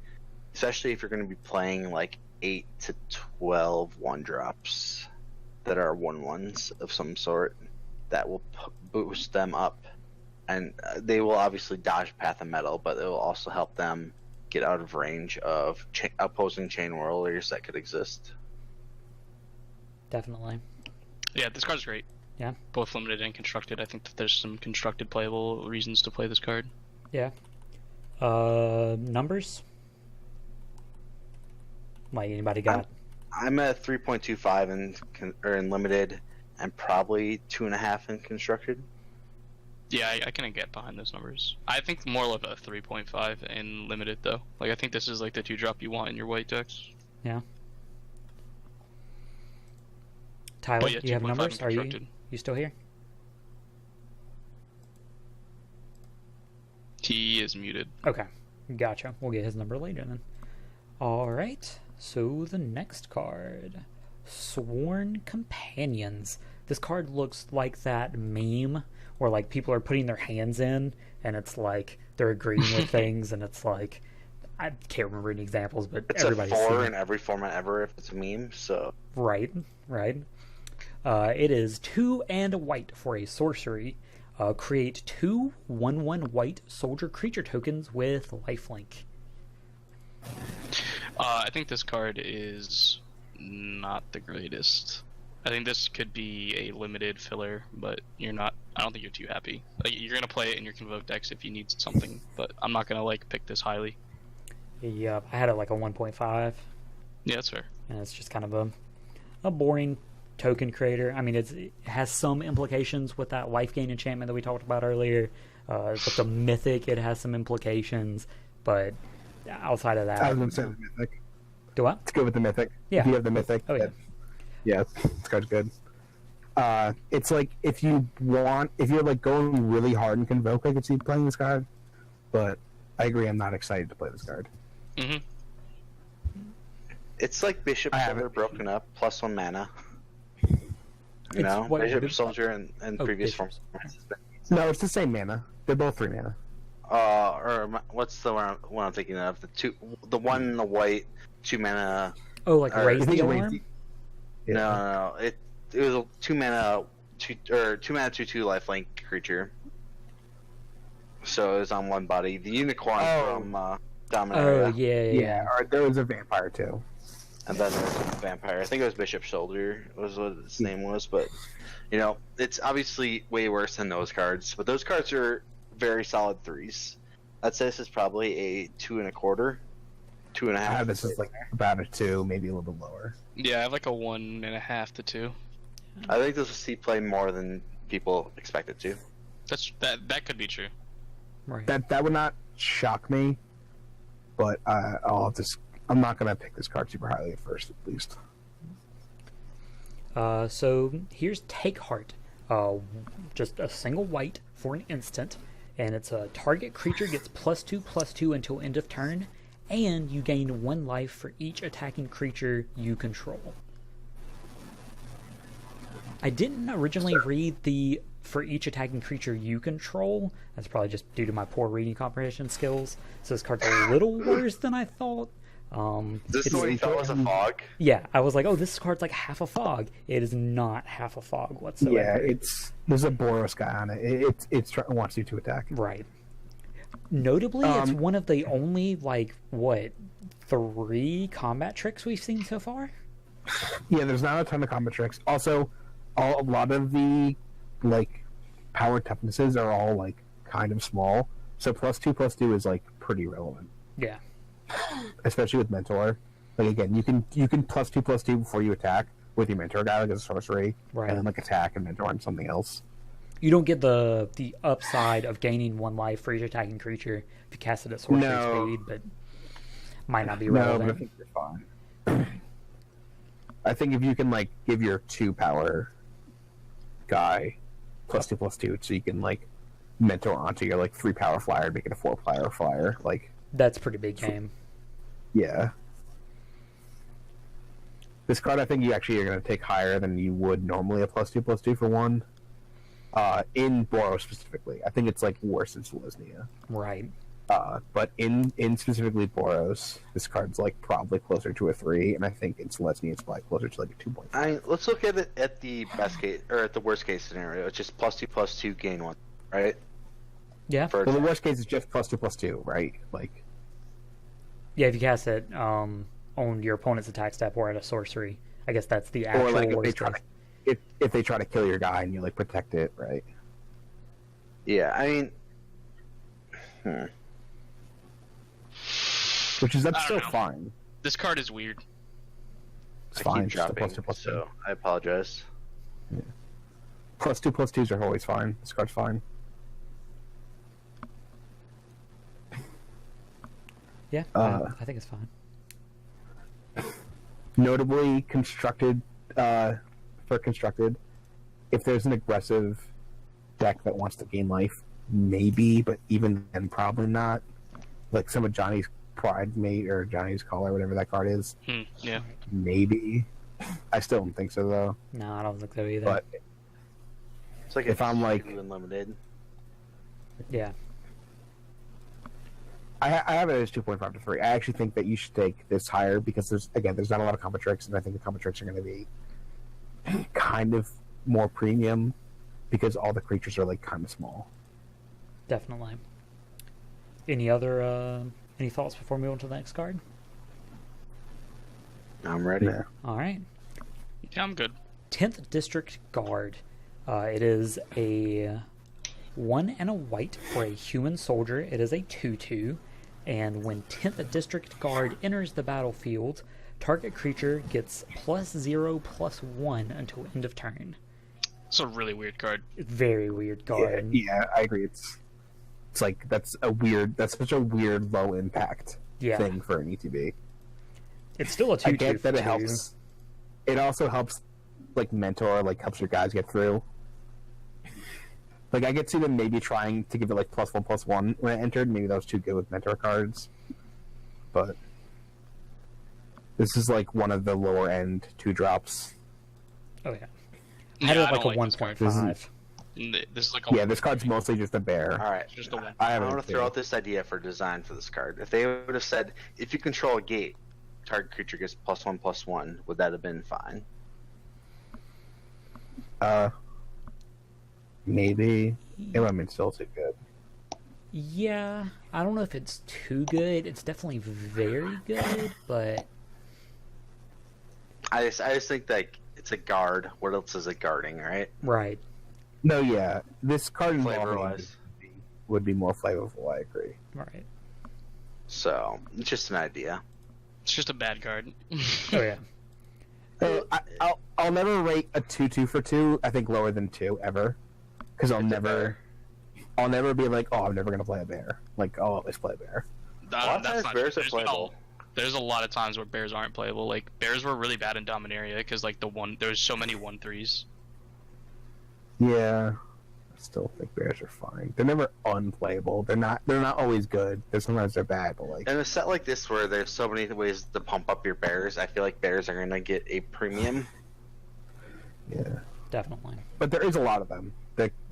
especially if you're going to be playing like 8 to 12 1-drops that are 1/1s of some sort that will boost them up, and they will obviously dodge Path of Metal, but it will also help them get out of range of opposing chain whirlers that could exist. Definitely. Yeah, this card's great. Yeah. Both limited and constructed. I think that there's some constructed playable reasons to play this card. Yeah. Numbers? Like, anybody got? I'm at 3.25 in limited, and probably 2.5 in constructed. Yeah, I can get behind those numbers. I think more of a 3.5 in limited, though. Like, I think this is like the 2-drop you want in your white decks. Yeah. Tyler, yeah, do you have 2.5 numbers? Are constructed. you still here? He is muted. Okay, gotcha. We'll get his number later then. All right. So the next card, Sworn Companions. This card looks like that meme where like people are putting their hands in, and it's like they're agreeing with things, and it's like I can't remember any examples, but It's everybody's a 4 seen in every format ever if it's a meme. So right. It is 2 and a white for a sorcery. Create 2 1/1 white soldier creature tokens with lifelink. I think this card is not the greatest. I think this could be a limited filler, but I don't think you're too happy. Like, you're gonna play it in your Convoke decks if you need something, but I'm not gonna like pick this highly. Yep, I had it like a 1.5. Yeah, that's fair. And it's just kind of a boring token creator. I mean, it has some implications with that life gain enchantment that we talked about earlier. With the mythic, it has some implications, but outside of that, I was going to say the mythic. do what? Let's go with the mythic. Yeah. If you have the mythic. Oh, yeah. Yeah, this card's good. It's like if you're like going really hard in Convoke, I could see playing this card, but I agree, I'm not excited to play this card. Mm-hmm. it's like Bishop I have Soldier it. broken up, plus 1 mana. You It's know, what- Bishop Soldier and previous Bishop forms. No, it's the same mana. They're both 3 mana. What's the one I'm thinking of? The one in the white, 2 mana. Oh, like Or- raise I the think alarm? Raise the- No. It was a 2 mana, 2 mana 2/2 lifelink creature. So it was on one body. The unicorn from Oh, Dominaria. Yeah, or there was a vampire too. And then there was a vampire. I think it was Bishop Shoulder was what his name was, but it's obviously way worse than those cards. But those cards are very solid 3s. I'd say this is probably a 2.25, 2.5. This is like about a 2, maybe a little bit lower. Yeah, I have like a 1.5 to 2. I think this will see play more than people expect it to. That could be true. Right. That would not shock me, but I'm not gonna pick this card super highly at first, at least. So here's Take Heart. Just a single white for an instant, and it's a target creature gets +2/+2 until end of turn, and you gain 1 life for each attacking creature you control. I didn't originally read the for each attacking creature you control. That's probably just due to my poor reading comprehension skills. So this card's a little worse than I thought. This is what you thought was a fog? Yeah, I was like, oh, this card's like half a fog. It is not half a fog whatsoever. Yeah, there's a Boros guy on it. It wants you to attack. Right. Notably, it's one of the only, 3 combat tricks we've seen so far? Yeah, there's not a ton of combat tricks. Also, a lot of the, power toughnesses are all, kind of small. So +2/+2 is, pretty relevant. Yeah. Especially with Mentor. Again, you can +2/+2 before you attack with your Mentor guy, as a sorcery. Right. And then, attack and Mentor on something else. You don't get the upside of gaining 1 life for each attacking creature if you cast it at sorcery speed, but might not be relevant. No, but I think you're fine. I think if you can give your 2 power guy +2/+2, so you can mentor onto your 3 power flyer, make it a 4 power flyer. That's pretty big game. Yeah. This card, I think you actually are going to take higher than you would normally a +2/+2 for 1. In Boros specifically, I think it's worse in Selesnya. Right. But in specifically Boros, this card's probably closer to a 3, and I think in Selesnya it's probably closer to a 2.5. Let's look at it at the best case or at the worst case scenario. It's just +2/+2 gain 1, right? Yeah. Well, the worst case is just +2/+2, right? Yeah, if you cast it on your opponent's attack step or at a sorcery, I guess that's the actual worst case. If they try to kill your guy and you protect it, right? Yeah, I mean, Which is that's I still don't know. fine. This card is weird. It's I fine. keep Just a dropping, +2/+2. so I apologize. +2/+2s are always fine. This card's fine. Yeah, I think it's fine. Notably constructed, if there's an aggressive deck that wants to gain life, maybe, but even then, probably not. Some of Johnny's Pride Mate or Johnny's Call or whatever that card is. Yeah. Maybe. I still don't think so, though. No, I don't think so either. But It's like if I'm unlimited. yeah. I have it as 2.5 to 3. I actually think that you should take this higher because there's not a lot of combat tricks, and I think the combat tricks are going to be kind of more premium because all the creatures are kind of small. Definitely. Any thoughts before we move on to the next card? I'm ready. Yeah. All right. Yeah, I'm good. 10th District Guard. It is a 1 and a white for a human soldier. It is a 2/2. And when 10th District Guard enters the battlefield, target creature gets +0/+1 until end of turn. It's a really weird card. Very weird card. Yeah, I agree. It's that's such a weird low impact thing for an ETB. It's still a 2/2. I get that for it helps. It also helps mentor, helps your guys get through. I could see them maybe trying to give it +1/+1 when it entered. Maybe that was too good with mentor cards. But this is one of the lower end 2-drops. Oh yeah. I had it I at don't a like this card. 1.5. This is like a Yeah, this card's mostly just a bear. All right. Just a one. I have want it to throw too. out this idea for design for this card. If they would have said, if you control a gate, target creature gets +1/+1, would that have been fine? Maybe. It would have been still too good. Yeah, I don't know if it's too good. It's definitely very good, but I just think that it's a guard. What else is it guarding, right? right. No, yeah, this card Flavor-wise. would be more flavorful. I agree. Right. So, it's just an idea. It's just a bad card. Oh yeah. I'll never rate a 2/2 for 2. I think lower than 2 ever, because I'll never be like, oh, I'm never gonna play a bear. Like, I'll always play a bear. That's not bears are playable. There's a lot of times where bears aren't playable. Like bears were really bad in Dominaria because like there's so many 1/3s. Yeah, I still think bears are fine. They're never unplayable. They're not always good. Sometimes they're bad, but like In a set like this where there's so many ways to pump up your bears, I feel like bears are going to get a premium. yeah. Definitely. But there is a lot of them.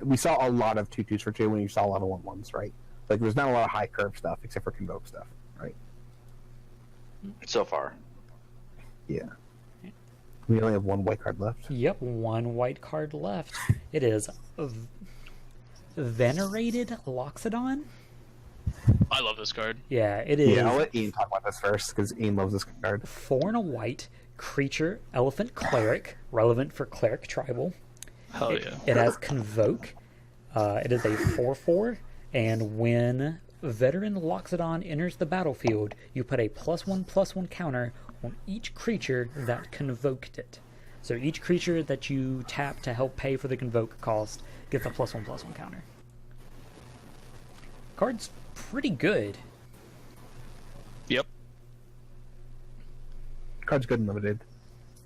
We saw a lot of 2/2s for 2 when you saw a lot of 1/1s, right? Like there's not a lot of high curve stuff except for convoke stuff, right? So far. Yeah. We only have one white card left. Yep, one white card left. It is Venerated Loxodon. I love this card. Yeah, it is. Yeah, I'll let Ian talk about this first because Ian loves this card. 4 and a white creature, elephant cleric, relevant for cleric tribal. Hell yeah. It has Convoke. It is a 4/4, and when Veteran Loxodon enters the battlefield, you put a +1/+1 counter on each creature that convoked it. So each creature that you tap to help pay for the convoke cost gets a +1/+1 counter. Card's pretty good. Yep. Card's good and limited.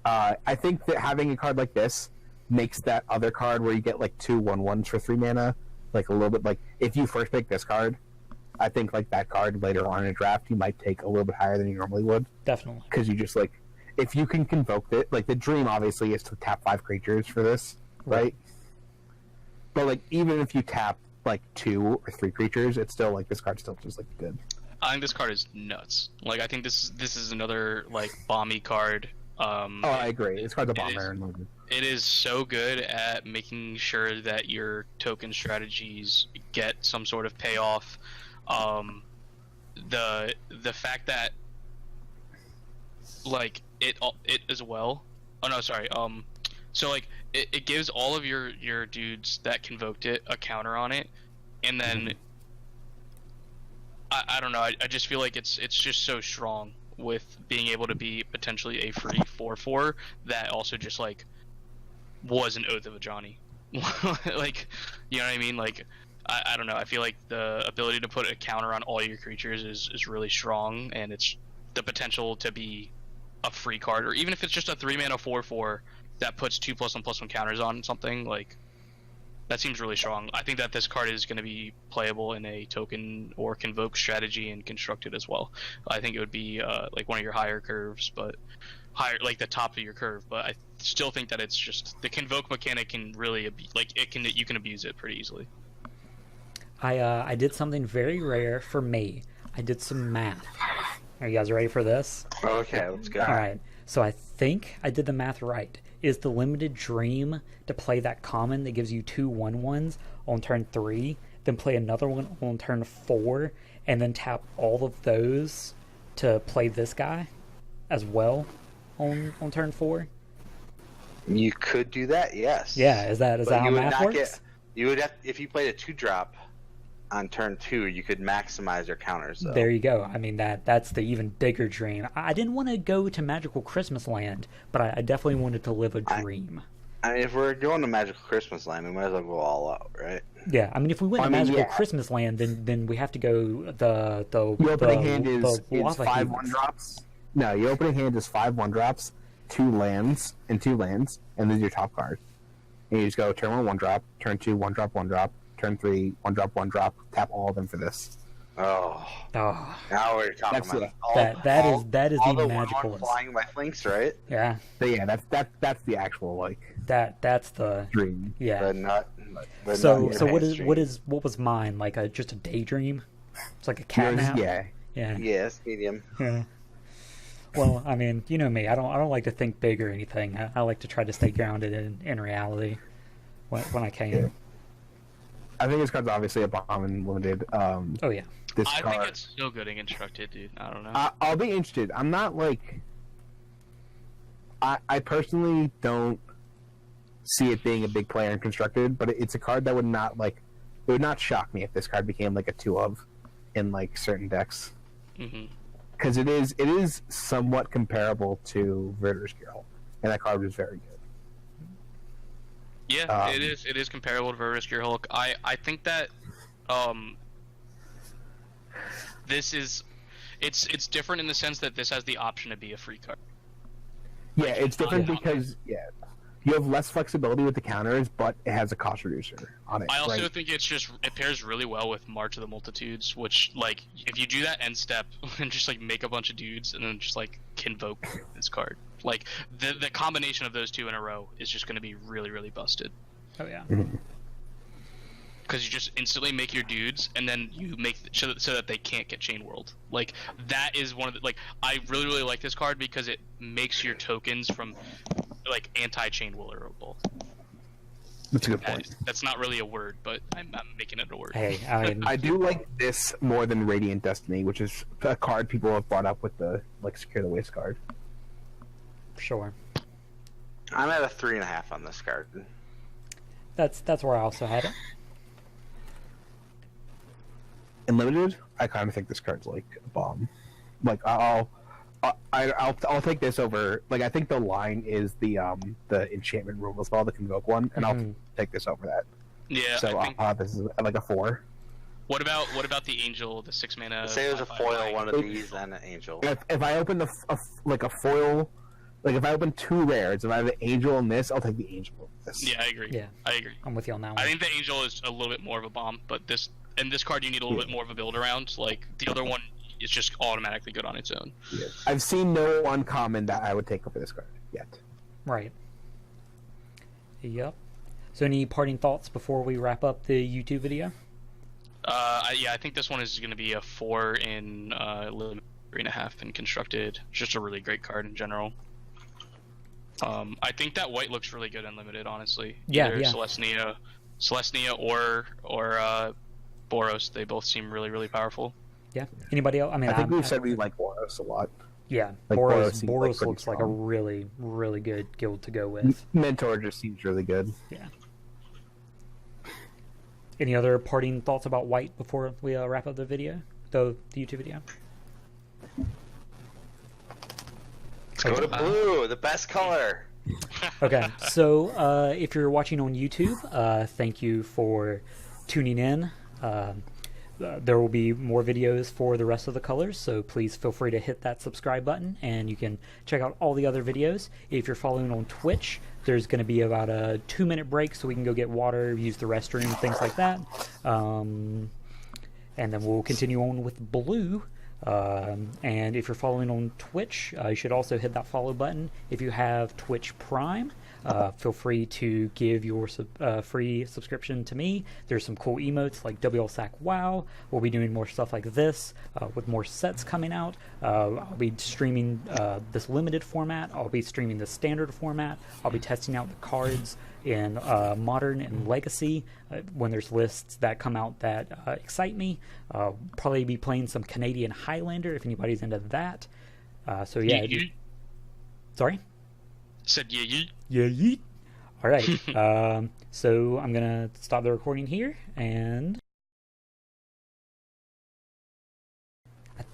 I think that having a card like this makes that other card where you get like 2 1/1s for 3 mana like a little bit like if you first pick this card, I think like that card later on in a draft you might take a little bit higher than you normally would Definitely. because you just like if you can convoke it, like the dream obviously is to tap 5 creatures for this, right? But like even if you tap like 2 or 3 creatures, it's still like this card's still just like good. I think this card is nuts. Like I think this is another like bomby card. Oh, I agree. This card's a bomber. It is so good at making sure that your token strategies get some sort of payoff. The fact that like it as well. Oh no, sorry. So like it gives all of your dudes that convoked it a counter on it, and then I don't know. I just feel like it's just so strong with being able to be potentially a free 4/4 that also just like was an Oath of a Johnny. Like, you know what I mean? Like, I don't know. I feel like the ability to put a counter on all your creatures is really strong, and it's the potential to be a free card, or even if it's just a 3 mana 4/4 that puts 2+1/+1 counters on something, like that seems really strong. I think that this card is going to be playable in a token or convoke strategy and constructed as well. I think it would be like one of your higher curves, but higher like the top of your curve. But I still think that it's just the convoke mechanic can really you can abuse it pretty easily. I did something very rare for me. I did some math. Are you guys ready for this? Okay, let's go. All right. So I think I did the math right. Is the limited dream to play that common that gives you 2 1/1s on turn 3, then play another one on turn 4, and then tap all of those to play this guy as well on turn 4? You could do that, yes. Yeah, is that how math works? You would have if you played a 2-drop on turn 2, you could maximize your counters. Though. There you go. I mean, that's the even bigger dream. I didn't want to go to Magical Christmas Land, but I definitely wanted to live a dream. I mean, if we're going to Magical Christmas Land, we might as well go all out, right? Yeah, I mean, if we went to Magical Christmas Land, then we have to go the Your opening hand is 5 1-drops. No, your opening hand is 5 1-drops, 2 lands, and this is your top card. And you just go turn 1 1-drop, turn 2 1-drop 1-drop, turn 3 1-drop 1-drop, tap all of them for this. Oh. Oh. Now we're talking about that is all the the magical flying by flinks, right? Yeah. So yeah, that's the actual like that's the dream. Yeah. But So what was mine? Like just a daydream? It's like a cat nap. Yeah. Yeah. Yes, medium. Yeah. Well, I mean, you know me. I don't like to think big or anything. I like to try to stay grounded in reality when I can. Yeah. I think this card's obviously a bomb and limited. Oh yeah. This I card. think it's so good and constructed, dude. I don't know. I'll be interested. I'm not like. I personally don't see it being a big player in constructed, but it's a card that would not like. It would not shock me if this card became like a 2-of in like certain decks. Because it is somewhat comparable to Verder's Girl, and that card was very good. Yeah, it is comparable to Vertisker Hulk. I think that this is it's different in the sense that this has the option to be a free card. Yeah, it's different because you have less flexibility with the counters, but it has a cost reducer on it. I also right? think it pairs really well with March of the Multitudes, which like if you do that end step and just like make a bunch of dudes and then just like convoke this card, like the combination of those two in a row is just going to be really really busted. Oh yeah. Because you just instantly make your dudes, and then you make so that they can't get Chain World. Like that is one of the like I really really like this card because it makes your tokens from like anti-chain willerable. That's a good point. That's not really a word, but I'm making it a word. Hey, I do like this more than Radiant Destiny, which is a card people have brought up with the like Secure the Waste card. Sure. I'm at a 3.5 on this card. That's where I also had it. In limited, I kind of think this card's like a bomb. Like I'll take this over. Like I think the line is the enchantment removal spell, the convoke one, and I'll take this over that. Yeah. So this is like a 4. What about the angel, the 6 mana? Say there's a foil, one of these, and an angel. If I open a foil, like if I open 2 rares, if I have an angel in this, I'll take the angel in this. Yeah, I agree. Yeah, I agree. I'm with you on that one. I think the angel is a little bit more of a bomb, but this card you need a little bit more of a build around. Like the other one is just automatically good on its own. Yeah. I've seen no uncommon that I would take over this card yet. Right. Yep. So any parting thoughts before we wrap up the YouTube video? I think this one is going to be a 4 in limit, 3.5 in constructed. Just a really great card in general. I think that white looks really good in limited, honestly. Yeah, Either yeah. Celestia or Boros, they both seem really really powerful. Yeah. Anybody else? I mean, I think we said we like Boros a lot. Yeah, Like, Boros Boros looks like a really really good guild to go with. Mentor just seems really good. Yeah. Any other parting thoughts about white before we wrap up the video, the YouTube video? Let's go to blue, the best color. Okay, so if you're watching on YouTube, thank you for tuning in. There will be more videos for the rest of the colors, so please feel free to hit that subscribe button, and you can check out all the other videos. If you're following on Twitch, there's going to be about a 2-minute break so we can go get water, use the restroom, things like that. And then we'll continue on with blue. And if you're following on Twitch, you should also hit that follow button. If you have Twitch Prime, feel free to give your free subscription to me. There's some cool emotes like WLSAC WoW. We'll be doing more stuff like this with more sets coming out. I'll be streaming this limited format. I'll be streaming the standard format. I'll be testing out the cards in Modern and Legacy when there's lists that come out that excite me. Probably be playing some Canadian Highlander if anybody's into that. So yeah. Sorry? Said yeah. Yeah, yeet. All right. So I'm gonna stop the recording here, and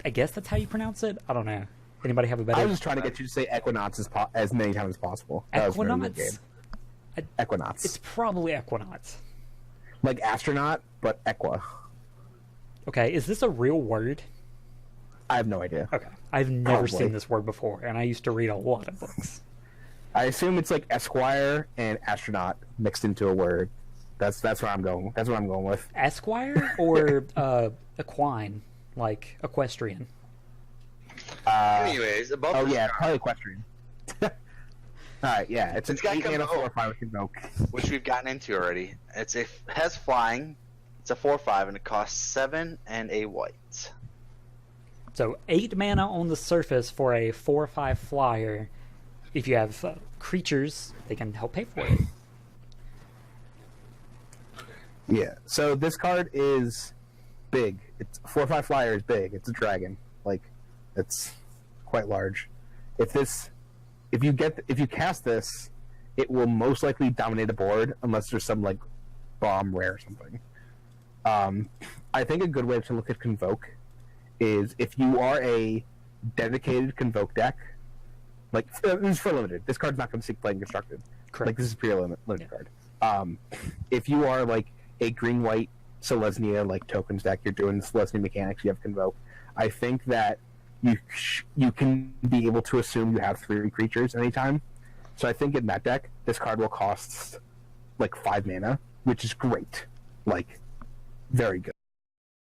I guess that's how you pronounce it. I don't know. Anybody have a better? I was just trying to get you to say Equinox as many times as possible. That Equinox. Was Equinox. It's probably Equinox. Like astronaut, but Equa. Okay, is this a real word? I have no idea. Okay, I've never Probably. seen this word before, and I used to read a lot of books. I assume it's like Esquire and astronaut mixed into a word. That's where I'm going. That's what I'm going with. Esquire or equine, like equestrian. Anyways, above Oh this yeah, card, probably equestrian. All right, yeah, it's an It's got 8 and a convoke. 4/5 with convoke. which we've gotten into already. It has flying. It's a 4/5 and it costs 7 and a white. So 8 mana on the surface for a 4/5 flyer. If you have creatures, they can help pay for it. Yeah. So this card is big. It's 4/5 flyer is big. It's a dragon. Like, it's quite large. If you cast this, it will most likely dominate the board unless there's some like bomb rare or something. I think a good way to look at Convoke is if you are a dedicated Convoke deck. Like, this is for limited. This card's not going to seek playing constructed. Correct. Like, this is a pure limited card. If you are like a green-white Selesnya like tokens deck, you're doing Selesnya mechanics, you have Convoke. I think that you can be able to assume you have 3 creatures anytime. So I think in that deck, this card will cost like 5 mana, which is great. Like, very good.